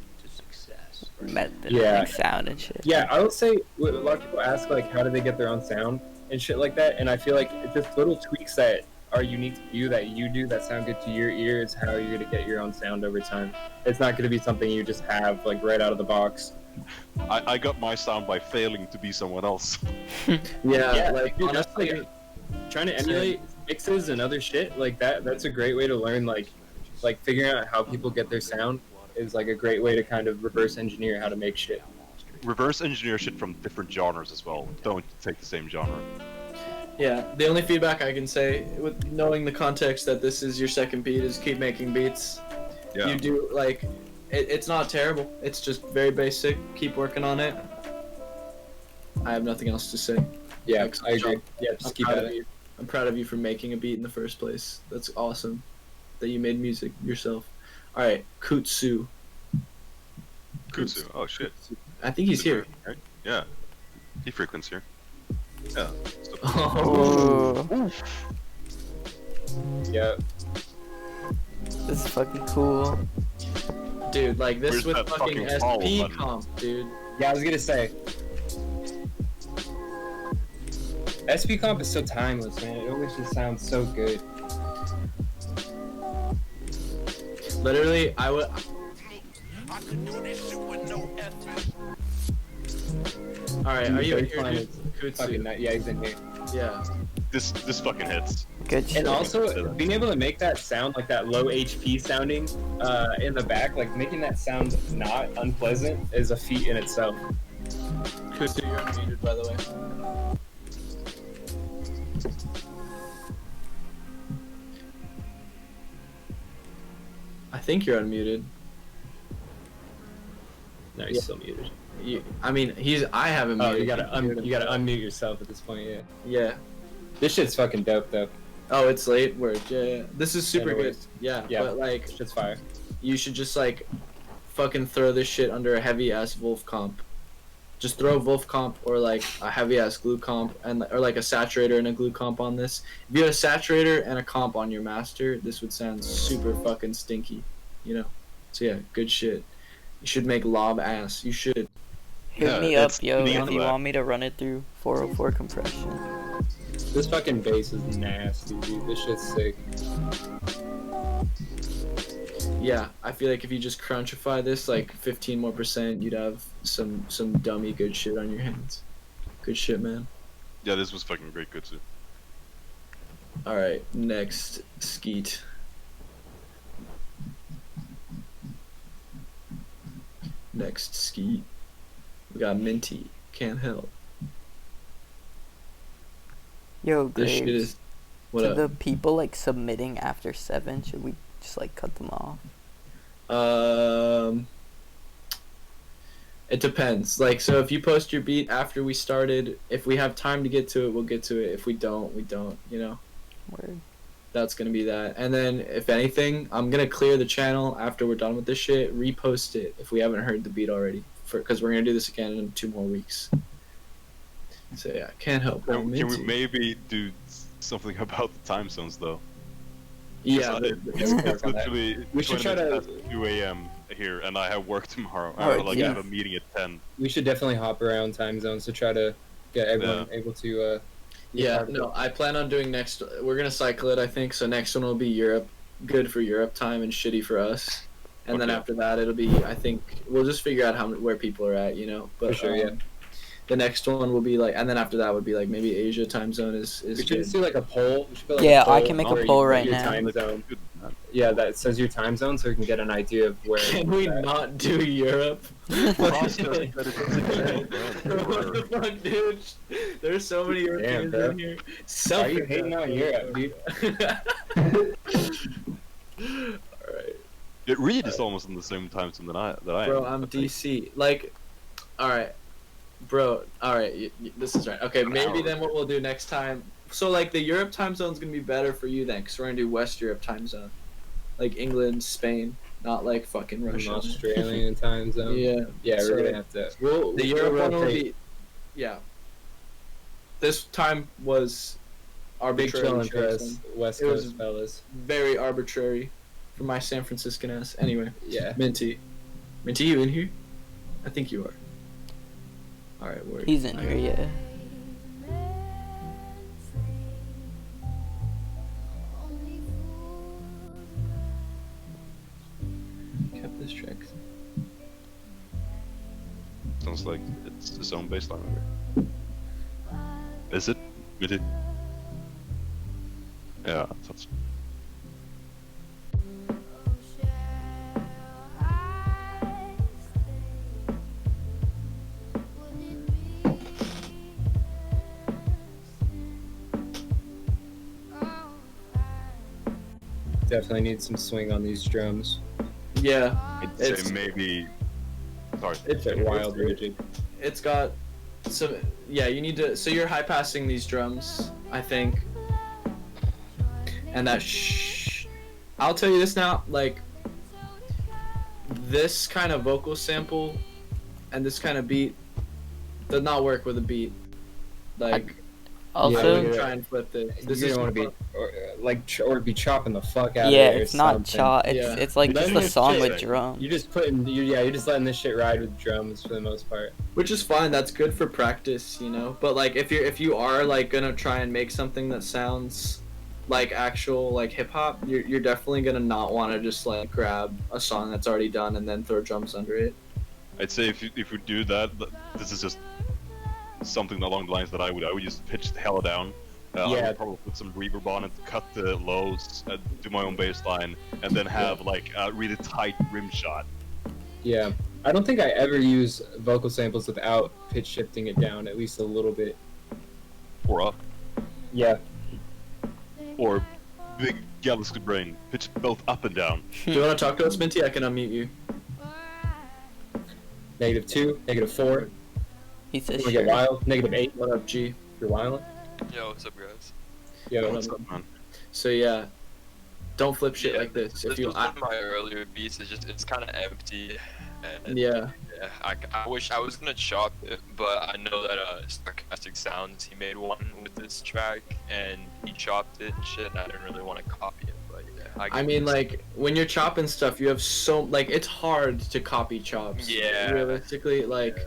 D: method, like sound and shit.
B: Yeah, I would say a lot of people ask like, how do they get their own sound and shit like that, and I feel like it's just little tweaks that are unique to you that you do that sound good to your ear is how you're gonna get your own sound over time. It's not gonna be something you just have like right out of the box.
G: I got my sound by failing to be someone else.
A: Yeah, like
B: dude,
A: honestly,
B: that's, like, trying to emulate mixes and other shit like that. That's a great way to learn. Like figuring out how people get their sound is like a great way to kind of reverse engineer how to make shit.
G: Reverse engineer shit from different genres as well. Don't take the same genre.
A: yeah, the only feedback I can say with knowing the context that this is your second beat is keep making beats.
G: Yeah.
A: You do like it's not terrible. It's just very basic. Keep working on it. I have nothing else to say.
B: Yeah, I agree. Yeah, just keep at it.
A: I'm proud of you for making a beat in the first place. That's awesome that you made music yourself. All right, Kutsu.
G: Kutsu. Oh shit.
A: I think he's here.
G: Right? Yeah. He frequents here. Yeah.
D: Oh.
B: Yeah.
D: This is fucking cool.
A: Dude, like this
G: Where's
A: with
G: that
A: fucking
G: fucking follow
A: SP
G: button?
A: comp, dude.
B: Yeah, I was gonna say. SP comp is so timeless, man. It always just sounds so good.
A: Literally, I would. All right, are you in here, dude? Kutsu.
B: Yeah, he's in here.
A: Yeah.
G: This fucking hits.
D: Good shit.
B: And also, being able to make that sound like that low HP sounding in the back, like making that sound not unpleasant, is a feat in itself.
A: Kutsu, you're unmuted, by the way. I think you're unmuted.
B: No, he's still muted.
A: I mean, I have him muted.
B: You gotta unmute yourself at this point, yeah.
A: Yeah.
B: This shit's fucking dope, though.
A: Oh, it's late. Word. Yeah. This is super good. Yeah. But like,
B: shit's fire.
A: You should just like, fucking throw this shit under a heavy ass Wolf comp. Just throw Wolf comp or like a heavy ass glue comp or like a saturator and a glue comp on this. If you had a saturator and a comp on your master, this would sound super fucking stinky, you know. So yeah, good shit. You should make lob ass. You should.
D: Hit me up, yo, if you want me to run it through 404 compression.
B: This fucking bass is nasty, dude. This shit's sick.
A: Yeah, I feel like if you just crunchify this like 15% more, you'd have some dummy good shit on your hands. Good shit, man.
G: Yeah, this was fucking great, Kutsu.
A: All right, next Skeet. Next Skeet. We got Minty. Can't help.
D: Yo,
A: This shit
D: Graves,
A: is. What
D: to
A: up?
D: the people like submitting after 7, should we just like cut them off?
A: It depends. Like, so if you post your beat after we started, if we have time to get to it, we'll get to it. If we don't, we don't, you know?
D: Word.
A: That's gonna be that. And then, if anything, I'm gonna clear the channel after we're done with this shit, repost it if we haven't heard the beat already. Because we're gonna do this again in 2 more weeks. So yeah, can't help.
G: Can we maybe do something about the time zones, though?
A: Yeah,
G: it's literally
B: We should try to
G: 2 a.m. here, and I have work tomorrow.
D: Alright,
G: I
D: yeah.
G: have a meeting at 10.
B: We should definitely hop around time zones to try to get everyone able to.
A: Yeah, no, I plan on doing next. We're gonna cycle it, I think. So next one will be Europe, good for Europe time and shitty for us. And then
B: Okay.
A: after that, it'll be, I think, we'll just figure out where people are at, you know. But
B: For sure, yeah.
A: the next one will be like, and then after that would be like maybe Asia time zone is
B: We should
A: good.
B: just do like a poll. We should put, like,
D: Yeah,
B: a poll
D: I can make a
B: where you
D: poll
B: put
D: right
B: your
D: now.
B: Time zone. Yeah, that says your time zone, so we can get an idea of where.
A: Can we
B: it's at.
A: not do Europe? What the
G: Bro.
A: fuck, dude? There's so many Europeans
B: bro.
A: in here.
B: Why are you hating on Europe, dude?
A: Alright.
G: It Reed is almost in the same time zone that I
A: Bro,
G: am.
A: I'm DC. Like, alright. Bro, alright, this is right. Okay, maybe then what we'll do next time. So, like, the Europe time zone's gonna be better for you then, because we're gonna do West Europe time zone. Like, England, Spain, not like fucking Russia.
B: Australian time zone.
A: Yeah.
B: Yeah,
A: So,
B: we're gonna have to.
A: The Europe one will
B: rotate.
A: be. Yeah. This time was
B: Big
A: arbitrary.
B: chillin' for us,
A: chosen.
B: West
A: It was
B: Coast fellas.
A: very arbitrary for my San Franciscan ass. Anyway,
B: Yeah.
A: Minty, you in here? I think you are. All right, word.
D: He's in here, yeah.
A: Kept this track.
G: Sounds like it's its own baseline over. Is it? Really? Yeah, that's.
B: Definitely need some swing on these drums.
A: Yeah,
G: I'd
A: it's
G: say maybe. Sorry.
A: it's
B: They're wild, rigid.
A: It's got some. Yeah, you need to. So you're high passing these drums, I think. And that I'll tell you this now, like this kind of vocal sample and this kind of beat does not work with a beat. Like I
D: Also,
A: wouldn't try and flip this. This
B: You
A: is
B: don't want to be or be chopping the fuck out
D: yeah,
B: of it.
D: it's not
B: chop.
D: It's
A: Yeah.
D: it's like just
B: Letting
D: a
B: it
D: song
B: sit.
D: with drum.
B: You're just you're just letting this shit ride with drums for the most part.
A: which is fine. That's good for practice, you know. But like if you are like gonna try and make something that sounds like actual like hip hop, you're definitely gonna not want to just like grab a song that's already done and then throw drums under it.
G: I'd say if you do that, this is just something along the lines that I would just pitch the hell down. I
B: Yeah.
G: would probably put some reverb on it, cut the lows, do my own bass line, and then have like a really tight rim shot.
B: Yeah, I don't think I ever use vocal samples without pitch shifting it down at least a little bit.
G: Or up.
B: Yeah.
G: Or big galaxy brain, pitch both up and down.
A: Do you want to talk to us, Minty? I can unmute you.
B: -2, -4.
D: He says
B: You get
D: sure.
B: wild. -8.
A: What up, G?
B: You're wild.
M: Yo, what's up, guys?
B: Yo,
G: What's up, man?
A: So yeah, don't flip shit
M: Yeah,
A: like this.
M: This
A: If you,
M: was one of my earlier beats. It's kind of empty. And
A: yeah,
M: yeah, I wish I was gonna chop it, but I know that Sarcastic Sounds, he made one with this track, and he chopped it and shit, and I didn't really want to copy it, but yeah.
A: I mean, like when you're chopping stuff, you have so like it's hard to copy chops.
M: Yeah.
A: Realistically, like,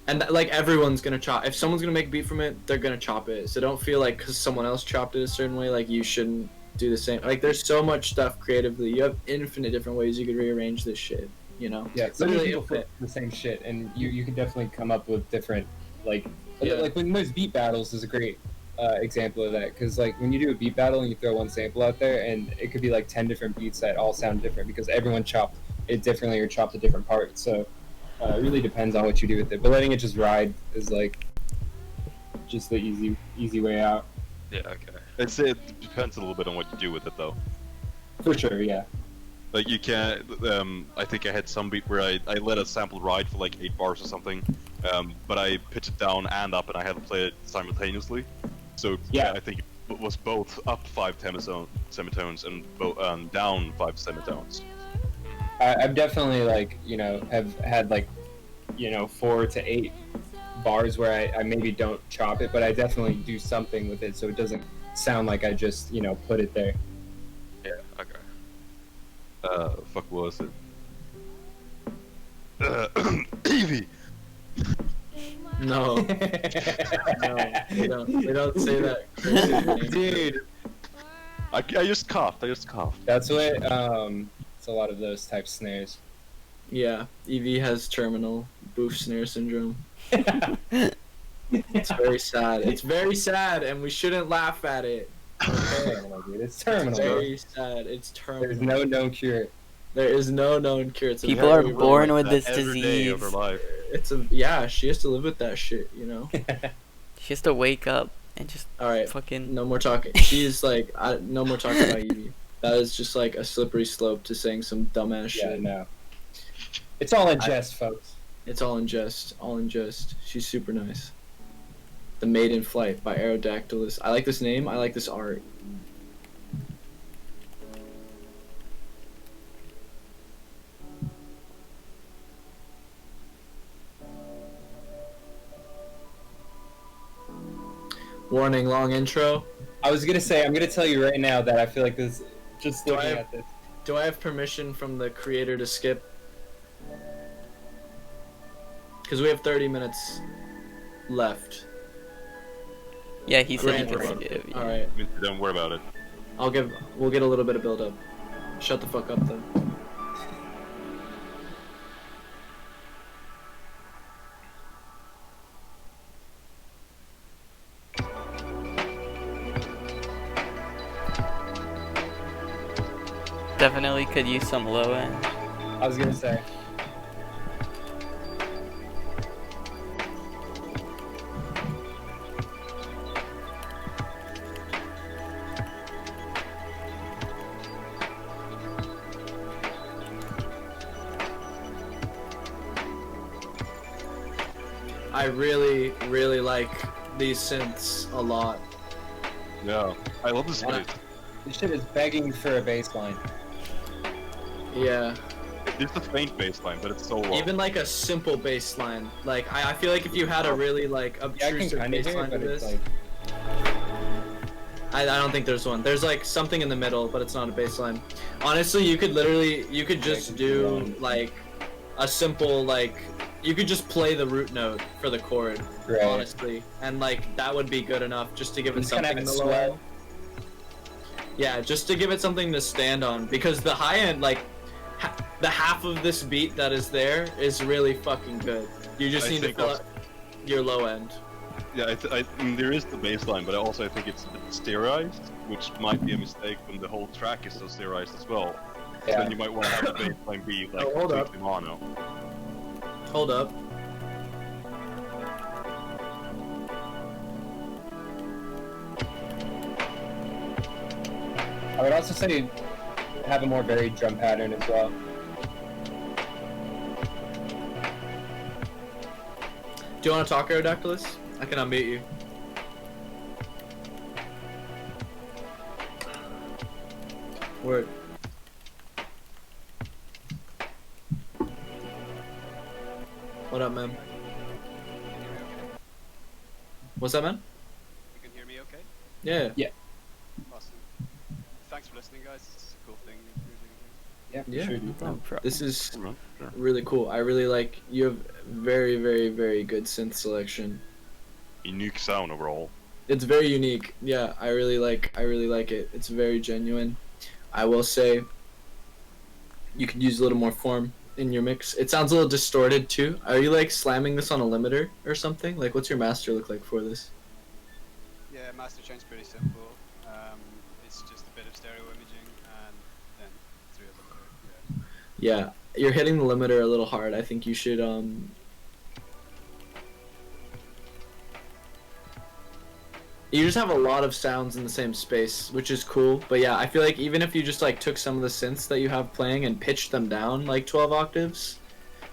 A: and like everyone's gonna chop. If someone's gonna make a beat from it, they're gonna chop it. So don't feel like because someone else chopped it a certain way, like you shouldn't do the same. Like there's so much stuff creatively. You have infinite different ways you could rearrange this shit. You know.
B: Yeah, so many
A: Literally
B: people flip
A: infinite.
B: the same shit, and you can definitely come up with different like
A: Yeah.
B: like when there's beat battles is a great example of that, because like when you do a beat battle and you throw one sample out there, and it could be like 10 different beats that all sound different because everyone chopped it differently or chopped a different part. So it really depends on what you do with it, but letting it just ride is like just the easy way out.
M: Yeah, okay.
G: I'd say it depends a little bit on what you do with it, though.
B: For sure, yeah.
G: Like you can't. I think I had some beat where I let a sample ride for like 8 bars or something, but I pitched it down and up, and I had to play it simultaneously. So
B: Yeah.
G: I think it was both up 5 semitones and down 5 semitones.
B: I've definitely like have had like 4 to 8 bars where I maybe don't chop it, but I definitely do something with it so it doesn't sound like I just put it there.
M: Yeah, okay.
G: Fuck, what was it? Evie.
A: No. No, we don't say that.
B: Dude.
G: I just coughed.
B: That's what it's a lot of those type snares.
A: Yeah, Evie has terminal boof snare syndrome. It's very sad. It's very sad, and we shouldn't laugh at it.
B: Terminal, dude. It's terminal.
A: It's very sad. It's terminal.
B: There's no known cure.
A: There is no known cure. It's
D: People are born with this
G: every day of
D: disease.
G: her life.
A: It's a yeah. She has to live with that shit, you know.
D: She has to wake up and just
A: All right,
D: fucking.
A: no more talking. She's like, no more talking about Evie. That is just like a slippery slope to saying some dumbass
B: Yeah,
A: shit.
B: no. It's all in jest, folks.
A: It's all in jest. All in jest. She's super nice. The Maiden Flight by Aerodactylus. I like this name. I like this art. Warning, long intro.
B: I was gonna say, I'm gonna tell you right now that I feel like this. Just looking at this.
A: Do I have permission from the creator to skip? Because we have 30 minutes left.
D: Yeah, he said he
A: Granted.
D: can skip. Yeah.
A: All right.
G: Don't worry about it.
A: We'll get a little bit of build up. Shut the fuck up though.
D: Definitely could use some low end.
B: I was gonna say.
A: I really, really like these synths a lot.
G: Yeah, I love this bass.
B: This shit is begging for a bass line.
A: Yeah.
G: It's a faint bass line, but it's so low.
A: Even like a simple bass line. Like I feel like if you had a really like obtrusive
B: kinda
A: bass
B: hear it,
A: line to
B: but it's
A: this.
B: like-
A: I don't think there's one. There's like something in the middle, but it's not a bass line. Honestly, you could just do like a simple like you could just play the root note for the chord,
B: Right.
A: honestly, and like that would be good enough just to give it
B: Just kinda
A: something
B: have
A: in
B: it
A: the low
B: sweat.
A: end. Yeah, just to give it something to stand on, because the high end, like the half of this beat that is there is really fucking good. You just
G: I
A: need to
G: think
A: fill
G: also-
A: out your low end.
G: Yeah, I mean, there is the bass line, but also I think it's a bit stereoized, which might be a mistake when the whole track is so stereoized as well. So
B: Yeah.
G: then you might want to have the bass line be like
A: Oh, hold up.
G: completely mono.
A: Hold up.
B: I would also say have a more varied drum pattern as well.
A: Do you want to talk, Aerodactylus? I can unmute you. Word. What up, man? What's up, man?
N: You can hear me okay?
A: Yeah.
B: Yeah.
N: Awesome. Thanks for listening, guys. It's a cool thing you're doing.
B: Yeah,
A: Yeah.
B: sure. dude.
D: No problem.
A: This is
G: Sure.
A: really cool. I really like. You have very, very, very good synth selection.
G: Unique sound overall.
A: It's very unique. Yeah, I really like it. It's very genuine. I will say you could use a little more form in your mix. It sounds a little distorted too. Are you like slamming this on a limiter or something? Like what's your master look like for this?
N: Yeah, master chain's pretty simple. It's just a bit of stereo imaging and then 3 of them.
A: Yeah, you're hitting the limiter a little hard. I think you should you just have a lot of sounds in the same space, which is cool. But yeah, I feel like even if you just like took some of the synths that you have playing and pitched them down like 12 octaves,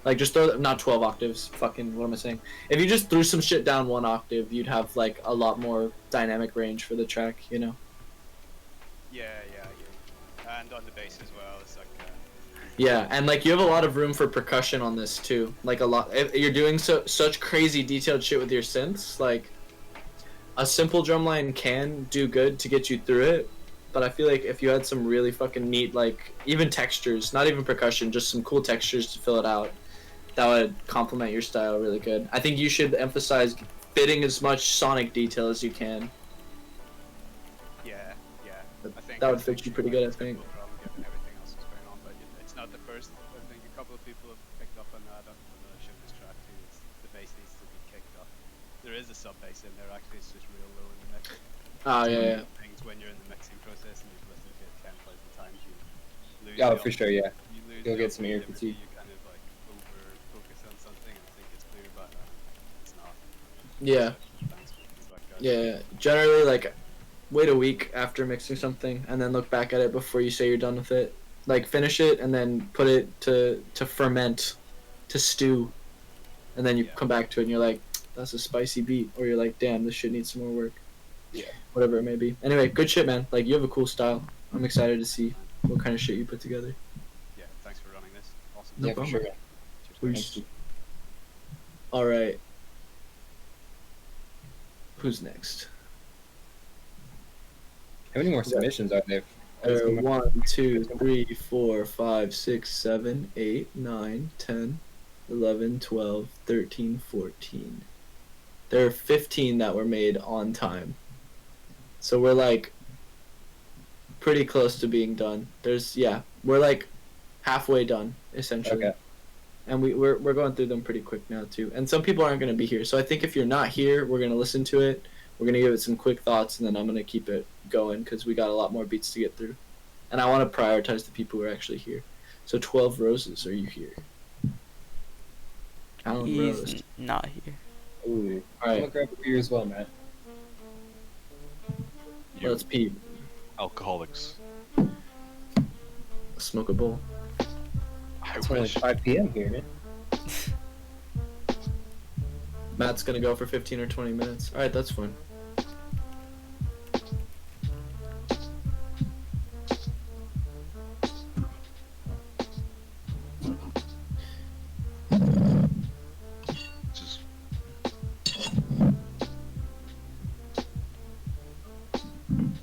A: like just throw not 12 octaves, fucking what am I saying? If you just threw some shit down 1 octave, you'd have like a lot more dynamic range for the track, you know?
N: Yeah. And on the bass as well, it's like
A: Yeah, and like you have a lot of room for percussion on this too. Like a lot, you're doing such crazy detailed shit with your synths. Like a simple drum line can do good to get you through it, but I feel like if you had some really fucking neat, like even textures, not even percussion, just some cool textures to fill it out, that would complement your style really good. I think you should emphasize fitting as much sonic detail as you can.
N: yeah. I think
A: That would fix you pretty good, I think.
N: No problem given everything else that's going on, but it's not the first. I think a couple of people have picked up on that. I'm gonna show this track too. The bass needs to be kicked up. There is a sub bass in there. Actually, it's just real low in the mix.
A: Oh
N: It's one
A: yeah,
N: of the things when you're in the mixing process and you've listened to it 10,000 times, you lose.
B: Oh,
N: the
B: for sure, yeah.
N: You lose
B: You'll
N: the
B: get some ear
N: objectivity,
B: fatigue.
N: You kind of like over focus on something and think it's clear, but it's not.
A: Yeah. Yeah. Generally, like, wait a week after mixing something, and then look back at it before you say you're done with it. Like, finish it and then put it to ferment, to stew, and then you come back to it and you're like, that's a spicy beat, or you're like, damn, this shit needs some more work.
B: Yeah.
A: Whatever it may be. Anyway, good shit, man. Like, you have a cool style. I'm excited to see what kind of shit you put together.
N: Yeah, thanks for running this. Awesome.
A: No
B: Yeah, for
A: problem.
B: sure.
A: Peace. All right. Who's next?
B: How many more submissions are there?
A: 1, 2, 3, 4, 5, 6, 7, 8, 9, 10, 11, 12, 13, 14. There are 15 that were made on time. So we're like pretty close to being done. We're like halfway done essentially.
B: Okay.
A: And we're going through them pretty quick now too. And some people aren't going to be here. So I think if you're not here, we're going to listen to it. We're going to give it some quick thoughts, and then I'm going to keep it going because we got a lot more beats to get through. And I want to prioritize the people who are actually here. So 12 Roses, are you here? Alan
D: He's
A: Rose.
D: not here.
B: Ooh.
A: All right.
B: I'm gonna grab a beer as well, Matt.
A: Let's peep.
G: Alcoholics.
A: Smoke a bowl.
B: It's only 5 p.m. here, man.
A: Matt's going to go for 15 or 20 minutes. All right, that's fine.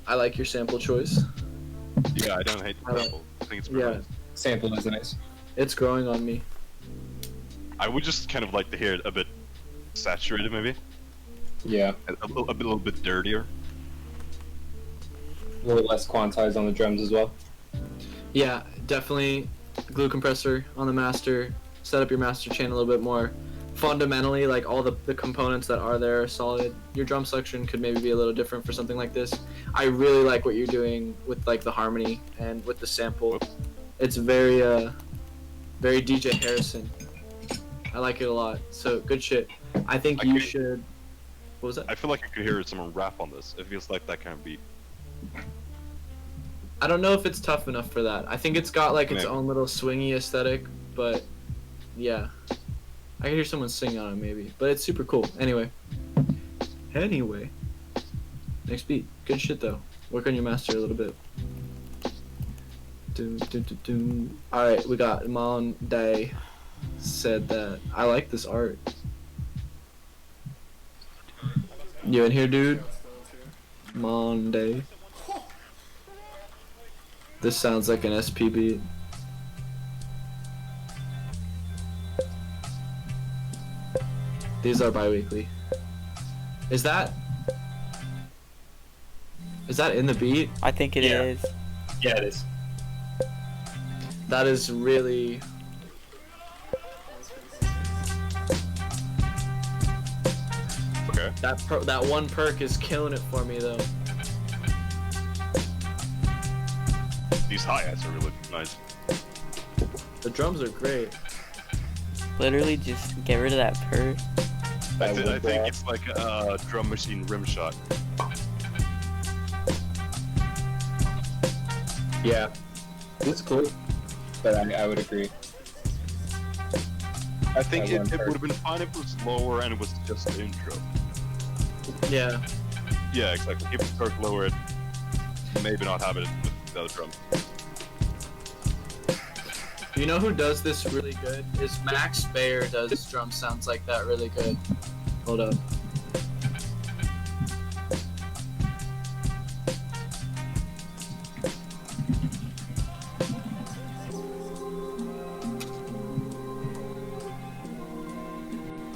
A: I like your sample choice.
G: Yeah, I don't hate the sample. I think it's pretty nice.
B: Sample is nice.
A: It's growing on me.
G: I would just kind of like to hear it a bit saturated, maybe.
B: Yeah.
G: A little bit dirtier.
B: A little less quantized on the drums as well.
A: Yeah, definitely glue compressor on the master. Set up your master chain a little bit more. Fundamentally, like all the components that are there are solid. Your drum selection could maybe be a little different for something like this. I really like what you're doing with like the harmony and with the sample. It's very very DJ Harrison. I like it a lot. So good shit. I think you should. What was that?
G: I feel like I could hear someone rap on this. It feels like that kind of beat.
A: I don't know if it's tough enough for that. I think it's got like its
G: Maybe.
A: own little swingy aesthetic, but yeah. I could hear someone sing on it maybe, but it's super cool. Anyway. Next beat. Good shit though. Work on your master a little bit. Alright, we got Monday said that I like this art. You in here, dude? Monday. This sounds like an SP beat. These are bi-weekly. Is that in the beat?
D: I think it is.
B: Yeah, it is.
A: That is really...
G: Okay.
A: That one perk is killing it for me though.
G: These hi-hats are really nice.
A: The drums are great.
D: Literally just get rid of that perk.
G: I think it's like a drum machine rim shot.
B: Yeah. It's cool. But I would agree.
G: I think
B: That
G: it
B: one
G: would
B: perk.
G: have been fine if it was lower and it was just the intro.
A: Yeah.
G: Yeah, exactly. Keep the perk lower, maybe not have it with the other drum.
A: You know who does this really good? Is Max Bayer does drum sounds like that really good. Hold up.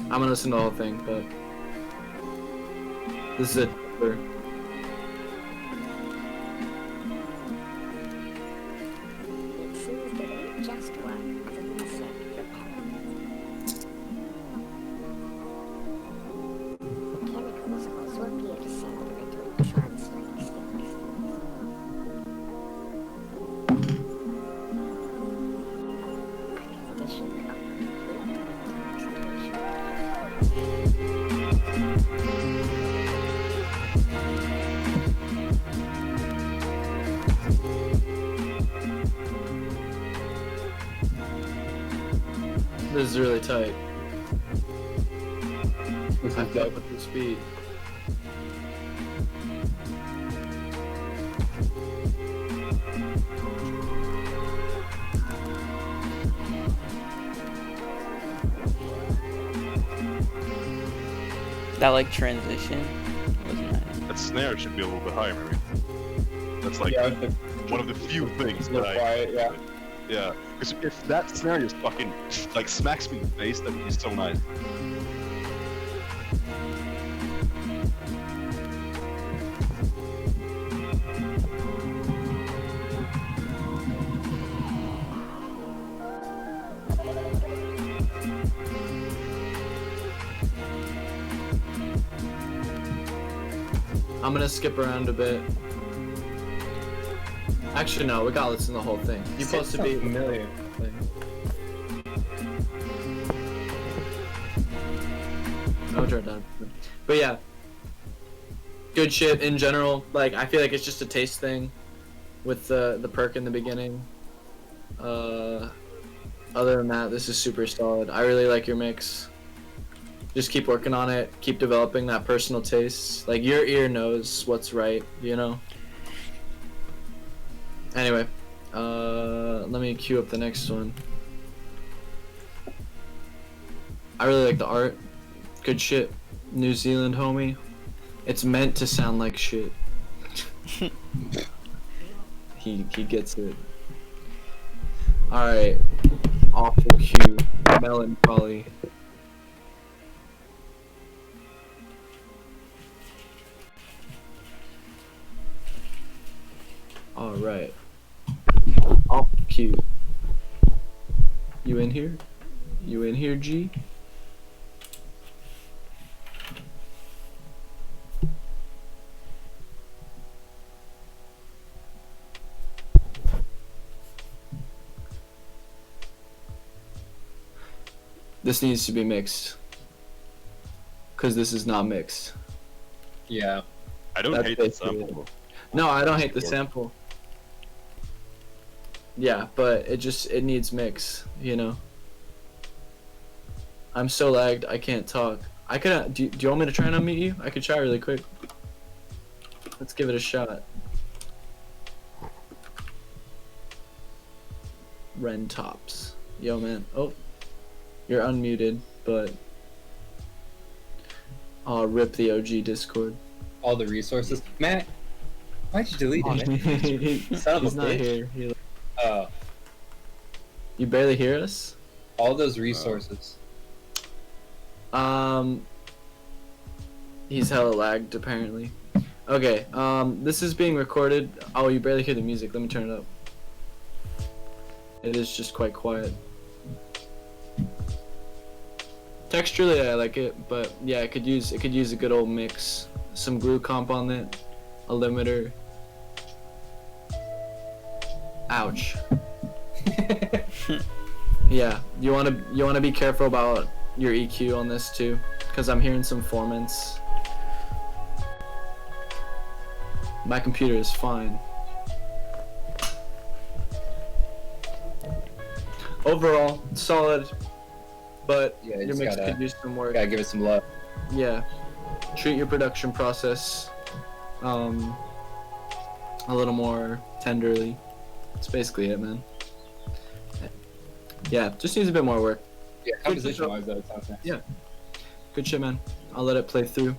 A: I'm gonna listen to the whole thing, but this is it. This is really tight.
B: This
A: I
B: is
A: fuck
B: dope.
A: with this beat.
D: That like transition was nice.
G: That snare should be a little bit higher, maybe. That's like
B: Yeah,
G: one of the few things
B: a little
G: that
B: quiet, yeah.
G: Yeah, because if that snare just fucking like smacks me in the face, that would be so nice.
A: I'm gonna skip around a bit. Actually, no, we gotta listen to the whole thing. You're supposed to be
B: familiar.
A: I'll draw it down. But yeah, good shit in general. Like, I feel like it's just a taste thing with the perk in the beginning. Other than that, this is super solid. I really like your mix. Just keep working on it. Keep developing that personal taste. Like, your ear knows what's right, you know? Anyway, let me cue up the next one. I really like the art. Good shit. New Zealand homie. It's meant to sound like shit. he gets it. Alright. Awful cue. Melancholy. Alright. Awful cue. You in here? You in here, G? This needs to be mixed. Cause this is not mixed.
B: Yeah.
G: I don't
A: That's
G: hate the
A: basically
G: sample.
A: it. No, I don't hate the sample. Yeah, but it needs mix, you know. I'm so lagged, I can't talk. I could do you want me to try and unmute you? I could try really quick. Let's give it a shot. Ren Tops. Yo man. Oh. You're unmuted, but I'll rip the OG Discord.
B: All the resources. Matt, why'd you delete it? Son of
A: He's
B: a
A: not
B: bitch.
A: here.
B: Oh.
A: You barely hear us?
B: All those resources.
A: He's hella lagged apparently. Okay, this is being recorded. Oh, you barely hear the music. Let me turn it up. It is just quite quiet. Texturally, I like it, but yeah, it could use a good old mix. Some glue comp on it, a limiter. Ouch. Yeah, you wanna be careful about your EQ on this too, because I'm hearing some formants. My computer is fine. Overall, solid, but
B: Yeah, you
A: your
B: just
A: mix
B: gotta-
A: could use some work.
B: Gotta give it some love.
A: Yeah, treat your production process a little more tenderly. That's basically it, man. Yeah, just needs a bit more work.
B: Yeah, composition wise though, it sounds nice.
A: Yeah, good shit, man. I'll let it play through.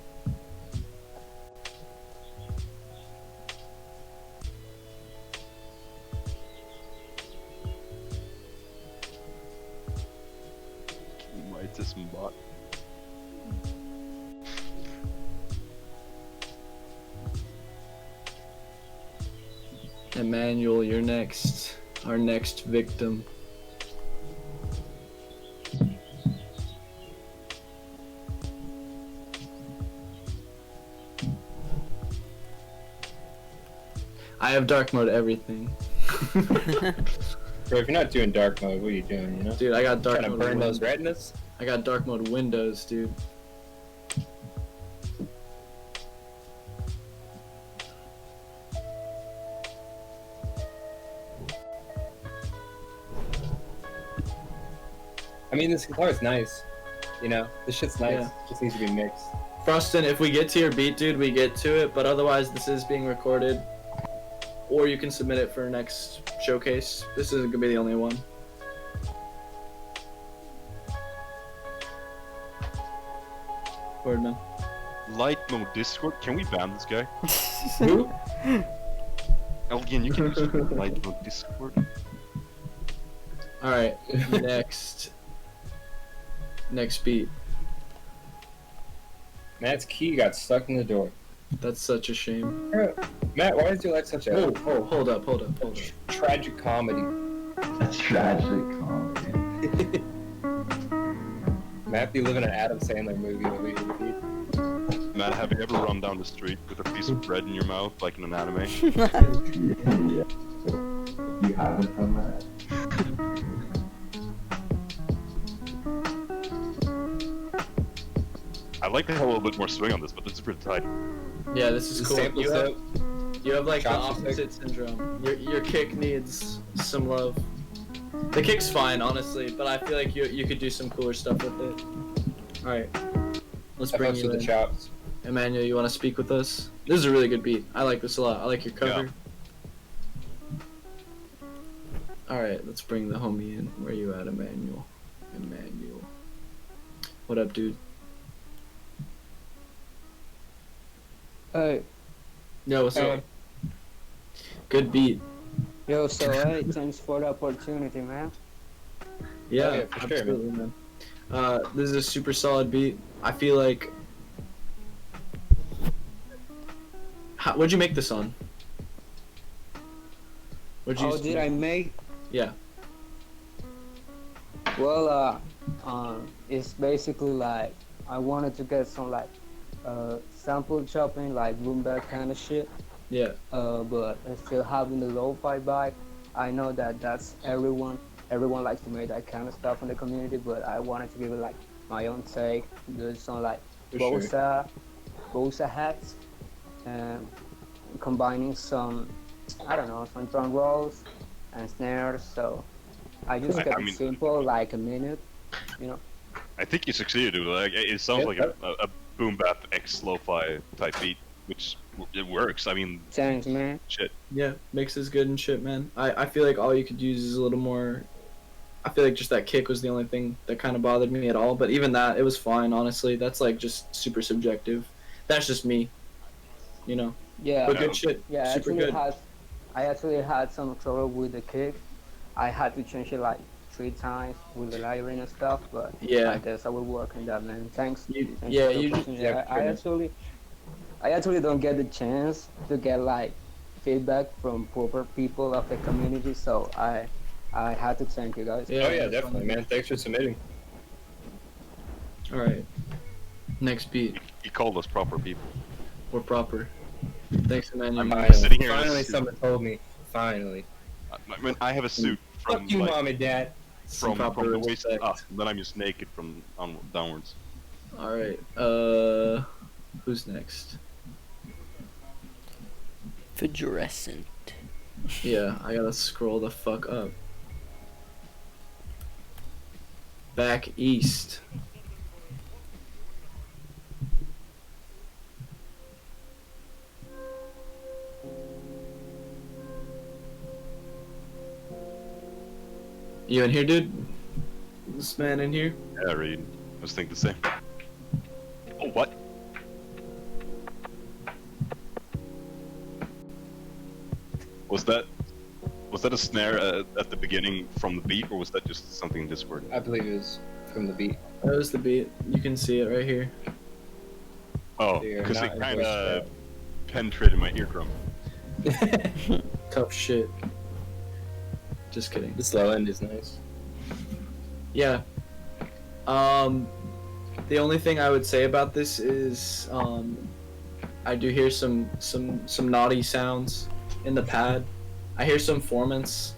G: Might just bot.
A: Emmanuel, you're next. Our next victim. I have dark mode everything.
B: Bro, if you're not doing dark mode, what are you doing, you know?
A: Dude, I got dark
B: Trying to
A: mode.
B: burn those
A: Windows.
B: retinas?
A: I got dark mode Windows, dude.
B: I I mean, this guitar is nice. You know, this shit's nice.
A: Yeah.
B: Just needs to be mixed.
A: Frostin, if we get to your beat, dude, we get to it. But otherwise, this is being recorded. Or you can submit it for next showcase. This isn't gonna be the only one. Word, man.
G: Light mode Discord. Can we ban this guy?
A: Who?
G: Elgin, you can use light mode Discord.
A: Alright, next beat.
B: Matt's key got stuck in the door.
A: That's such a shame.
B: Matt, why did you like such a
A: hold up.
B: tragic comedy?
E: A tragic comedy.
B: Matt be living an Adam Sandler movie over here, dude.
G: Matt, have you ever run down the street with a piece of bread in your mouth, like in an anime?
E: Yeah. You haven't done that.
G: I'd like to have a little bit more swing on this, but this is pretty tight.
A: Yeah, this is cool.
B: Sample set.
A: You have like the
B: Chopstick.
A: opposite syndrome. Your kick needs some love. The kick's fine, honestly, but I feel like you could do some cooler stuff with it. Alright. Let's bring you
B: the
A: in.
B: chops.
A: Emmanuel, you want to speak with us? This is a really good beat. I like this a lot. I like your cover. Alright, let's bring the homie in. Where you at, Emmanuel? Emmanuel. What up, dude?
O: Hey.
A: Yo, what's up? Good beat.
O: Yo, so hey, thanks for the opportunity, man.
A: Yeah,
B: for sure,
A: absolutely, man. This is a super solid beat. I feel like... What'd you make this on? What'd you
O: How did I make?
A: Yeah.
O: Well, it's basically like I wanted to get some like sample chopping, like boom bap kind of shit.
A: Yeah.
O: But still having the lo-fi vibe. I know that that's everyone likes to make that kind of stuff in the community, but I wanted to give it like my own take. There's some like bossa hats, and combining some, I don't know, some drum rolls and snares. So I just kept it simple, like a minute, you know.
G: I think you succeeded. Like, it sounds like a boom bap X lo-fi type beat, which it works. I mean,
O: thanks, man.
G: Shit.
A: Yeah, mix is good and shit, man. I feel like all you could use is a little more. I feel like just that kick was the only thing that kind of bothered me at all. But even that, it was fine, honestly. That's like just super subjective. That's just me, you know.
O: Yeah.
A: But good shit.
O: Yeah,
A: super good.
O: I actually had some trouble with the kick. I had to change it like 3 times with the layering and stuff, but
A: yeah,
O: I guess I will work on that, man. Thanks. I actually don't get the chance to get like feedback from proper people of the community, so I had to thank you guys.
B: Yeah, definitely, man. Thanks for submitting.
A: All right. Next beat.
G: He called us proper people.
A: We're proper. Thanks, Emmanuel.
G: I'm sitting here.
B: Finally, someone told me. Finally.
G: I mean, I have a suit from
B: Fuck you,
G: like,
B: mom and dad.
G: From the waist up. Then I'm just naked from downwards.
A: All right. Who's next?
D: Fluorescent.
A: Yeah, I gotta scroll the fuck up. Back east. You in here, dude? This man in here?
G: Yeah, Reed. I was thinking the same. Oh, what? Was that a snare at the beginning from the beat, or was that just something in Discord?
B: I believe it was from the beat.
A: That was the beat. You can see it right here.
G: Oh,
B: So you're
G: because
B: not
G: it kind
B: impressed
G: of penetrated my eardrum.
A: Tough shit. Just kidding.
B: The slow end is nice.
A: Yeah. The only thing I would say about this is I do hear some naughty sounds in the pad. I hear some formants.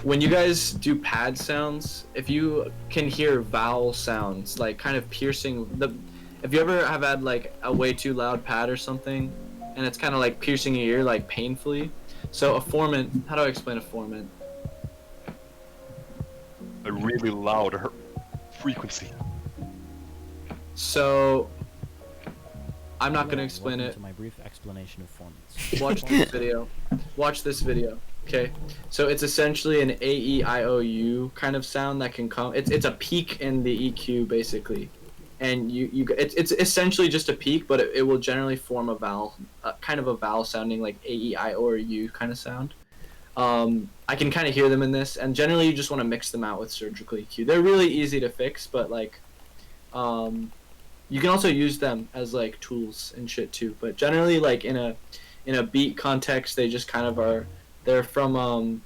A: When you guys do pad sounds, if you can hear vowel sounds, like kind of piercing if you ever have had like a way too loud pad or something, and it's kind of like piercing your ear like painfully. So a formant, how do I explain a formant?
G: a really loud frequency.
A: So I'm not gonna explain it.
P: To my brief explanation of formants.
A: Watch this video. Watch this video. Okay. So it's essentially an A-E-I-O-U kind of sound that can come. It's a peak in the EQ basically, and it's essentially just a peak, but it will generally form a vowel, kind of a vowel sounding like A-E-I-O-U kind of sound. I can kind of hear them in this, and generally you just want to mix them out with surgical EQ. They're really easy to fix, but like, you can also use them as like tools and shit too. But generally, like in a beat context, they just kind of are. They're from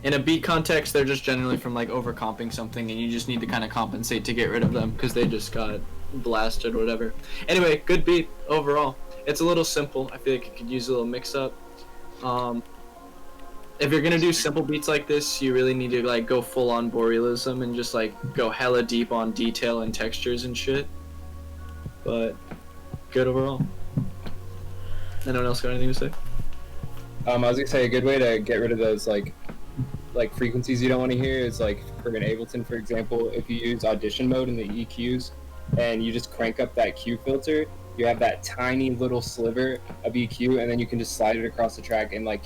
A: in a beat context, they're just generally from like overcomping something, and you just need to kind of compensate to get rid of them because they just got blasted or whatever. Anyway, good beat overall. It's a little simple. I feel like it could use a little mix up. If you're gonna do simple beats like this, you really need to like go full on borealism and just like go hella deep on detail and textures and shit. But good overall. Anyone else got anything to say?
B: I was gonna say a good way to get rid of those like frequencies you don't want to hear is like for an Ableton, for example, if you use audition mode in the EQs and you just crank up that Q filter, you have that tiny little sliver of EQ, and then you can just slide it across the track, and like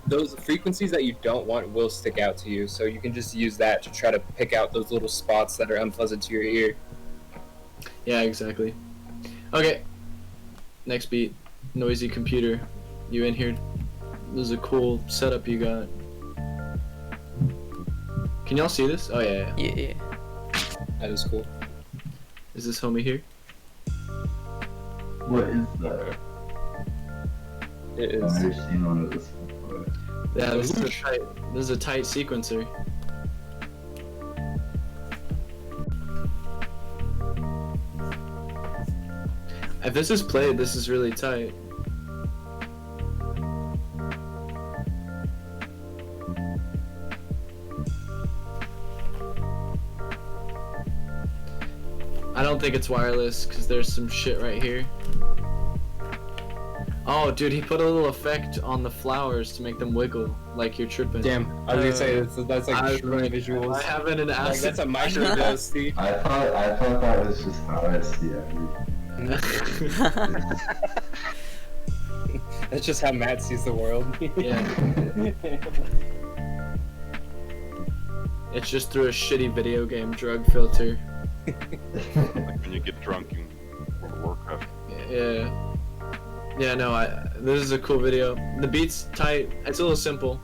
B: those frequencies that you don't want will stick out to you, so you can just use that to try to pick out those little spots that are unpleasant to your ear.
A: Yeah, exactly. Okay, next beat. Noisy computer. You in here? This is a cool setup you got. Can y'all see this? Oh yeah.
D: Yeah.
B: That is cool.
A: Is this homie here?
E: What is that?
B: It is.
E: I've never seen one of this before.
A: Yeah, this is a tight sequencer. If this is played, this is really tight. I don't think it's wireless because there's some shit right here. Oh, dude, he put a little effect on the flowers to make them wiggle, like you're tripping.
B: Damn, I was gonna say that's like true visuals.
A: I haven't an acid.
B: Like, that's a microdose, Steve.
E: I thought that was just how I see everything.
B: That's just how Matt sees the world.
A: Yeah. It's just through a shitty video game drug filter.
G: Like when you get drunk in World of Warcraft.
A: Yeah. Yeah, no, this is a cool video. The beat's tight. It's a little simple,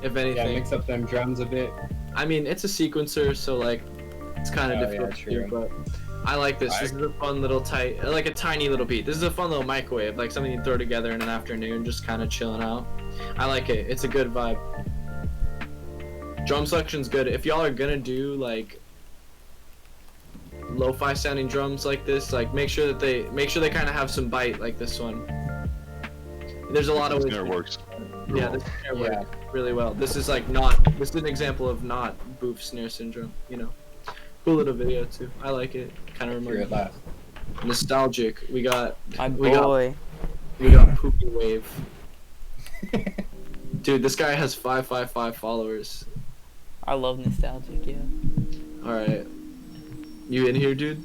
A: if anything.
B: Yeah, mix up them drums a bit.
A: I mean, it's a sequencer, so like, it's kind of difficult to do, but I like this. This is a fun little tight, like a tiny little beat. This is a fun little microwave, like something you throw together in an afternoon, just kind of chilling out. I like it. It's a good vibe. Drum selection's good. If y'all are gonna do like lo-fi sounding drums like this, like make sure they kind of have some bite like this one. There's a lot of ways.
G: Snare works.
A: Yeah, this snare works really well. This is like this is an example of not boof snare syndrome, you know. Cool little video too. I like it. Kind of reminds me. Nostalgic. We got
D: boy.
A: We got Poopy Wave. Dude, this guy has 555 followers.
D: I love nostalgic, yeah.
A: Alright. You in here, dude?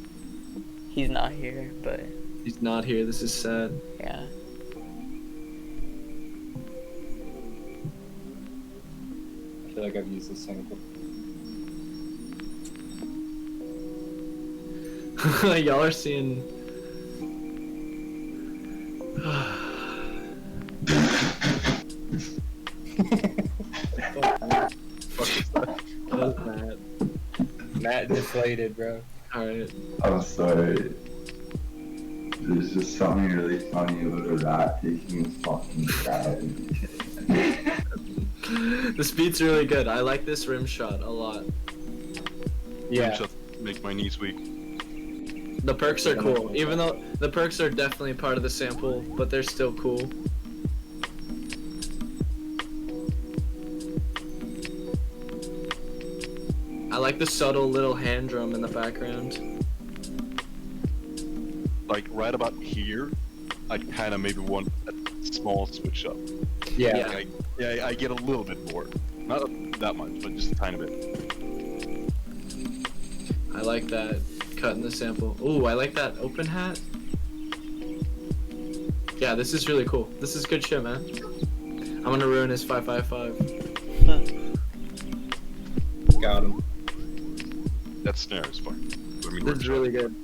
D: He's not here, but...
A: He's not here, this is sad.
D: Yeah.
B: I feel like I've used this sample.
A: Y'all are seeing...
B: Matt deflated, bro.
A: Alright.
E: I'm sorry. There's just something really funny about a rat taking a fucking shot.
A: This beat's really good. I like this rim shot a lot.
G: Yeah. Rim shots make my knees weak.
A: The perks are cool, even though the perks are definitely part of the sample, but they're still cool. I like the subtle little hand drum in the background.
G: Like right about here, I kind of maybe want a small switch up.
B: Yeah.
G: I get a little bit more. Not that much, but just a tiny bit.
A: I like that cut in the sample. Ooh, I like that open hat. Yeah, this is really cool. This is good shit, man. I'm gonna ruin his 555.
B: Got him.
G: That snare is fun. I mean,
A: This is really good.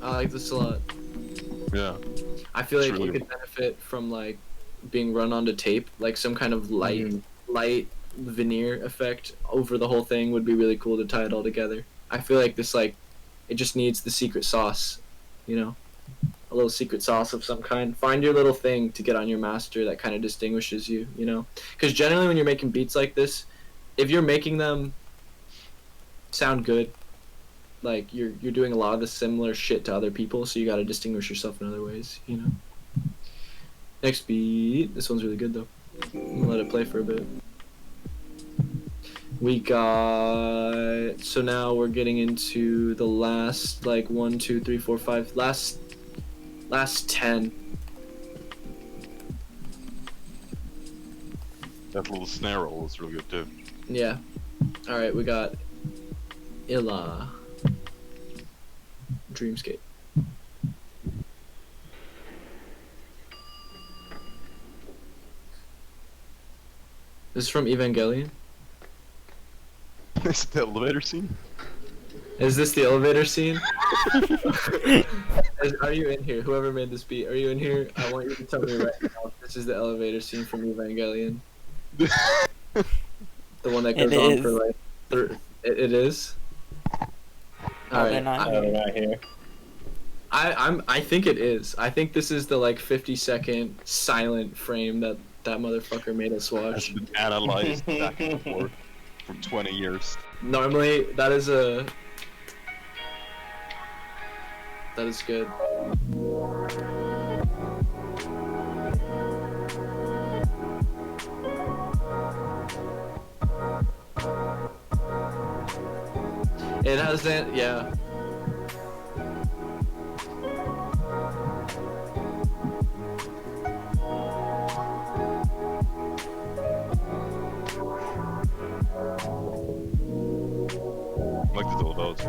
A: I like this a lot.
G: Yeah.
A: I feel
G: It's
A: like
G: really
A: you could benefit from like being run onto tape, like some kind of light veneer effect over the whole thing would be really cool to tie it all together. I feel like this it just needs the secret sauce, you know, a little secret sauce of some kind. Find your little thing to get on your master that kind of distinguishes you, you know, because generally when you're making beats like this, if you're making them sound good, like you're doing a lot of the similar shit to other people, so you got to distinguish yourself in other ways, you know. Next beat, this one's really good though. I'm gonna let it play for a bit. We got, so now we're getting into the last 1, 2, 3, 4, 5, last 10.
G: That little snare roll is really good too.
A: Yeah. All right, we got Illa. Dreamscape. This is from Evangelion.
G: Is it the elevator scene?
A: Is this the elevator scene? Are you in here? Whoever made this beat, are you in here? I want you to tell me right now if this is the elevator scene from Evangelion. The one that goes on for like... It is? Alright.
B: They're not here.
A: I think it is. I think this is the 50-second silent frame that motherfucker made us watch.
G: Has been analyzed back and forth for 20 years.
A: Normally, that is good. It has that, yeah.
G: I like the double bells.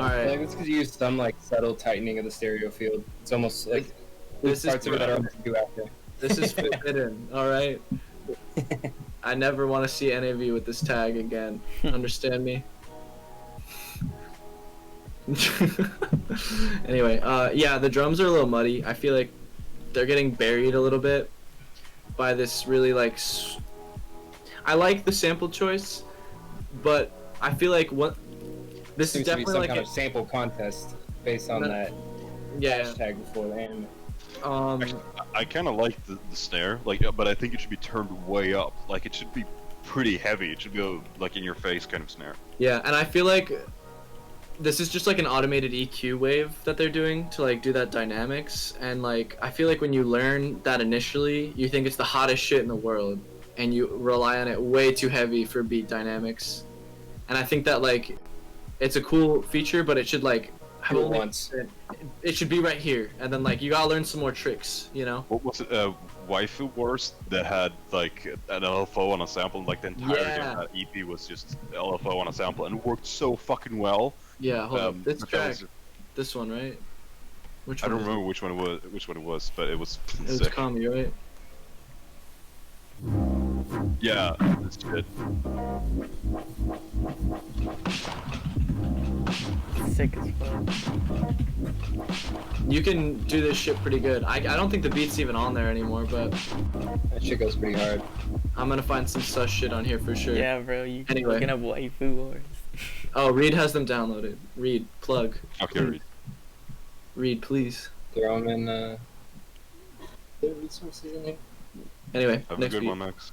B: I think it's because you use some subtle tightening of the stereo field. It's almost like
A: This
B: parts
A: is
B: of it are almost too active.
A: This is forbidden, alright? I never want to see any of you with this tag again. Understand me? Anyway, yeah, the drums are a little muddy. I feel like they're getting buried a little bit by this really I like the sample choice, but I feel like this is definitely
B: some kind of sample contest based on that hashtag before the anime.
G: Actually, I kind of like the snare, but I think it should be turned way up. It should be pretty heavy. It should go in your face kind of snare.
A: Yeah, and I feel like this is just an automated EQ wave that they're doing to do that dynamics, and I feel like when you learn that initially, you think it's the hottest shit in the world, and you rely on it way too heavy for beat dynamics. And I think that it's a cool feature, but it should have
B: it once.
A: It should be right here, and then you gotta learn some more tricks, you know.
G: What was it? Waifu Wars that had an LFO on a sample, the entirety of that EP was just LFO on a sample, and it worked so fucking well.
A: Yeah, hold on. This track, this one, right? Which one?
G: I don't remember which one it was, but it was
A: sick. It was Kami, right?
G: Yeah, that's good.
D: Sick as fuck.
A: You can do this shit pretty good. I don't think the beat's even on there anymore, but
B: that shit goes pretty hard.
A: I'm gonna find some sus shit on here for sure.
D: Yeah, bro, you
A: anyway.
D: looking up waifu wars.
A: Oh, Reed has them downloaded. Reed, plug.
G: Okay, Reed.
A: Reed, please.
B: Throw them in.
A: Anyway,
G: Have
A: next
G: a good
A: beat.
G: one, Max.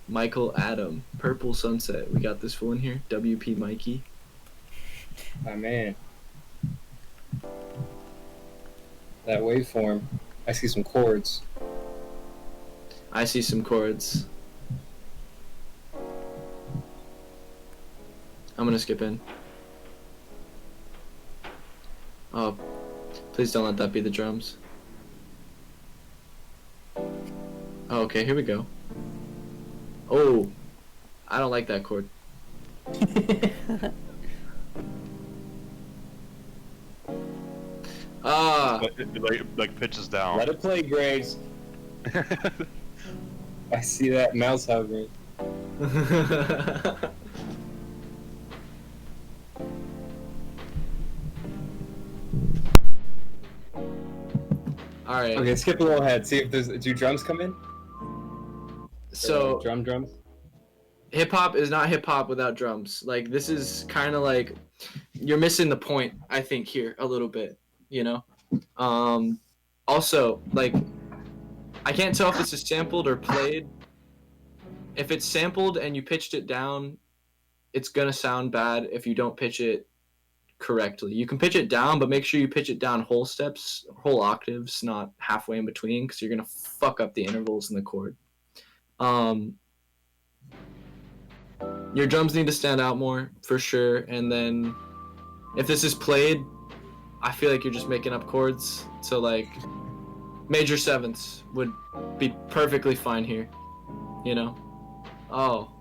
A: Michael Adam, Purple Sunset. We got this full in here. WP Mikey.
B: My man. That waveform. I see some chords.
A: I see some chords. I'm gonna skip in. Oh, please don't let that be the drums. Oh, okay, here we go. Oh, I don't like that chord. Ah.
G: Like pitches down.
B: Let it play, Graves. I see that mouse hovering.
A: All right.
B: Okay, skip a little ahead. See if do drums come in.
A: So
B: drums.
A: Hip hop is not hip hop without drums. Like this is kind of like you're missing the point. I think here a little bit. You know. Also, like I can't tell if this is sampled or played. If it's sampled and you pitched it down, it's gonna sound bad if you don't pitch it correctly. You can pitch it down, but make sure you pitch it down whole steps, whole octaves, not halfway in between, because you're gonna fuck up the intervals in the chord. Your drums need to stand out more for sure, and then if this is played, I feel like you're just making up chords. So like major sevenths would be perfectly fine here, you know. Oh.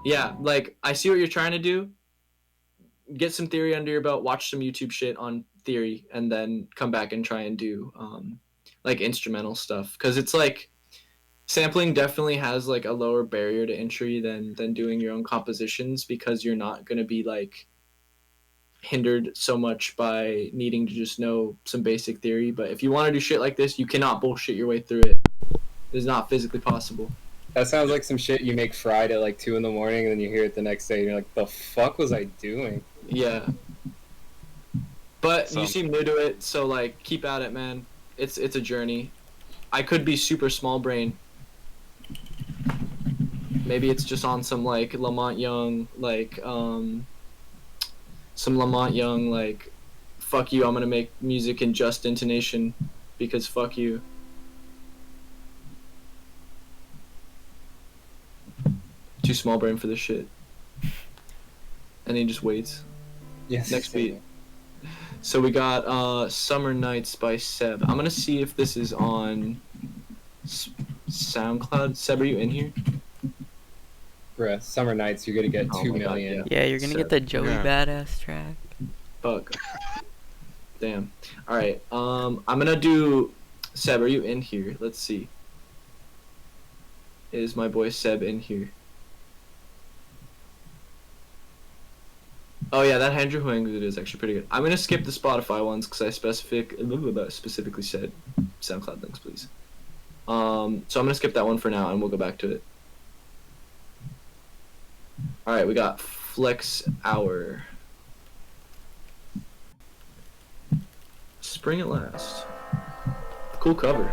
A: Yeah, like I see what you're trying to do. Get some theory under your belt, watch some YouTube shit on theory, and then come back and try and do like instrumental stuff. Because it's like sampling definitely has like a lower barrier to entry than doing your own compositions, because you're not going to be like hindered so much by needing to just know some basic theory. But if you want to do shit like this, you cannot bullshit your way through it. It is not physically possible.
B: That sounds like some shit you make fried at like 2 in the morning, and then you hear it the next day, and you're like, "The fuck was I doing?"
A: Yeah. But you seem new to it, so like keep at it, man. It's a journey. I could be super small brain. Maybe it's just on some like Lamont Young, like some Lamont Young, like fuck you, I'm gonna make music in just intonation because fuck you. Too small brain for this shit. And he just waits.
B: Yes.
A: Next beat. So we got Summer Nights by Seb. I'm gonna see if this is on SoundCloud. Seb, are you in here?
B: Bruh, Summer Nights, you're gonna get 2 million.
A: God,
D: Yeah, you're gonna get the Joey Badass track.
A: Fuck. Damn. Alright, I'm gonna do... Seb, are you in here? Let's see. Is my boy Seb in here? Oh yeah, that Andrew Huang is actually pretty good. I'm gonna skip the Spotify ones because I specifically said SoundCloud links, please. So I'm gonna skip that one for now, and we'll go back to it. All right, we got Flex Hour. Spring at Last. Cool cover.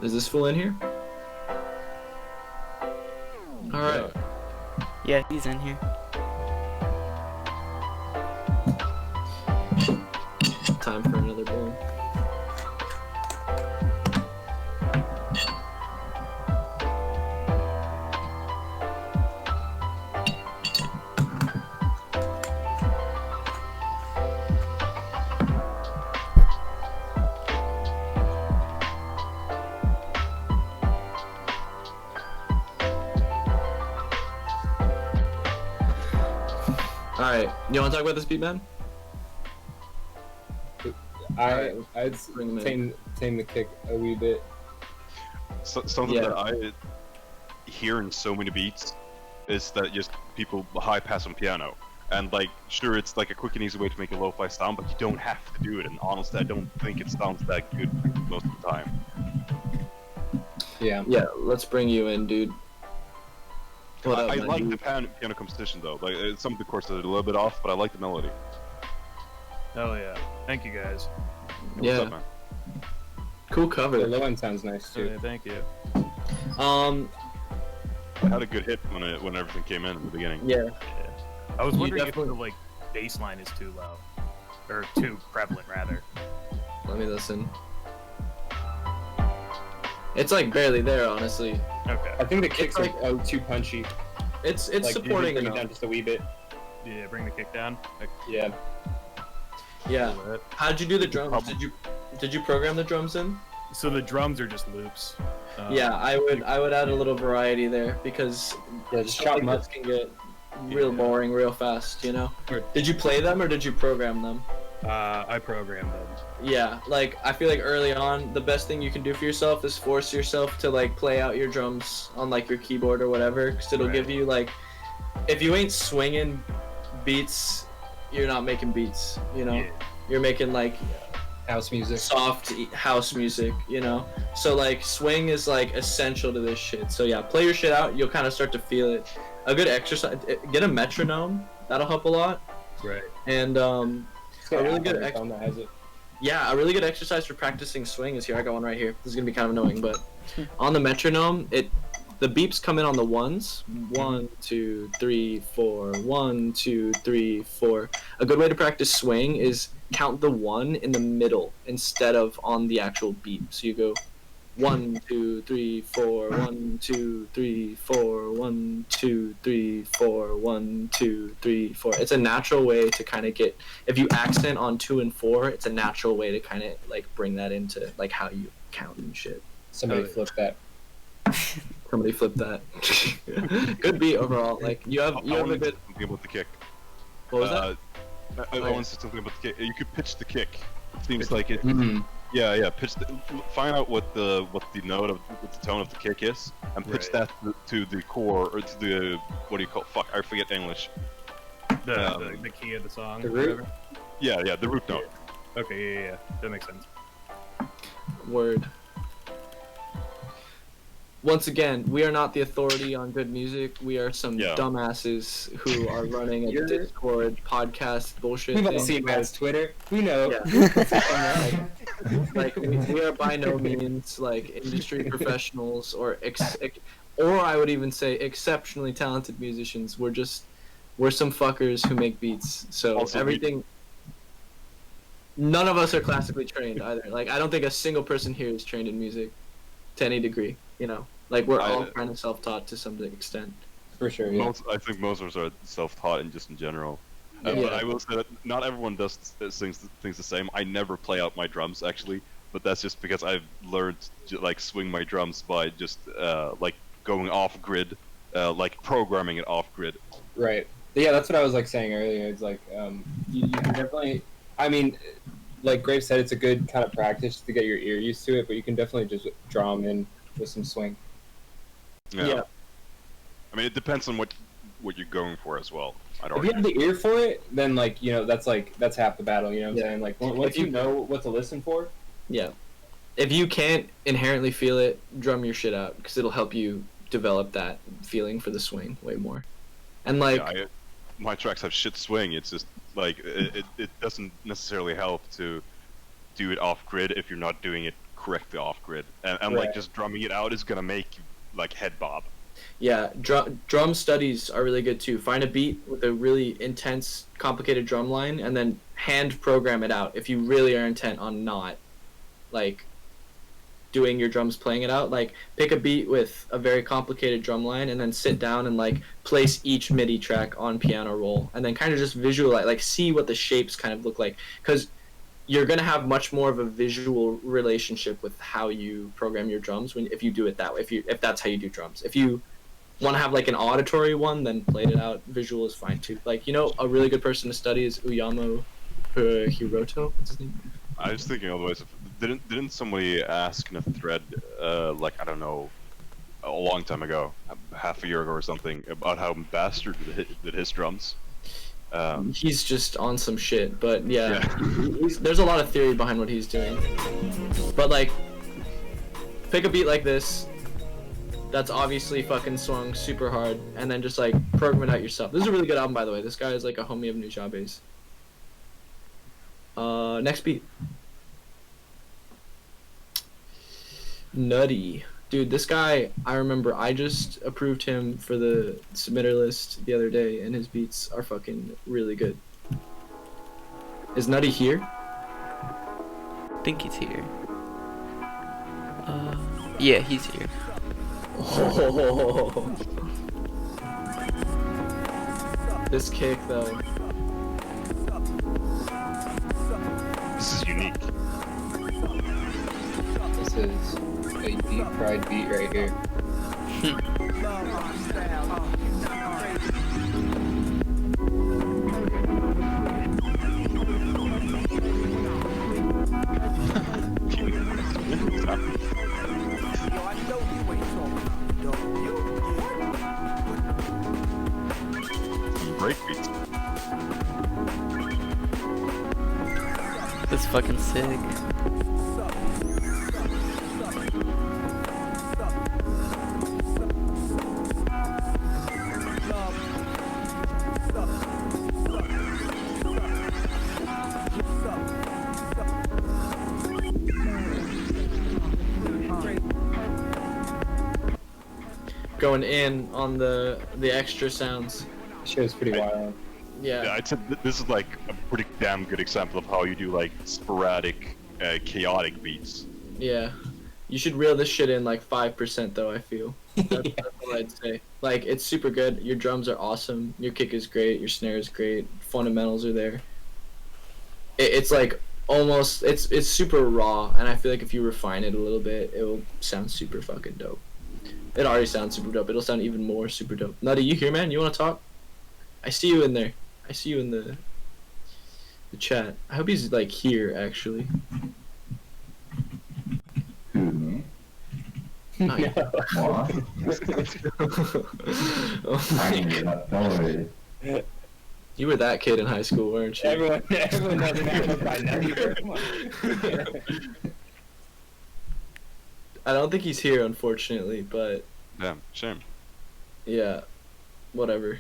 A: Is this full in here? All right.
D: Yeah, he's in here.
A: Time for another bowl. Alright, you want to talk about this beat, man?
B: I'd tame the kick a wee bit.
G: Something that I hear in so many beats is that just people high pass on piano. And like, sure, it's like a quick and easy way to make a lo-fi sound, but you don't have to do it. And honestly, I don't think it sounds that good most of the time.
B: Yeah.
A: Yeah, let's bring you in, dude. What up,
G: I
A: man?
G: like the piano composition though. Like some of the chords are a little bit off, but I like the melody.
Q: Hell yeah. Thank you guys.
G: What's
A: Yeah.
G: up, man?
A: Cool cover.
B: The low end sounds nice
Q: Oh,
B: too.
Q: yeah, thank you.
G: I had a good hit when everything came in the beginning.
A: Yeah.
Q: I was
A: You
Q: wondering if the
A: definitely-
Q: like bass line is too low. Or too prevalent rather.
A: Let me listen. It's like barely there, honestly.
Q: Okay.
B: I think the kicks
A: like-
B: are too punchy.
A: It's
B: Like, you
A: supporting
B: bring it
A: enough.
B: down just a wee bit.
Q: Yeah, bring the kick down. Like,
B: Yeah.
A: Yeah. How'd you do the drums? Did you program the drums in?
Q: so the drums are just loops.
A: Yeah, I would add a little variety there because
B: just
A: stuff
B: chop
A: like
B: 'em up.
A: this can get real boring real fast, you know? Did you play them or did you program them?
Q: I programmed them.
A: Yeah, like I feel like early on the best thing you can do for yourself is force yourself to like play out your drums on like your keyboard or whatever, because it'll give you like, if you ain't swinging beats, you're not making beats, you know? You're making like
B: house music,
A: soft house music, you know? So like swing is like essential to this shit. So yeah, play your shit out, you'll kind of start to feel it. A good exercise, get a metronome, that'll help a lot.
Q: Right.
A: And a really good
B: yeah,
A: a really good exercise for practicing swing is here. I got one right here. This is gonna be kind of annoying, but on the metronome, the beeps come in on the ones. 1, 2, 3, 4. 1, 2, 3, 4. A good way to practice swing is count the 1 in the middle instead of on the actual beat. So you go 1, 2, 3, 4. 1, 2, 3, 4. 1, 2, 3, 4. 1, 2, 3, 4. It's a natural way to kind of get. If you accent on 2 and 4, it's a natural way to kind of like bring that into like how you count and shit.
B: Somebody flip that.
A: Somebody flip that. Good beat overall. Like you have
G: I
A: a
G: want to
A: good.
G: say something about the kick.
A: What was that?
G: I want to say something about the kick. You could pitch the kick. It seems like it.
A: Mhm.
G: Yeah. Pitch. Find out what the note of what the tone of the kick is, and pitch that to the core or to the what do you call? Fuck, I forget English.
Q: The key of the song.
B: The root?
G: Yeah, the root note.
Q: Okay, yeah. That makes sense.
A: Word. Once again, we are not the authority on good music. We are some dumbasses who are running a Discord podcast bullshit
B: We've all
A: thing.
B: seen Matt's Twitter. We know.
A: Yeah. like we are by no means like industry professionals or I would even say exceptionally talented musicians. We're some fuckers who make beats. So
G: Also,
A: everything. None of us are classically trained either. Like I don't think a single person here is trained in music to any degree. You know, like we're all kind of self-taught to some extent.
B: For sure, yeah.
G: I think most of us are self-taught and just in general.
A: Yeah.
G: But I will say that not everyone does things the same. I never play out my drums actually, but that's just because I've learned to like swing my drums by just like going off grid, like programming it off grid.
B: Right. Yeah, that's what I was like saying earlier. It's like you can definitely. I mean, like Graves said, it's a good kind of practice to get your ear used to it, but you can definitely just draw them in with some swing.
G: Yeah. I mean, it depends on what you're going for as well.
B: If you have the ear for it, then that's half the battle. You know what I'm saying? Like once you know what to listen for.
A: Yeah. If you can't inherently feel it, drum your shit out because it'll help you develop that feeling for the swing way more. And like
G: my tracks have shit swing. It's just like it doesn't necessarily help to do it off grid if you're not doing it correctly off grid. And like just drumming it out is gonna make you like head bob.
A: Yeah, drum studies are really good too. Find a beat with a really intense, complicated drum line, and then hand program it out. If you really are intent on not, like, doing your drums, playing it out, like, pick a beat with a very complicated drum line, and then sit down and like place each MIDI track on piano roll, and then kind of just visualize, like, see what the shapes kind of look like, because you're gonna have much more of a visual relationship with how you program your drums if you do it that way. If that's how you do drums. If you want to have like an auditory one, then play it out. Visual is fine too. Like, you know, a really good person to study is Uyamo Hiroto. What's his name?
G: I was thinking otherwise. Didn't somebody ask in a thread, like I don't know, a long time ago, half a year ago or something, about how Bastard did his drums?
A: He's just on some shit, but yeah. There's a lot of theory behind what he's doing. But like, pick a beat like this, that's obviously fucking swung super hard, and then just like program it out yourself. This is a really good album, by the way. This guy is like a homie of Nujabe's. Next beat. Nutty. Dude, this guy, I remember I just approved him for the submitter list the other day, and his beats are fucking really good. Is Nutty here?
D: I think he's here. Yeah, he's here.
A: Oh. This kick, though.
G: This is unique.
B: This is a deep fried beat right here.
G: Break beats.
D: That's fucking sick.
A: Going in on the extra sounds.
B: Show's pretty wild.
A: Yeah.
G: I'd say this is like a pretty damn good example of how you do like sporadic, chaotic beats.
A: Yeah. You should reel this shit in like 5% though, I feel. That's what I'd say. Like, it's super good. Your drums are awesome. Your kick is great. Your snare is great. Fundamentals are there. It's like almost, it's super raw, and I feel like if you refine it a little bit, it will sound super fucking dope. It already sounds super dope. It'll sound even more super dope. Nutty, you here, man? You want to talk? I see you in there. I see you in the chat. I hope he's like here, actually.
E: Who, me?
A: Not you.
E: What?
A: Oh
E: I
A: my
E: knew
A: God.
E: that, don't worry.
A: You were that kid in high school, weren't you?
B: Everyone knows that by now. Come on.
A: I don't think he's here, unfortunately, but
G: Damn, shame.
A: yeah, whatever.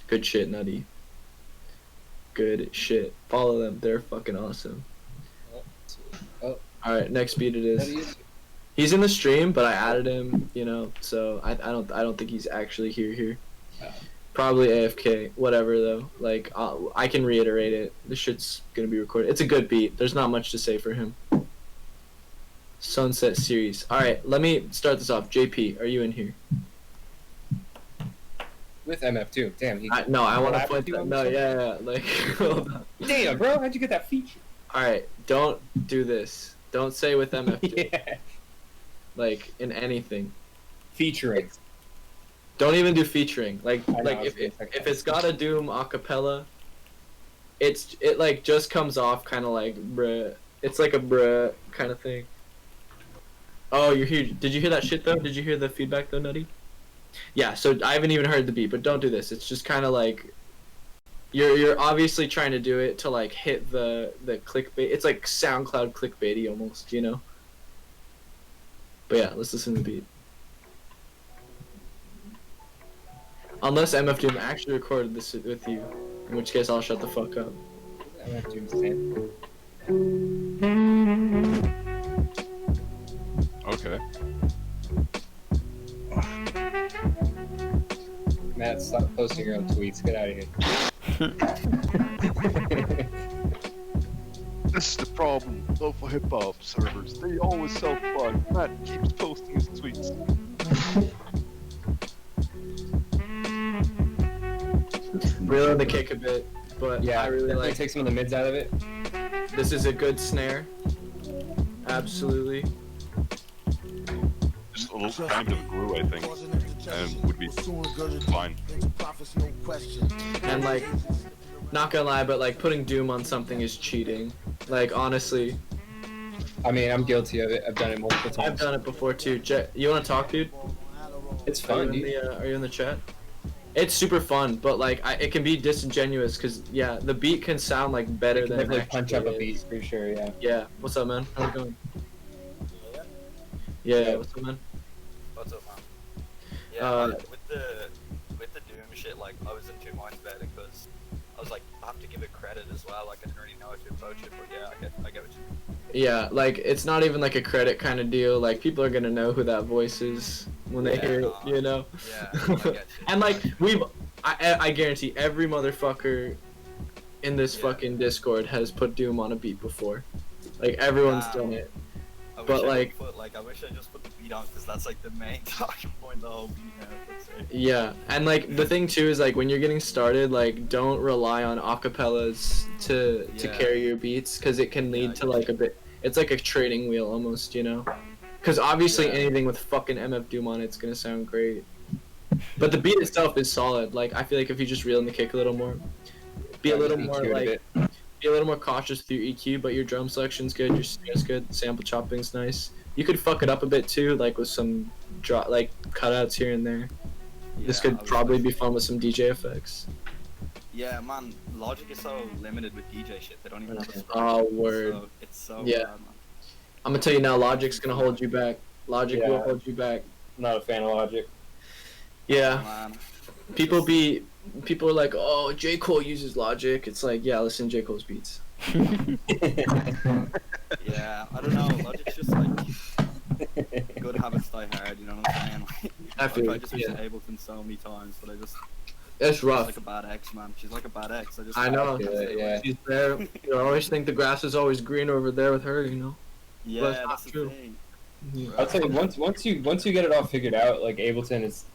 A: Good shit, Nutty. Good shit. Follow them. They're fucking awesome.
B: Oh.
A: Alright, next beat it is. He's in the stream, but I added him, you know, so I don't think he's actually here. Probably AFK. Whatever though. Like I can reiterate it. This shit's gonna be recorded. It's a good beat. There's not much to say for him. Sunset Series. Alright, let me start this off. JP, are you in here?
B: With MF too. Damn.
A: No, I want to
B: Collab
A: point
B: with you
A: that.
B: on
A: No,
B: this
A: yeah. Like, hold on.
B: Damn, bro, how'd you get that feature?
A: Alright, don't do this. Don't say with MF2.
B: Yeah.
A: Like, in anything.
B: Featuring.
A: Don't even do featuring. Like,
B: I know,
A: like
B: I was
A: if
B: gonna
A: if it's got a Doom acapella, it like just comes off kind of like bruh. It's like a bruh kind of thing. Oh, you're here. Did you hear that shit though? Did you hear the feedback though, Nutty? Yeah. So I haven't even heard the beat, but don't do this. It's just kind of like you're obviously trying to do it to like hit the clickbait. It's like SoundCloud clickbaity almost, you know. But yeah, let's listen to the beat. Unless MF Doom actually recorded this with you, in which case I'll shut the fuck up.
B: MF Doom's fan.
G: Okay.
B: Matt, stop posting your own tweets. Get out of here.
G: This is the problem with LofiHipHop servers. They always self-bug. Matt keeps posting his tweets.
A: Reel in the kick a bit, but
B: Yeah,
A: I really
B: definitely
A: like.
B: take some of the mids out of it.
A: This is a good snare. Absolutely.
G: Just a little tiny bit of glue, I think, and would be fine.
A: And like, not gonna lie, but like putting Doom on something is cheating. Like honestly.
B: I mean, I'm guilty of it. I've done it multiple times.
A: I've done it before too. You wanna talk, dude?
B: It's fun, dude.
A: Are you in the chat? It's super fun, but like it can be disingenuous because yeah, the beat can sound like better than
B: Definitely
A: it
B: punch up a
A: actually
B: beat
A: is.
B: for sure. Yeah.
A: Yeah. What's up, man? How's it going? Yeah. What's up, man?
R: Yeah, with the Doom shit, like I was in two minds about it because I was like, I have to give it credit as well. Like I didn't really know how to approach it, but yeah, I get what you mean.
A: Yeah, like it's not even like a credit kind of deal. Like people are gonna know who that voice is when they hear it, you know.
R: Yeah, I get you.
A: And like I guarantee every motherfucker in this fucking Discord has put Doom on a beat before. Like everyone's done it. But like,
R: I wish I just put the beat on because that's like the main talking point of the whole beat now. That's it.
A: yeah, and like the thing too is like when you're getting started, like don't rely on acapellas to carry your beats because it can lead to like a bit. It's like a trading wheel almost, you know. Because obviously anything with fucking MF Doom on it's gonna sound great. But the beat itself is solid. Like I feel like if you just reel in the kick a little more, be a little more like. Be a little more cautious with your EQ, but your drum selection's good, your snare's good, sample chopping's nice. You could fuck it up a bit too, like with some like cutouts here and there. This could probably be fun with some DJ effects.
R: Yeah, man, Logic is so limited with DJ shit. They don't even have a
A: Oh, word.
R: It's so
A: yeah.
R: bad, man.
A: I'm gonna tell you now, Logic's gonna hold you back. Logic will hold you back.
B: I'm not a fan of Logic.
A: Yeah. People are like, oh, J. Cole uses Logic. It's like, yeah, listen to J. Cole's beats.
R: Yeah, I don't know. Logic's just like good habits die hard. You know what I'm saying?
A: I feel
R: I just used Ableton so many times, but I just.
A: It's rough.
R: She's like a bad ex, man. She's like a bad ex.
A: I know. She's there. You always think the grass is always green over there with her, you know.
R: Yeah, that's the thing.
B: I'll tell you, once you get it all figured out, like Ableton is.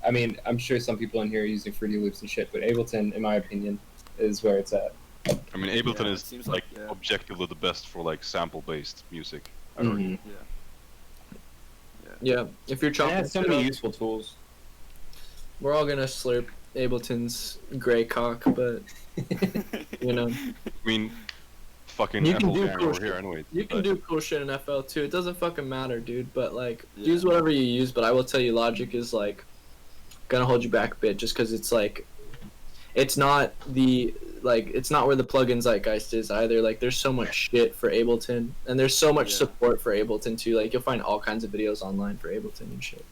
B: I mean, I'm sure some people in here are using Fruity Loops and shit, but Ableton, in my opinion, is where it's at.
G: I mean, Ableton is like objectively the best for like sample-based music. I don't know.
A: Yeah, if you're chopping,
B: it has so many useful tools.
A: We're all gonna slurp Ableton's gray cock, but you know.
G: I mean, fucking
A: You can
G: Apple
A: do
G: gang
A: cool
G: over here
A: shit.
G: anyway.
A: You can do cool shit in FL too. It doesn't fucking matter, dude. But like, use whatever you use. But I will tell you, Logic is like gonna hold you back a bit, just because it's like, it's not where the plugin zeitgeist is either. Like, there's so much shit for Ableton, and there's so much support for Ableton too. Like, you'll find all kinds of videos online for Ableton and shit.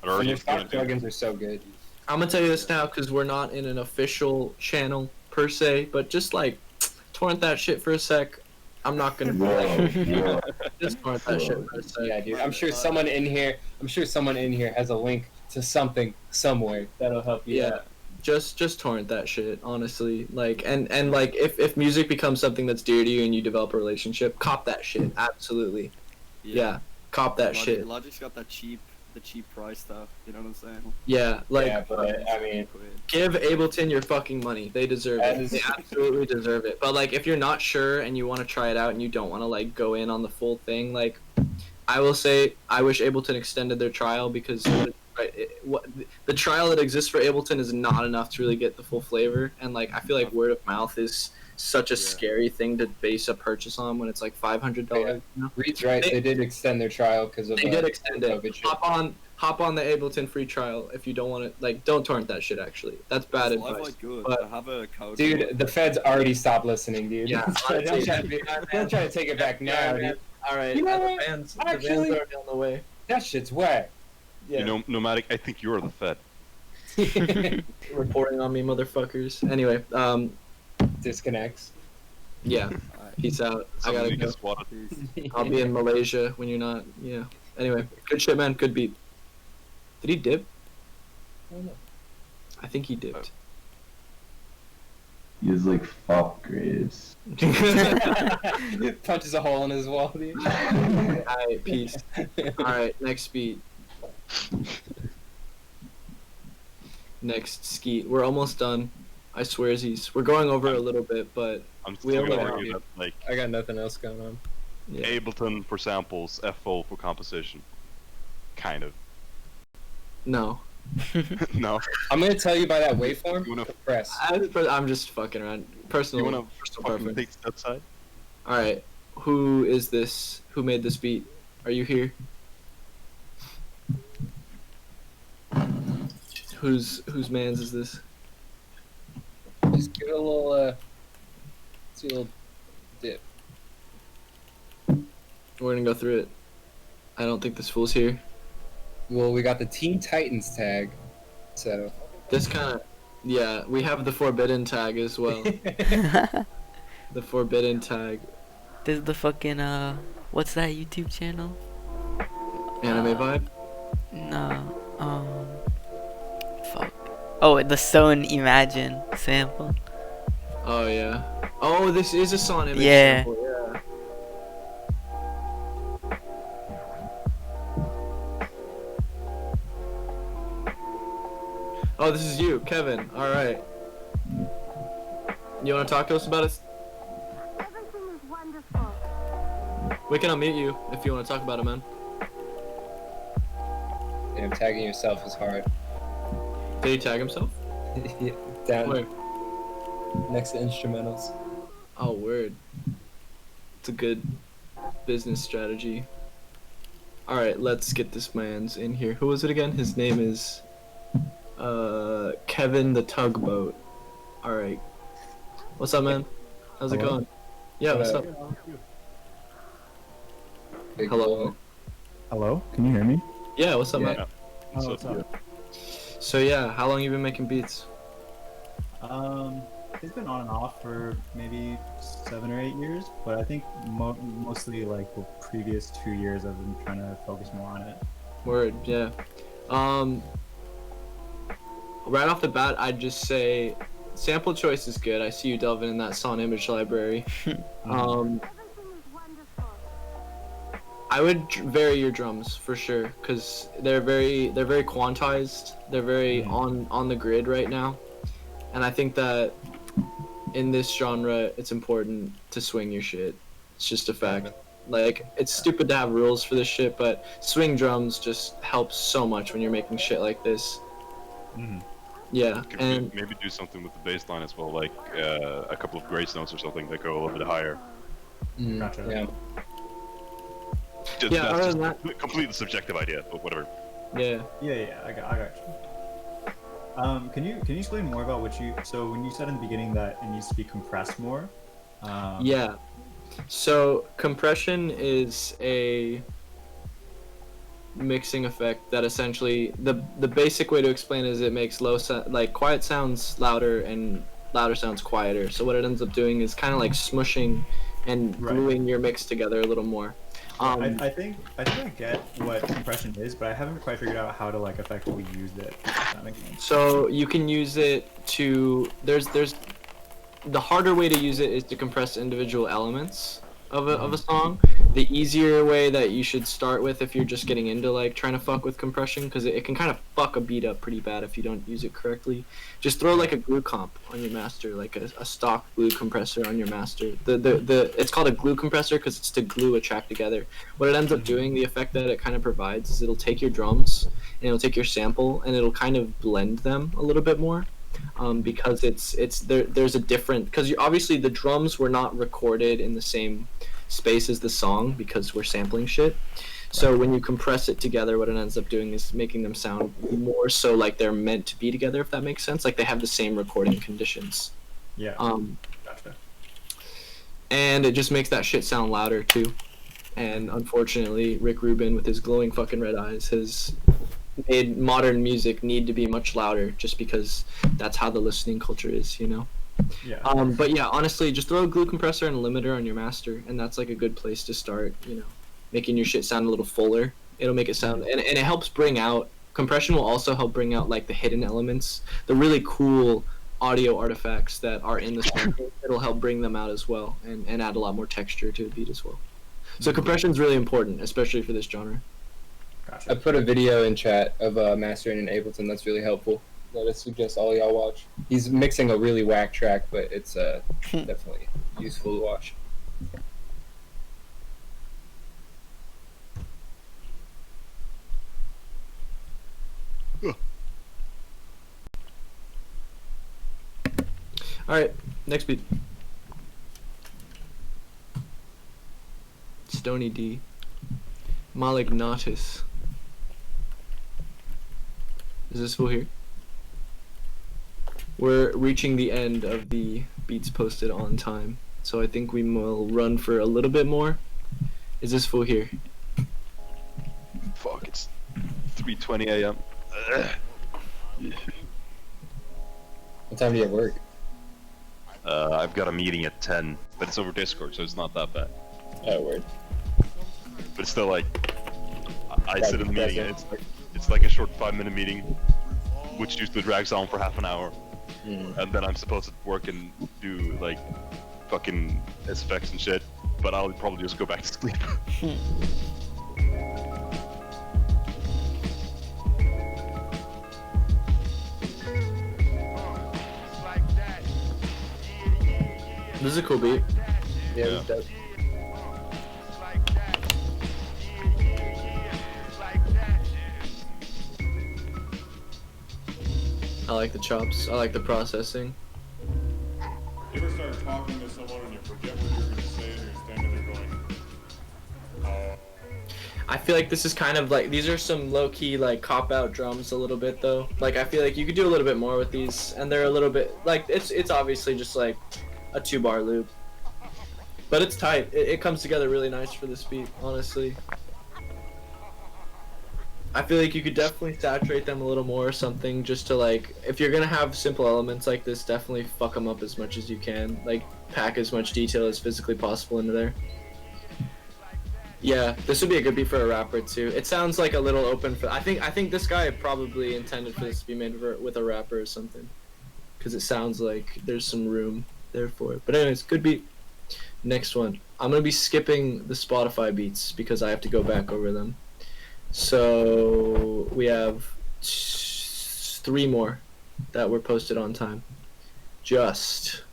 B: And their stock plugins are so good.
A: I'm gonna tell you this now because we're not in an official channel per se, but just like torrent that shit for a sec. I'm not gonna be like, just torrent that shit for a sec.
B: Yeah, dude. I'm sure someone in here has a link to something somewhere that'll help you.
A: Yeah. Just torrent that shit, honestly. Like and like if music becomes something that's dear to you and you develop a relationship, cop that shit. Absolutely. Yeah. Cop that shit.
R: Logic's got the cheap price though. You know what I'm saying?
A: Yeah, like
B: yeah, but I mean,
A: give Ableton your fucking money. They deserve it. They absolutely deserve it. But like if you're not sure and you want to try it out and you don't want to like go in on the full thing, like I will say I wish Ableton extended their trial because the trial that exists for Ableton is not enough to really get the full flavor, and like I feel like word of mouth is such a scary thing to base a purchase on when it's like $500.
B: Reed's right. They did extend their trial because of.
A: They did extend it. Hop on the Ableton free trial if you don't want to. Like, don't torrent that shit. Actually, that's bad advice.
R: But I have a code.
B: Dude, the feds already stopped listening, dude.
A: Yeah,
B: don't try to take it back now, dude.
A: All right,
B: you know
A: the
B: what?
A: band's
B: Actually,
A: already on the way.
B: That shit's whack.
G: You know, Knowmadic, I think you're the Fed.
A: Reporting on me, motherfuckers. Anyway,
B: disconnects.
A: Yeah. Peace out. I gotta go. I'll be in Malaysia when you're not. Yeah. Anyway, good shit, man. Good beat. Did he dip?
B: I don't know.
A: I think he dipped.
E: He was like, fuck Graves.
B: Punches a hole in his wall, dude.
A: Alright, peace. Alright, next beat. Next skeet. We're almost done. I swear, we're going over a little bit, but
G: I'm still gonna argue that, like,
B: I got nothing else going on.
A: Yeah.
G: Ableton for samples, FO for composition. Kind of.
A: No.
G: No.
B: I'm gonna tell you by that waveform. Press.
A: I'm just fucking around. Personal.
G: You wanna
A: personal
G: fucking
A: preference.
G: take outside?
A: All right. Who is this? Who made this beat? Are you here? Whose man's is this?
B: Just give it a little, see a little dip.
A: We're gonna go through it. I don't think this fool's here.
B: Well, we got the Teen Titans tag, so
A: This kind of, yeah, we have the forbidden tag as well. The forbidden tag.
D: This is the fucking what's that YouTube channel?
A: Anime vibe?
D: No, fuck. Oh, the Stone Imagine sample.
A: Oh yeah. Oh, this is a Sonic
D: Yeah.
A: sample. Yeah. Oh, this is you, Kevin. All right. You want to talk to us about it?
S: Everything is wonderful.
A: We can unmute you if you want to talk about it, man.
B: damn, tagging yourself is hard.
A: Did he tag himself?
B: Yeah, down
A: Where?
B: next to instrumentals.
A: Oh, word. It's a good business strategy. All right, let's get this man's in here. Who was it again? His name is Kevin the Tugboat. All right. What's up, man? How's it
T: Hello?
A: going? Yeah, what's up? Hello.
T: Hello, can you hear me?
A: Yeah, what's up, man?
T: Oh, what's up?
A: So yeah, how long you been making beats?
T: It's been on and off for maybe 7 or 8 years, but I think mostly like the previous 2 years I've been trying to focus more on it.
A: Word, yeah. Right off the bat, I'd just say sample choice is good. I see you delving in that song image library. I would vary your drums for sure, because they're very quantized. They're very on the grid right now, and I think that in this genre, it's important to swing your shit. It's just a fact. Like, it's stupid to have rules for this shit, but swing drums just helps so much when you're making shit like this. Yeah,
G: Could
A: and
G: maybe do something with the bass line as well, like a couple of grace notes or something that go a little bit higher.
T: Gotcha.
B: Yeah.
G: Just,
A: Yeah,
G: that's
A: other
G: just
A: than
G: a completely subjective idea, but whatever.
A: yeah.
T: Yeah, I got you. Can you explain more about what you? So when you said in the beginning that it needs to be compressed more.
A: Yeah. So compression is a mixing effect that essentially the basic way to explain is it makes quiet sounds louder and louder sounds quieter. So what it ends up doing is kind of like smushing and gluing your mix together a little more.
T: I think I get what compression is, but I haven't quite figured out how to like effectively use it. If that makes sense.
A: So you can use it to there's the harder way to use it is to compress individual elements of a song. The easier way that you should start with if you're just getting into like trying to fuck with compression, because it can kind of fuck a beat up pretty bad if you don't use it correctly. Just throw like a glue comp on your master, like a stock glue compressor on your master. It's called a glue compressor because it's to glue a track together. What it ends up doing, the effect that it kind of provides, is it'll take your drums and it'll take your sample and it'll kind of blend them a little bit more. Because there's a different, because obviously the drums were not recorded in the same space as the song because we're sampling shit. So when you compress it together, what it ends up doing is making them sound more so like they're meant to be together, if that makes sense. Like they have the same recording conditions.
T: Yeah. Gotcha.
A: And it just makes that shit sound louder too. And unfortunately, Rick Rubin with his glowing fucking red eyes has made modern music need to be much louder just because that's how the listening culture is, you know?
T: Yeah.
A: But yeah, honestly, just throw a glue compressor and a limiter on your master, and that's like a good place to start, you know, making your shit sound a little fuller. It'll make it sound, and it helps bring out, compression will also help bring out like the hidden elements, the really cool audio artifacts that are in the song. It'll help bring them out as well, and add a lot more texture to the beat as well. So compression's really important, especially for this genre.
B: I put a video in chat of mastering in Ableton. That's really helpful. That I suggest all y'all watch. He's mixing a really whack track, but it's definitely useful to watch.
A: All right, next beat. Stony D. Malignatus. Is this full here? We're reaching the end of the beats posted on time, so I think we will run for a little bit more. Is this full here?
G: Fuck, it's 3:20 a.m.
B: What time do you have work?
G: I've got a meeting at 10, but it's over Discord, so it's not that bad.
B: Oh, word.
G: But it's still like, I sit in the meeting, and it's like a short 5-minute meeting, which usually drags on for half an hour, and then I'm supposed to work and do like fucking SFX and shit, but I'll probably just go back to sleep.
A: This is a cool beat.
B: Yeah, it was dope.
A: I like the chops. I like the processing.
U: You ever start talking to someone and you forget what you're gonna say and you're standing there going,
A: I feel like this is kind of like, these are some low-key like cop-out drums a little bit though. Like I feel like you could do a little bit more with these, and they're a little bit like, it's obviously just like a 2-bar loop, but it's tight. It comes together really nice for this beat, honestly. I feel like you could definitely saturate them a little more or something, just to like, if you're gonna have simple elements like this, definitely fuck them up as much as you can. Like pack as much detail as physically possible into there. Yeah, this would be a good beat for a rapper too. It sounds like a little open for. I think this guy probably intended for this to be made with a rapper or something, because it sounds like there's some room there for it. But anyways, good beat. Next one. I'm gonna be skipping the Spotify beats because I have to go back over them. So we have 3 more that were posted on time. Just.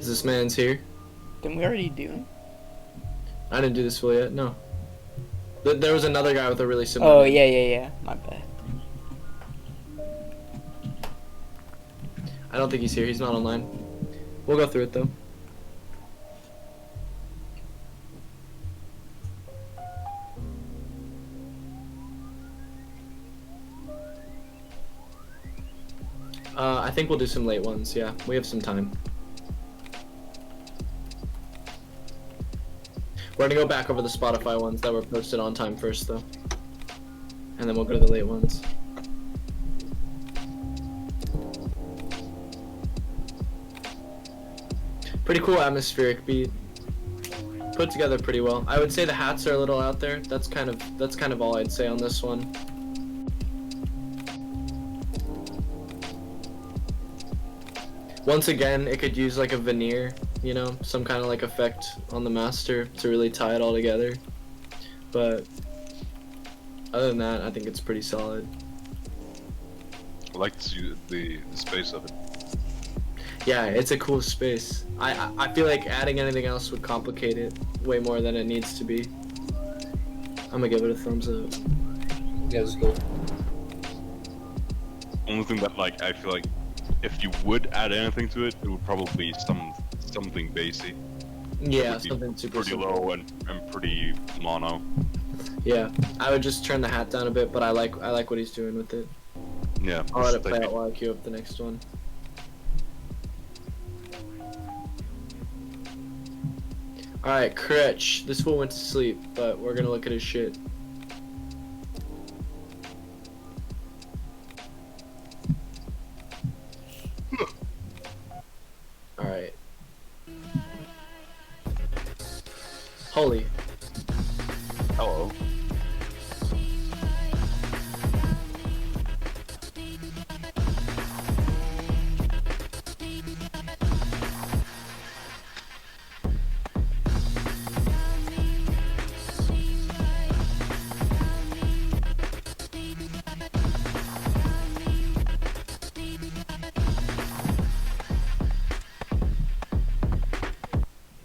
A: Is this man's here?
D: Didn't we already do him?
A: I didn't do this full yet, no. There was another guy with a really similar
D: Oh,
A: name.
D: yeah. My bad.
A: I don't think he's here. He's not online. We'll go through it though. I think we'll do some late ones. Yeah, we have some time. We're gonna go back over the Spotify ones that were posted on time first though, and then we'll go to the late ones. Pretty cool atmospheric beat. Put together pretty well. I would say the hats are a little out there. That's kind of all I'd say on this one. Once again, it could use like a veneer, you know, some kind of like effect on the master to really tie it all together. But other than that, I think it's pretty solid.
G: I like the space of it.
A: Yeah, it's a cool space. I feel like adding anything else would complicate it way more than it needs to be. I'm gonna give it a thumbs up.
B: Yeah, it's cool.
G: Only thing that like I feel like if you would add anything to it, it would probably be something bassy.
A: Yeah,
G: It would
A: something
G: be
A: super
G: pretty low and pretty mono.
A: Yeah, I would just turn the hat down a bit, but I like what he's doing with it.
G: Yeah.
A: I'll let it
G: just
A: play
G: like
A: out while I queue up the next one. Alright, Critch. This fool went to sleep, but we're gonna look at his shit. Alright. Holy.
G: Hello.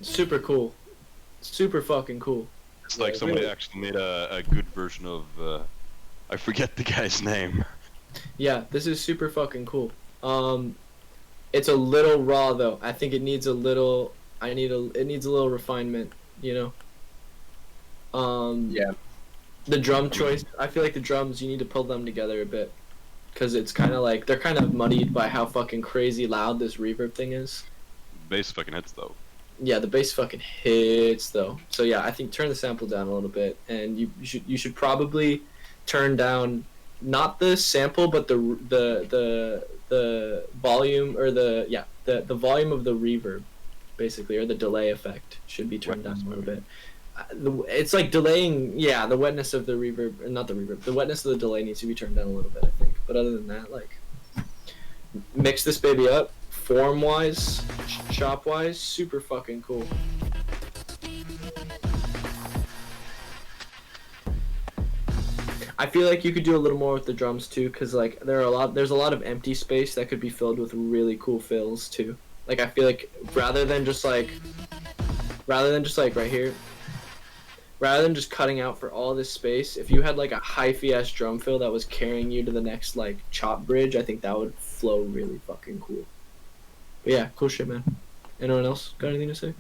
A: Super cool. Super fucking cool.
G: It's like somebody actually made a good version of I forget the guy's name.
A: Yeah, this is super fucking cool. It's a little raw though. I think it needs a little. It needs a little refinement, you know.
B: Yeah.
A: The drum choice. I feel like the drums, you need to pull them together a bit, because it's kind of like they're kind of muddied by how fucking crazy loud this reverb thing is.
G: bass fucking hits though.
A: Yeah, the bass fucking hits though. So yeah, I think turn the sample down a little bit, and you should probably turn down not the sample, but the volume, or the volume of the reverb, basically, or the delay effect should be turned down a little bit. It's like delaying, yeah, the wetness of the reverb, not the reverb, the wetness of the delay needs to be turned down a little bit, I think. But other than that, like, mix this baby up, form-wise, chop-wise, super fucking cool. I feel like you could do a little more with the drums too, cause like there's a lot of empty space that could be filled with really cool fills too. Like I feel like rather than just like right here, rather than just cutting out for all this space, if you had like a hyphy ass drum fill that was carrying you to the next like chop bridge, I think that would flow really fucking cool. But yeah, cool shit, man. Anyone else got anything to say?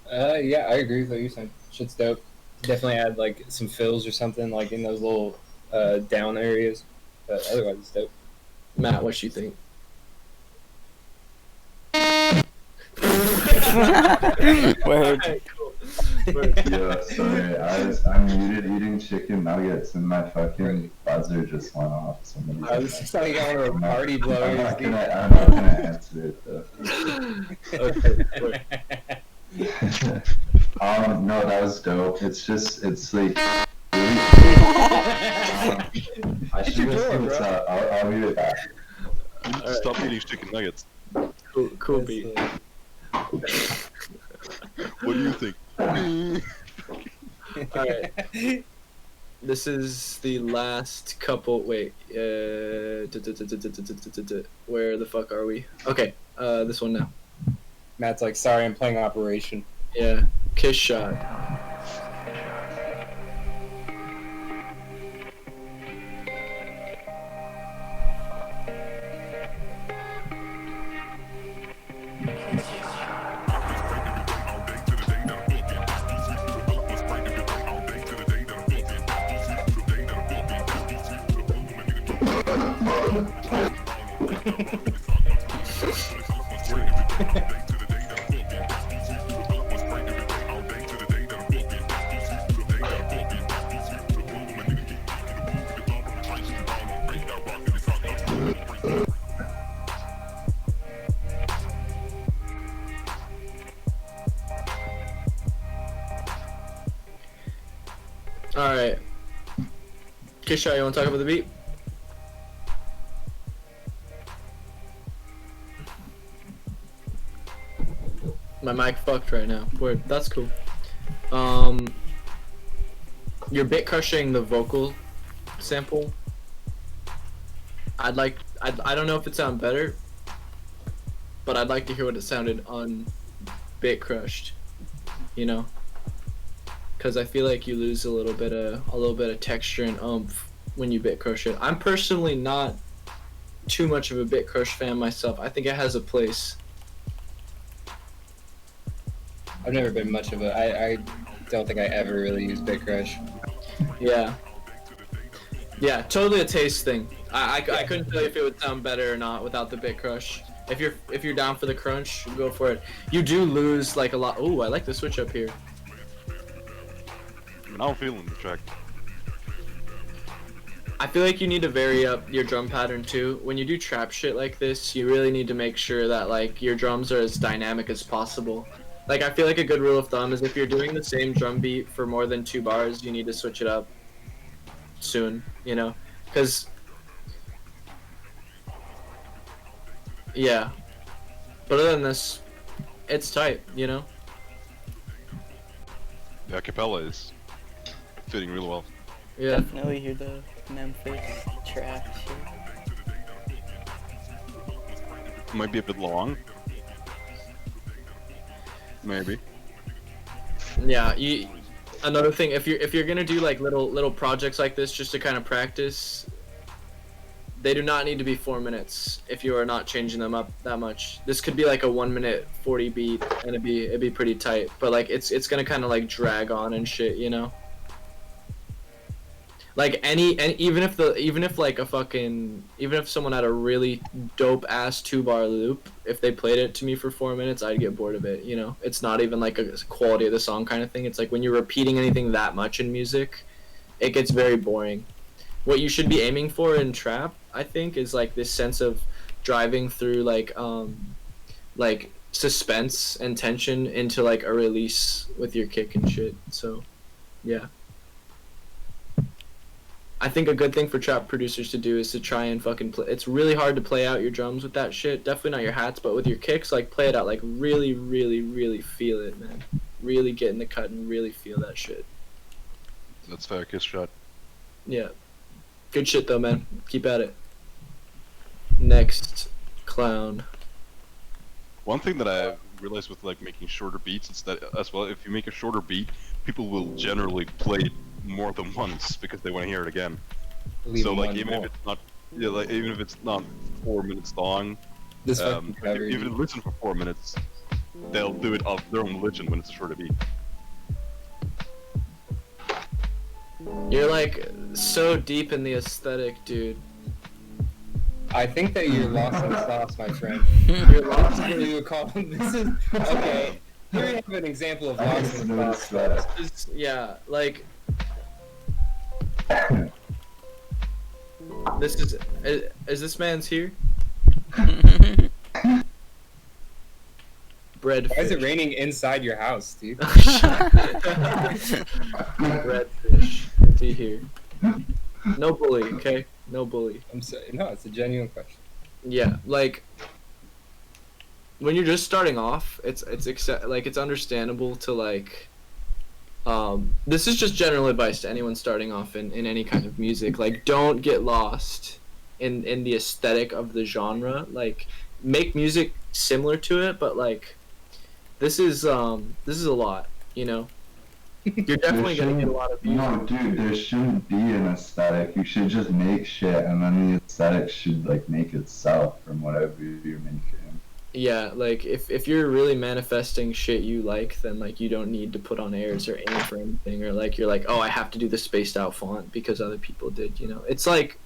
B: Yeah, I agree with what you're saying. Shit's dope. Definitely add like some fills or something like in those little down areas. But otherwise, it's dope.
A: Matt, what you think?
E: Word. Yeah, sorry, I'm muted eating chicken nuggets and my fucking buzzer just went off.
B: I was just like on a party blower.
E: I'm not gonna answer it though.
A: Okay.
E: No, that was dope. It's just, it's like really I should listen what's up. I'll be right back.
G: Stop eating chicken nuggets.
A: Cool beat.
G: What do you think?
A: Alright. This is the last couple. Wait. Where the fuck are we? Okay. This one now.
B: Matt's like, sorry, I'm playing Operation.
A: Yeah. Kiss shot. Alright. Kisha, you want to talk about the beat? My mic fucked right now. Word. That's cool. You're bit crushing the vocal sample. I don't know if it sounded better, but I'd like to hear what it sounded on bit crushed. You know? Because I feel like you lose a little bit of texture and oomph when you bit crush it. I'm personally not too much of a bit crush fan myself. I think it has a place.
B: I've never been much of a. I don't think I ever really used bit crush.
A: Yeah. Yeah, totally a taste thing. I couldn't tell you if it would sound better or not without the bit crush. If you're down for the crunch, go for it. You do lose like a lot. Oh, I like the switch up here.
G: Now I'm feeling the track.
A: I feel like you need to vary up your drum pattern too. When you do trap shit like this, you really need to make sure that like your drums are as dynamic as possible. Like I feel like a good rule of thumb is if you're doing the same drum beat for more than 2 bars, you need to switch it up soon, you know? Cause yeah. But other than this, it's tight, you know?
G: The acapella is fitting really well.
A: Yeah.
D: Definitely hear the Memphis trap shit.
G: Might be a bit long. Maybe.
A: Yeah, another thing, if you're gonna do like little projects like this just to kind of practice, they do not need to be 4 minutes if you are not changing them up that much. This could be like a 1:40 beat and it'd be pretty tight, but like it's gonna kind of like drag on and shit, you know. Like and even if like a fucking even if someone had a really dope ass 2-bar loop, if they played it to me for 4 minutes, I'd get bored of it. You know, it's not even like a quality of the song kind of thing. It's like when you're repeating anything that much in music, it gets very boring. What you should be aiming for in trap, I think, is like this sense of driving through like suspense and tension into like a release with your kick and shit. So, yeah. I think a good thing for trap producers to do is to try and fucking play. It's really hard to play out your drums with that shit. Definitely not your hats, but with your kicks, like play it out. Like really, really, really feel it, man. Really get in the cut and really feel that shit.
G: That's fair, kiss shot.
A: Yeah. Good shit though, man. Keep at it. Next, clown.
G: One thing that I realized with like making shorter beats is that as well, if you make a shorter beat, people will generally play it more than once because they want to hear it again. So like even if it's not, yeah, like even if it's not 4 minutes long, even if you listen for 4 minutes, they'll do it of their own volition when it's a shorter beat.
A: You're like so deep in the aesthetic, dude.
B: I think that you're lost in sauce, my friend. You're lost in what you would call this is okay. Here you have an example of lost in sauce.
A: Yeah, like this is this man's here? Breadfish.
B: Why is it raining inside your house, dude?
A: Breadfish. Is he here? No bully, okay? No bully.
B: I'm sorry. No, it's a genuine question.
A: Yeah, like when you're just starting off, it's understandable to like. This is just general advice to anyone starting off in any kind of music. Like, don't get lost in the aesthetic of the genre. Like, make music similar to it, but like, this is a lot, you know. You're definitely gonna get a lot of views.
E: No, dude, there shouldn't be an aesthetic. You should just make shit, and then the aesthetic should like make itself from whatever you're making.
A: Yeah, like if you're really manifesting shit you like, then like you don't need to put on airs or aim for anything, or like you're like, oh, I have to do the spaced out font because other people did, you know. It's like,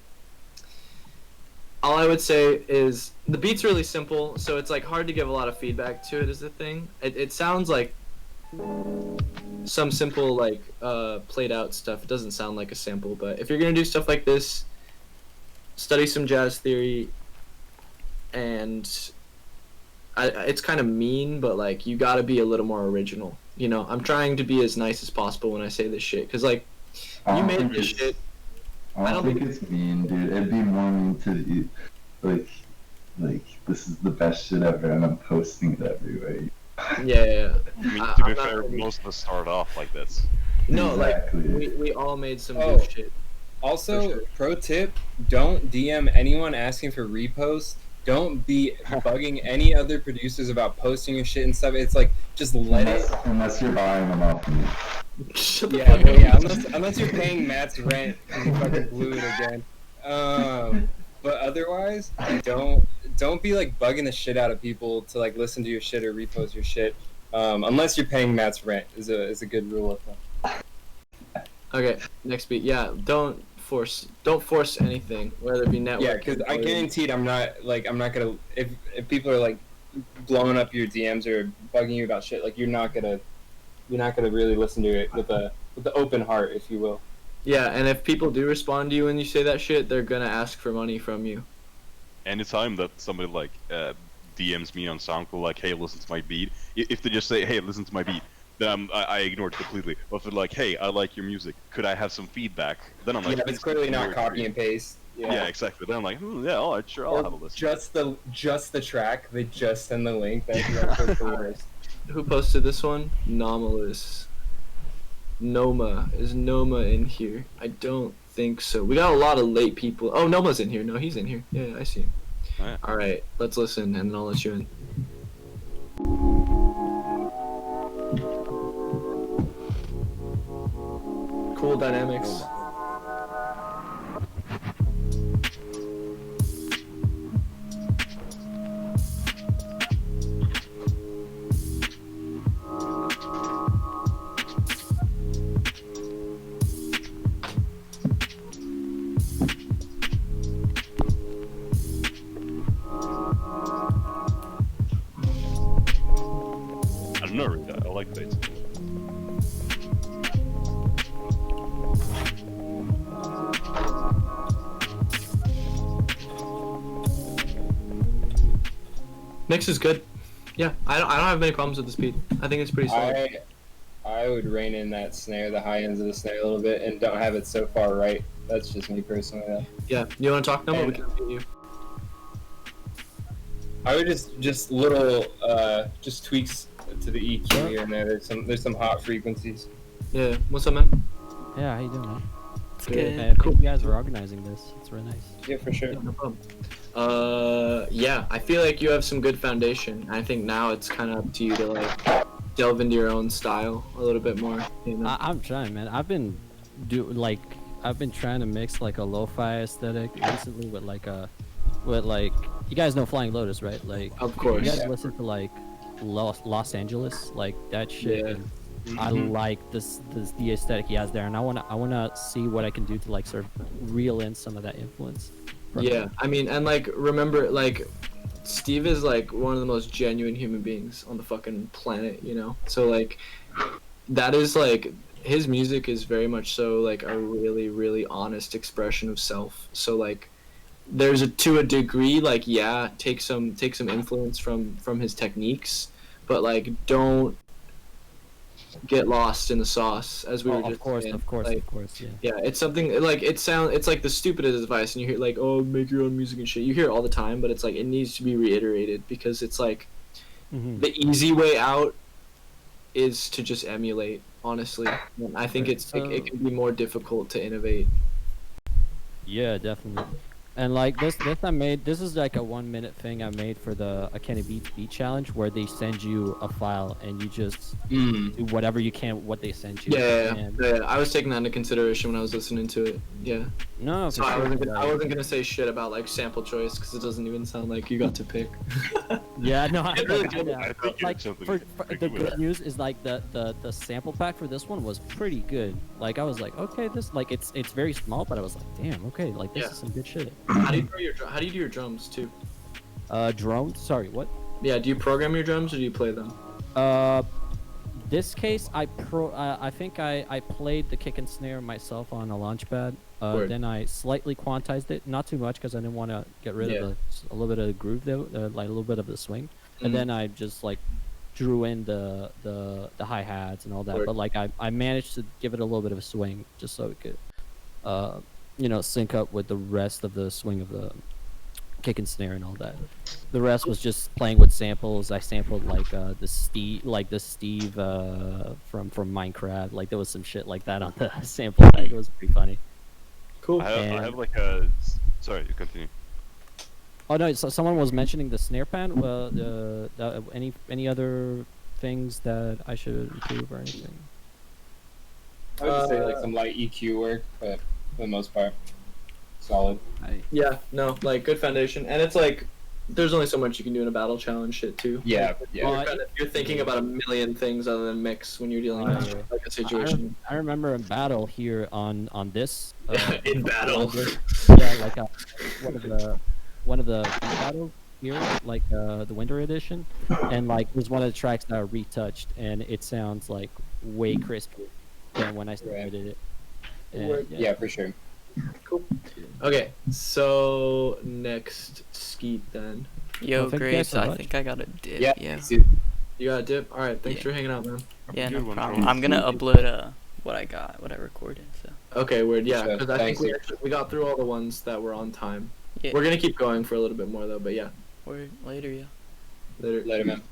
A: all I would say is the beat's really simple, so it's like hard to give a lot of feedback to it is the thing. It sounds like some simple like played out stuff. It doesn't sound like a sample, but if you're gonna do stuff like this, study some jazz theory, and it's kind of mean, but like you gotta be a little more original. You know, I'm trying to be as nice as possible when I say this shit, cause like you made this shit.
E: I don't think it's mean, dude. It'd be more mean to you, like this is the best shit ever, and I'm posting it everywhere.
A: Yeah.
G: I mean, to be fair, most of us start off like this.
A: No,
E: exactly.
A: like we all made some good shit.
B: Also,
A: sure.
B: pro tip: don't DM anyone asking for reposts. Don't be bugging any other producers about posting your shit and stuff. It's like just let it.
E: Unless you're buying them off me.
B: Yeah, unless you're paying Matt's rent and you fucking blew it again. But otherwise, don't be like bugging the shit out of people to like listen to your shit or repost your shit. Unless you're paying Matt's rent is a good rule of thumb.
A: Okay, next beat. Yeah, don't force anything, whether it be network.
B: Yeah, because I guaranteed I'm not gonna if people are like blowing up your DMs or bugging you about shit, like you're not gonna really listen to it with the open heart, if you will.
A: Yeah, and if people do respond to you when you say that shit, they're gonna ask for money from you.
G: Anytime that somebody like DMs me on SoundCloud like, hey, listen to my beat, if they just say, hey, listen to my beat, then I ignore it completely. But if they're like, hey, I like your music, could I have some feedback? Then I'm like,
B: yeah, it's clearly not copy and paste.
G: Yeah, exactly. Then I'm like, yeah, all right, sure, I'll have a listen.
B: Just the track, they just send the link. That's the worst.
A: Who posted this one? Nomalous. Noma. Is Noma in here? I don't think so. We got a lot of late people. Oh, Noma's in here. No, he's in here. Yeah, I see him.
G: Right.
A: Alright, let's listen and then I'll let you in. Cool dynamics.
G: like bass.
A: Mix is good. Yeah, I don't have many problems with the speed. I think it's pretty solid.
B: I would rein in that snare, the high ends of the snare a little bit, and don't have it so far right. That's just me personally, though.
A: Yeah, you want to talk now? We can continue.
B: I would just little just tweaks to the EQ here and there. There's some hot frequencies.
A: Yeah, what's up, man?
C: Yeah, how you doing, man?
A: It's good.
C: I think you guys are organizing this. It's really nice.
B: Yeah, for sure.
A: Yeah, no problem. Yeah, I feel like you have some good foundation. I think now it's kind of up to you to like delve into your own style a little bit more. You know?
C: I'm trying, man. I've been trying to mix like a lo-fi aesthetic recently with you guys know Flying Lotus, right? Like,
A: of course.
C: You guys listen to like Los Angeles, like that shit.
A: Yeah.
C: I like the aesthetic he has there, and I wanna see what I can do to like sort of reel in some of that influence.
A: Yeah, I mean, and like remember, like Steve is like one of the most genuine human beings on the fucking planet, you know. So like, that is like his music is very much so like a really really honest expression of self. So like, there's to a degree like yeah, take some influence from his techniques, but like don't get lost in the sauce, as we were just saying.
C: Of course, yeah.
A: Yeah, it's something like it's like the stupidest advice, and you hear like, oh, make your own music and shit. You hear it all the time, but it's like it needs to be reiterated because it's like the easy way out is to just emulate. Honestly, and I think it can be more difficult to innovate.
C: Yeah, definitely. And like this is like a 1 minute thing I made for the Can It Beat challenge, where they send you a file and you just do whatever you can what they send you.
A: Yeah, I was taking that into consideration when I was listening to it. Yeah.
C: No,
A: so I wasn't gonna say shit about like sample choice because it doesn't even sound like you got to pick.
C: Yeah, no, I
A: really
C: like the good news is like the sample pack for this one was pretty good. Like I was like, okay, this like it's very small, but I was like, damn, okay, like this is some good shit.
A: How do you do your drums too?
C: Drones? Sorry, what?
A: Yeah, do you program your drums or do you play them?
C: This case I think I played the kick and snare myself on a launchpad. Then I slightly quantized it, not too much because I didn't want to get rid of a little bit of the groove though, like a little bit of the swing. And then I just like drew in the hi-hats and all that. But like I managed to give it a little bit of a swing just so it could you know, sync up with the rest of the swing of the kick and snare and all that. The rest was just playing with samples. I sampled like the Steve from Minecraft. Like there was some shit like that on the sample pack. It was pretty funny.
A: Cool.
G: I have like a. Sorry, you continue.
C: Oh no! So someone was mentioning the snare pan. Well, any other things that I should improve or anything?
B: I would just say like some light EQ work, but for the most part, solid.
A: Yeah, no, like good foundation, and it's like there's only so much you can do in a battle challenge shit too.
B: Yeah,
A: like, you're thinking about a million things other than mix when you're dealing with like a situation.
C: I remember in battle here on this.
A: In battle.
C: Yeah, like one of the battle here, like the winter edition, and like it was one of the tracks that I retouched, and it sounds like way crisper than when I started it. And,
B: yeah, for sure.
A: Cool. Okay, so next Skeet then.
D: Yo, Grace, I think I got a dip. Yeah.
A: You got a dip? Alright, thanks for hanging out, man.
D: Yeah, no problem. I'm gonna upload what I recorded. So.
A: Okay, weird. Yeah, because I think we got through all the ones that were on time. Yeah. We're gonna keep going for a little bit more though, but yeah.
D: Later, yeah.
A: Later,
B: man.